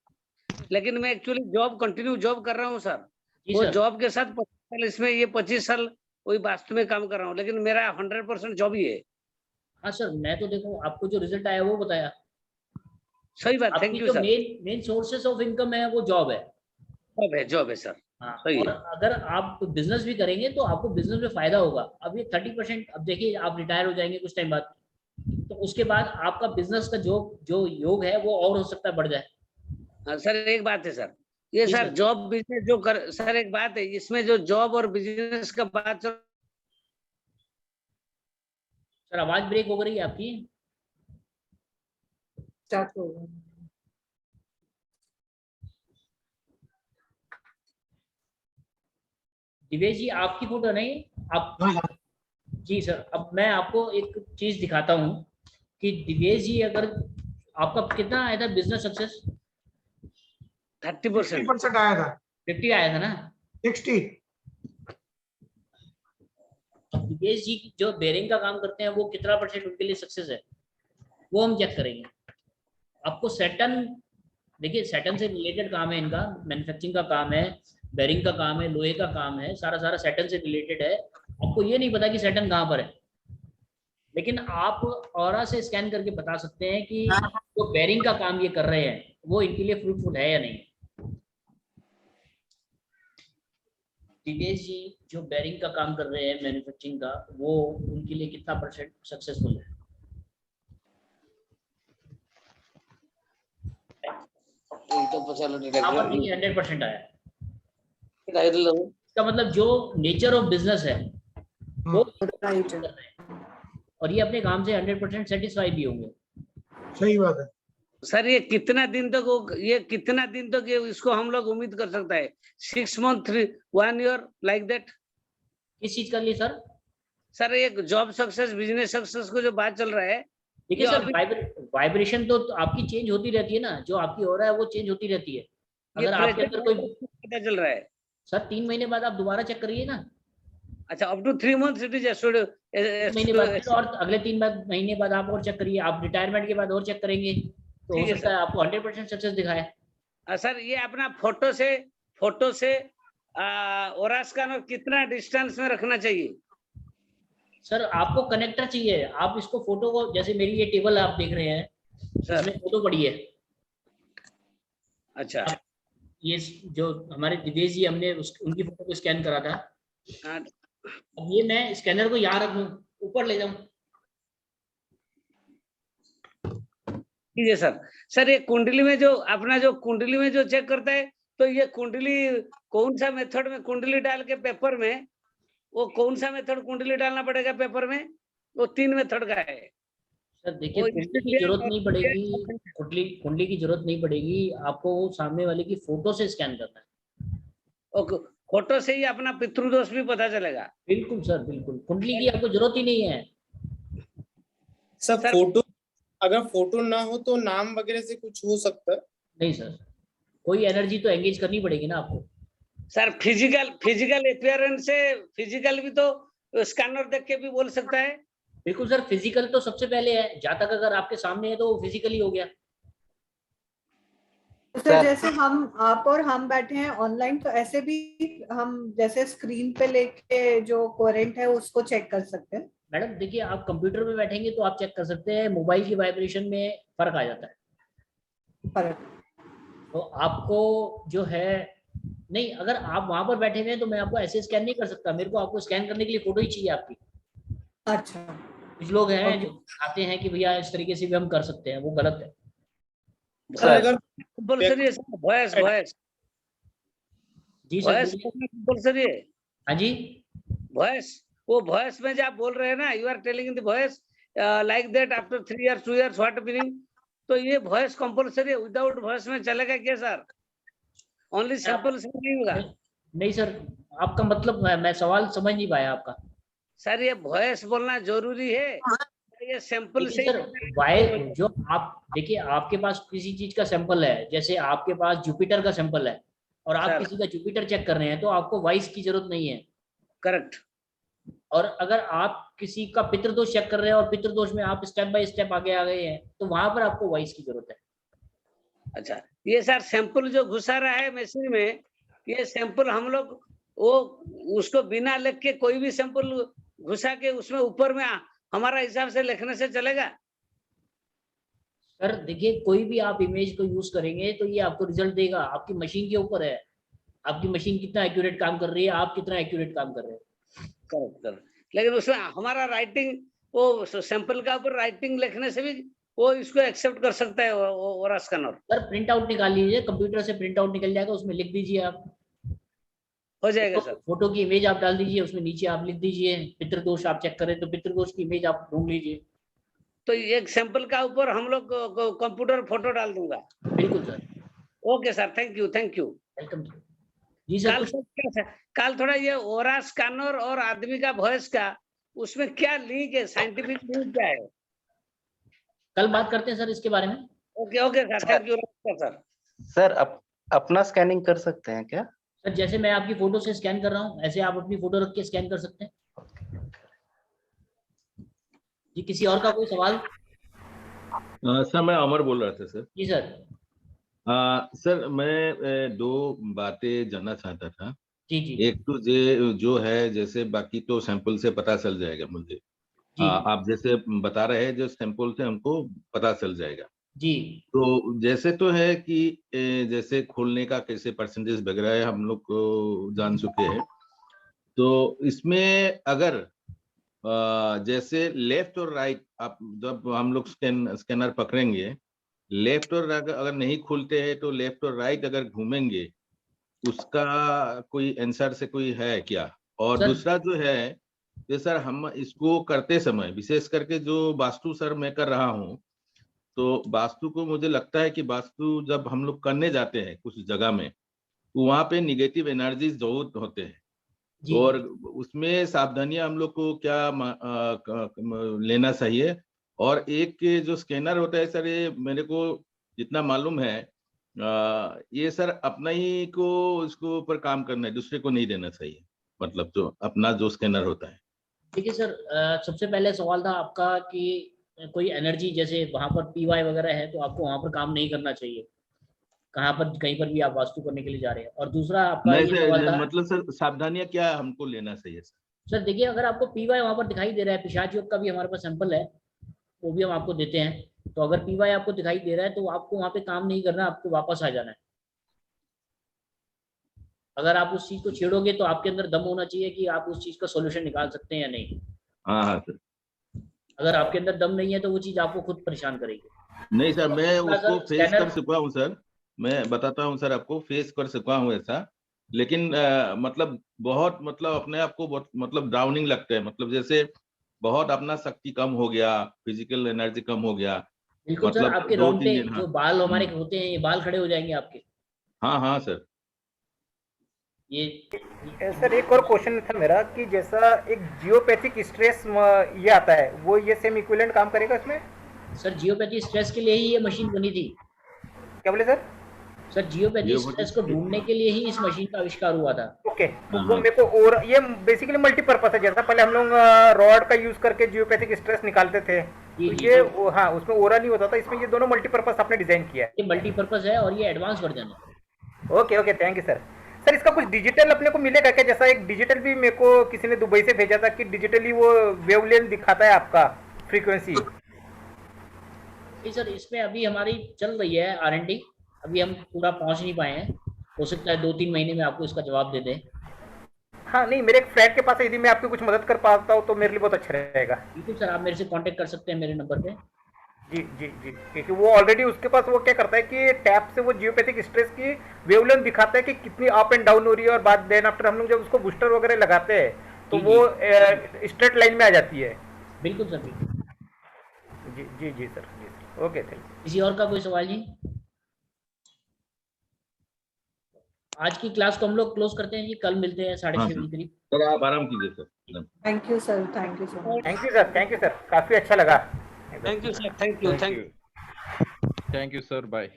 लेकिन मैं एक्चुअली कंटिन्यू जॉब कर रहा हूँ सर। वो जॉब के साथ 25 साल, इसमें ये 25 साल वही वास्तव में काम कर रहा हूँ, लेकिन मेरा 100% जॉब ही है। हाँ सर, मैं तो देखो आपको जो रिजल्ट आया वो बताया। सही बात, thank you sir. Main sources of income है वो जॉब है। जॉब है सर। हाँ, सही और है। अगर आप बिजनेस भी करेंगे तो आपको बिजनेस में फायदा होगा। अब ये 30%, अब देखिए आप रिटायर हो जाएंगे कुछ टाइम बाद, तो उसके बाद आपका बिजनेस का जो योग है वो और हो सकता है बढ़ जाए। सर, एक बात है सर, ये सर जॉब बिजनेस जो कर, सर एक बात है, इसमें जो जॉब और बिजनेस का बात सर, आवाज ब्रेक हो रही है आपकी। स्टार्ट होगा। दिवेश जी आपकी फोटो नहीं आप? जी सर, अब मैं आपको एक चीज दिखाता हूँ कि दिवेश जी अगर आपका कितना आया था बिजनेस सक्सेस? 30% आया था। 50 आया था ना? 60। दिवेश जी जो बेरिंग का काम करते हैं वो कितना % उनके लिए सक्सेस है वो हम चेक करेंगे। आपको सैटर्न, देखिए सैटर्न से रिलेटेड काम है इनका, मैन्युफैक्चरिंग का काम है, बेरिंग का काम है, लोहे का काम है, सारा सैटर्न से रिलेटेड है। आपको ये नहीं पता कि सैटर्न कहाँ पर है, लेकिन आप ऑरा से स्कैन करके बता सकते हैं कि जो बेरिंग का काम ये कर रहे हैं वो इनके लिए फ्रूटफुल है या नहीं। दिवेश जी जो बेरिंग का काम कर रहे हैं मैन्युफैक्चरिंग का, वो उनके लिए कितना % सक्सेसफुल है? यहाँ पर देखिए 100% आया। इसका मतलब जो नेचर ऑफ बिजनेस है वो कर रहे हैं और ये अपने काम से 100% सेटिस्फाई भी होंगे। सही बात है सर। ये कितना दिन तक ये इसको हम लोग उम्मीद कर सकता है? 6 month, 1 year लाइक दैट? किस चीज का लिए सर? सर ये जॉब सक्सेस, बिजनेस सक्सेस को जो बात चल रहा है, देखिए सर वाइब्रेशन तो आपकी चेंज होती रहती है ना, जो आपकी हो रहा है वो चेंज होती रहती है। अगर आपके अंदर कोई पता चल रहा है सर 3 महीने बाद आप दोबारा चेक करिए ना। अच्छा, up to 3 months it is महीने बाद और अगले 3 महीने बाद आप और चेक करिए, आप रिटायरमेंट के बाद और चेक करेंगे तो हो सकता है आपको 100% सक्सेस दिखाए। सर ये अपना फोटो से ओरा स्कैनर कितना डिस्टेंस में रखना चाहिए? सर आपको कनेक्टर चाहिए, आप इसको फोटो को, जैसे मेरी ये टेबल आप देख रहे हैं इसमें फोटो पड़ी है। अच्छा, ये जो हमारे दिवेश जी हमने उनकी फोटो को स्कैन करा था, अब ये मैं स्कैनर को यहाँ रख लूं, ऊपर ले जाऊं? ठीक है सर। सर ये कुंडली में जो अपना जो कुंडली में जो चेक करता है, तो ये कुंडली कौन सा मेथड में कुंडली डाल के पेपर में, वो कौन सा मेथड कुंडली डालना पड़ेगा पेपर में? वो 3 मेथड का है सर। देखिए कुंडली की जरूरत नहीं पड़ेगी, कुंडली की जरूरत नहीं पड़ेगी, आपको सामने वाले की फोटो से स्कैन करना है। ओके, फोटो से ही अपना पितृदोष भी पता चलेगा? बिल्कुल सर, बिल्कुल, कुंडली की आपको जरूरत ही नहीं है सर। फोटो अगर फोटो ना हो तो नाम वगैरह से कुछ हो सकता है? नहीं सर, कोई एनर्जी तो एंगेज करनी पड़ेगी ना आपको। सर फिजिकल अपीयरेंस से फिजिकल भी तो स्कैनर देख के भी बोल सकता है? बिल्कुल सर, फिजिकल तो सबसे पहले है, जहाँ तक अगर आपके सामने है तो वो फिजिकली हो गया। सर जैसे आप और हम बैठे हैं ऑनलाइन, तो ऐसे भी हम जैसे स्क्रीन पे लेके जो कोरेंट है उसको चेक कर सकते हैं? मैडम देखिए, आप कंप्यूटर में बैठेंगे तो आप चेक कर सकते हैं, मोबाइल की वाइब्रेशन में फर्क आ जाता है। तो आपको जो है, नहीं अगर आप वहां पर बैठे हुए हैं तो मैं आपको ऐसे स्कैन नहीं कर सकता, मेरे को आपको स्कैन करने के लिए फोटो ही चाहिए आपकी। अच्छा, कुछ लोग हैं जो आते हैं कि भैया इस तरीके से भी हम कर सकते हैं, वो गलत है। सर वॉइस जी सर, कंपल्सरी है? हाँ जी, वॉइस, वो वॉइस में जो आप बोल रहे हैं ना, you are telling in the voice like that after 3 years 2 years what meaning, तो ये वॉइस कंपल्सरी है? विदाउट वॉइस में चलेगा क्या सर? ओनली सिंपल से नहीं होगा? नहीं सर, आपका मतलब मैं सवाल समझ नहीं पाया आपका। सर ये वॉइस बोलना जरूरी है? ये सैंपल से सर वायर जो आप देखिए, आपके पास किसी चीज का सैंपल है, जैसे आपके पास जुपिटर का सैंपल है और आप किसी का जुपिटर चेक कर रहे हैं तो आपको वॉइस की जरूरत नहीं है। करेक्ट। और अगर आप किसी का पितृदोष चेक कर रहे हैं और पितृदोष में आप स्टेप बाय स्टेप आगे आ गए हैं तो वहां पर आपको वॉइस की जरूरत है। अच्छा, ये सर सैंपल जो घुसा रहा है मशीन में, ये सैंपल हम लोग वो उसको बिना लिख के कोई भी सैंपल घुसा के उसमें ऊपर में हमारा हिसाब से लिखने से चलेगा? सर देखिए, कोई भी आप इमेज को यूज करेंगे तो ये आपको रिजल्ट देगा, आपकी मशीन के ऊपर है, आपकी मशीन कितना एक्यूरेट काम कर रही है, आप कितना एक्यूरेट काम कर रहे हैं। करेक्ट। लेकिन उसमें हमारा राइटिंग, वो सैंपल का ऊपर राइटिंग लिखने से भी वो इसको एक्सेप्ट कर सकता है ओरा स्कैनर? सर प्रिंट आउट निकाल लीजिए, कंप्यूटर से प्रिंट आउट निकल जाएगा, उसमें लिख दीजिए आप, हो जाएगा सर। फोटो की इमेज आप डाल दीजिए, उसमें नीचे आप लिख दीजिए पितृदोष आप चेक करें तो पितृदोष की इमेज आप ढूंढ लीजिए। तो एक सैंपल का ऊपर हम लोग कंप्यूटर फोटो डाल दूंगा। बिल्कुल sir. Okay sir, thank you welcome. Ji sir. कल थोड़ा ये ओरा स्कैनर और आदमी का वॉइस का उसमें क्या लिंक है, साइंटिफिक लिंक क्या है? कल बात करते हैं सर इसके बारे में। Okay sir, thank you sir. Sir अपना स्कैनिंग कर सकते हैं क्या? सर जैसे मैं आपकी फोटो से स्कैन कर रहा हूँ ऐसे आप अपनी फोटो रख के स्कैन कर सकते हैं। जी किसी और का कोई सवाल? सर मैं अमर बोल रहा था सर। जी सर। सर मैं दो बातें जानना चाहता था। जी जी। एक तो जो है जैसे बाकी तो सैंपल से पता चल जाएगा मुझे। आप जैसे बता रहे हैं जो सैंपल से हमको पता चल जाएगा जी। तो जैसे तो है कि जैसे खोलने का कैसे परसेंटेज वगैरह है हम लोग को जान चुके हैं। तो इसमें अगर जैसे लेफ्ट और राइट आप जब हम लोग स्कैनर पकड़ेंगे लेफ्ट और अगर नहीं खुलते हैं तो लेफ्ट और राइट अगर घूमेंगे उसका कोई आंसर से कोई है क्या? और दूसरा जो है कि सर हम इसको करते समय विशेष करके जो वास्तु सर मैं कर रहा हूँ तो वास्तु को मुझे लगता है कि वास्तु जब हम लोग करने जाते हैं कुछ जगह में तो वहाँ पे निगेटिव एनर्जीज जरूर होते हैं और उसमें सावधानियां हम लोग को क्या लेना चाहिए। और एक जो स्कैनर होता है सर ये मेरे को जितना मालूम है ये सर अपना ही को इसको ऊपर काम करना है, दूसरे को नहीं देना चाहिए, मतलब जो अपना जो स्कैनर होता है। ठीक है सर। सबसे पहले सवाल था आपका कि कोई एनर्जी जैसे वहां पर पीवाई वगैरह है तो आपको वहां पर काम नहीं करना चाहिए, कहाँ पर कहीं पर भी आप वास्तु करने के लिए जा रहे हैं। और दूसरा आपका ये सवाल था मतलब सर सावधानियां क्या हमको लेना चाहिए सर? सर देखिए अगर आपको पीवाई वहां पर दिखाई दे रहा है, पिशाच योग का भी हमारे पास सैंपल है वो भी हम आपको देते हैं, तो अगर पीवाई आपको दिखाई दे रहा है तो आपको वहां पे काम नहीं करना, आपको वापस आ जाना है। अगर आप उस चीज को छेड़ोगे तो आपके अंदर दम होना चाहिए कि आप उस चीज का सॉल्यूशन निकाल सकते हैं या नहीं। हाँ सर। अगर आपके अंदर दम नहीं है तो वो चीज आपको खुद परेशान करेगी। नहीं सर मैं उसको फेस कर चुका हूँ सर, मैं बताता हूँ सर आपको फेस कर चुका हूँ ऐसा, लेकिन मतलब बहुत मतलब अपने आप को बहुत मतलब डाउनिंग लगता है, मतलब जैसे बहुत अपना शक्ति कम हो गया, फिजिकल एनर्जी कम हो गया। बिल्कुल मतलब सर। आपके रोंगटे जो बाल हमारे होते हैं ये बाल खड़े हो जाएंगे आपके। हाँ सर। ये सर एक और क्वेश्चन था मेरा कि जैसा एक जियोपैथिक स्ट्रेस ये आता है वो ये सेम इक्विवेलेंट काम करेगा इसमें? सर जियोपैथी स्ट्रेस के लिए ही ये मशीन बनी थी। क्या बोले सर? सर जियोपैथी स्ट्रेस को ढूंढने के लिए ही इस मशीन का आविष्कार हुआ था। ओके तो मेरे को और ये बेसिकली मल्टीपर्पज है, जैसा पहले हम लोग रॉड का यूज करके जियोपैथिक स्ट्रेस निकालते थे तो ये हाँ उसमें ओरा नहीं होता था, इसमें ये दोनों मल्टीपर्पज आपने डिजाइन किया है। ये मल्टीपर्पज है और ये एडवांस वर्जन है। Okay thank you sir. Sir इसका कुछ डिजिटल अपने को मिलेगा क्या? जैसा एक डिजिटल भी मेरे को किसी ने दुबई से भेजा था कि डिजिटली वो वेवलेंथ दिखाता है आपका फ्रीक्वेंसी। सर इसमें अभी हमारी चल रही है R&D, अभी हम पूरा पहुंच नहीं पाए हैं, हो सकता है 2-3 महीने में आपको इसका जवाब दे दें। हाँ नहीं मेरे एक फ्रेंड के पास है, यदि मैं आपकी कुछ मदद कर पाता हूँ तो मेरे लिए बहुत अच्छा रहेगा। बिल्कुल सर आप मेरे से कांटेक्ट कर सकते हैं मेरे नंबर पे। जी क्योंकि वो ऑलरेडी उसके पास वो क्या करता है कि टैप से वो जियोपैथिक स्ट्रेस की वेवलेंथ दिखाता है कि कितनी अप एंड डाउन हो रही है और बाद देन आफ्टर हम लोग जब उसको बूस्टर वगैरह लगाते हैं तो वो स्ट्रेट लाइन में आ जाती है। बिल्कुल सर बिल्कुल। जी सर ओके थैंक यू। किसी और का कोई सवाल नहीं? आज की क्लास को हम लोग क्लोज करते हैं जी, कल मिलते हैं 6:30 बजे करीब। सर आप आराम कीजिए sir. Thank you sir. Thank you sir काफी अच्छा लगा। Thank you sir. Thank you thank you sir. Bye.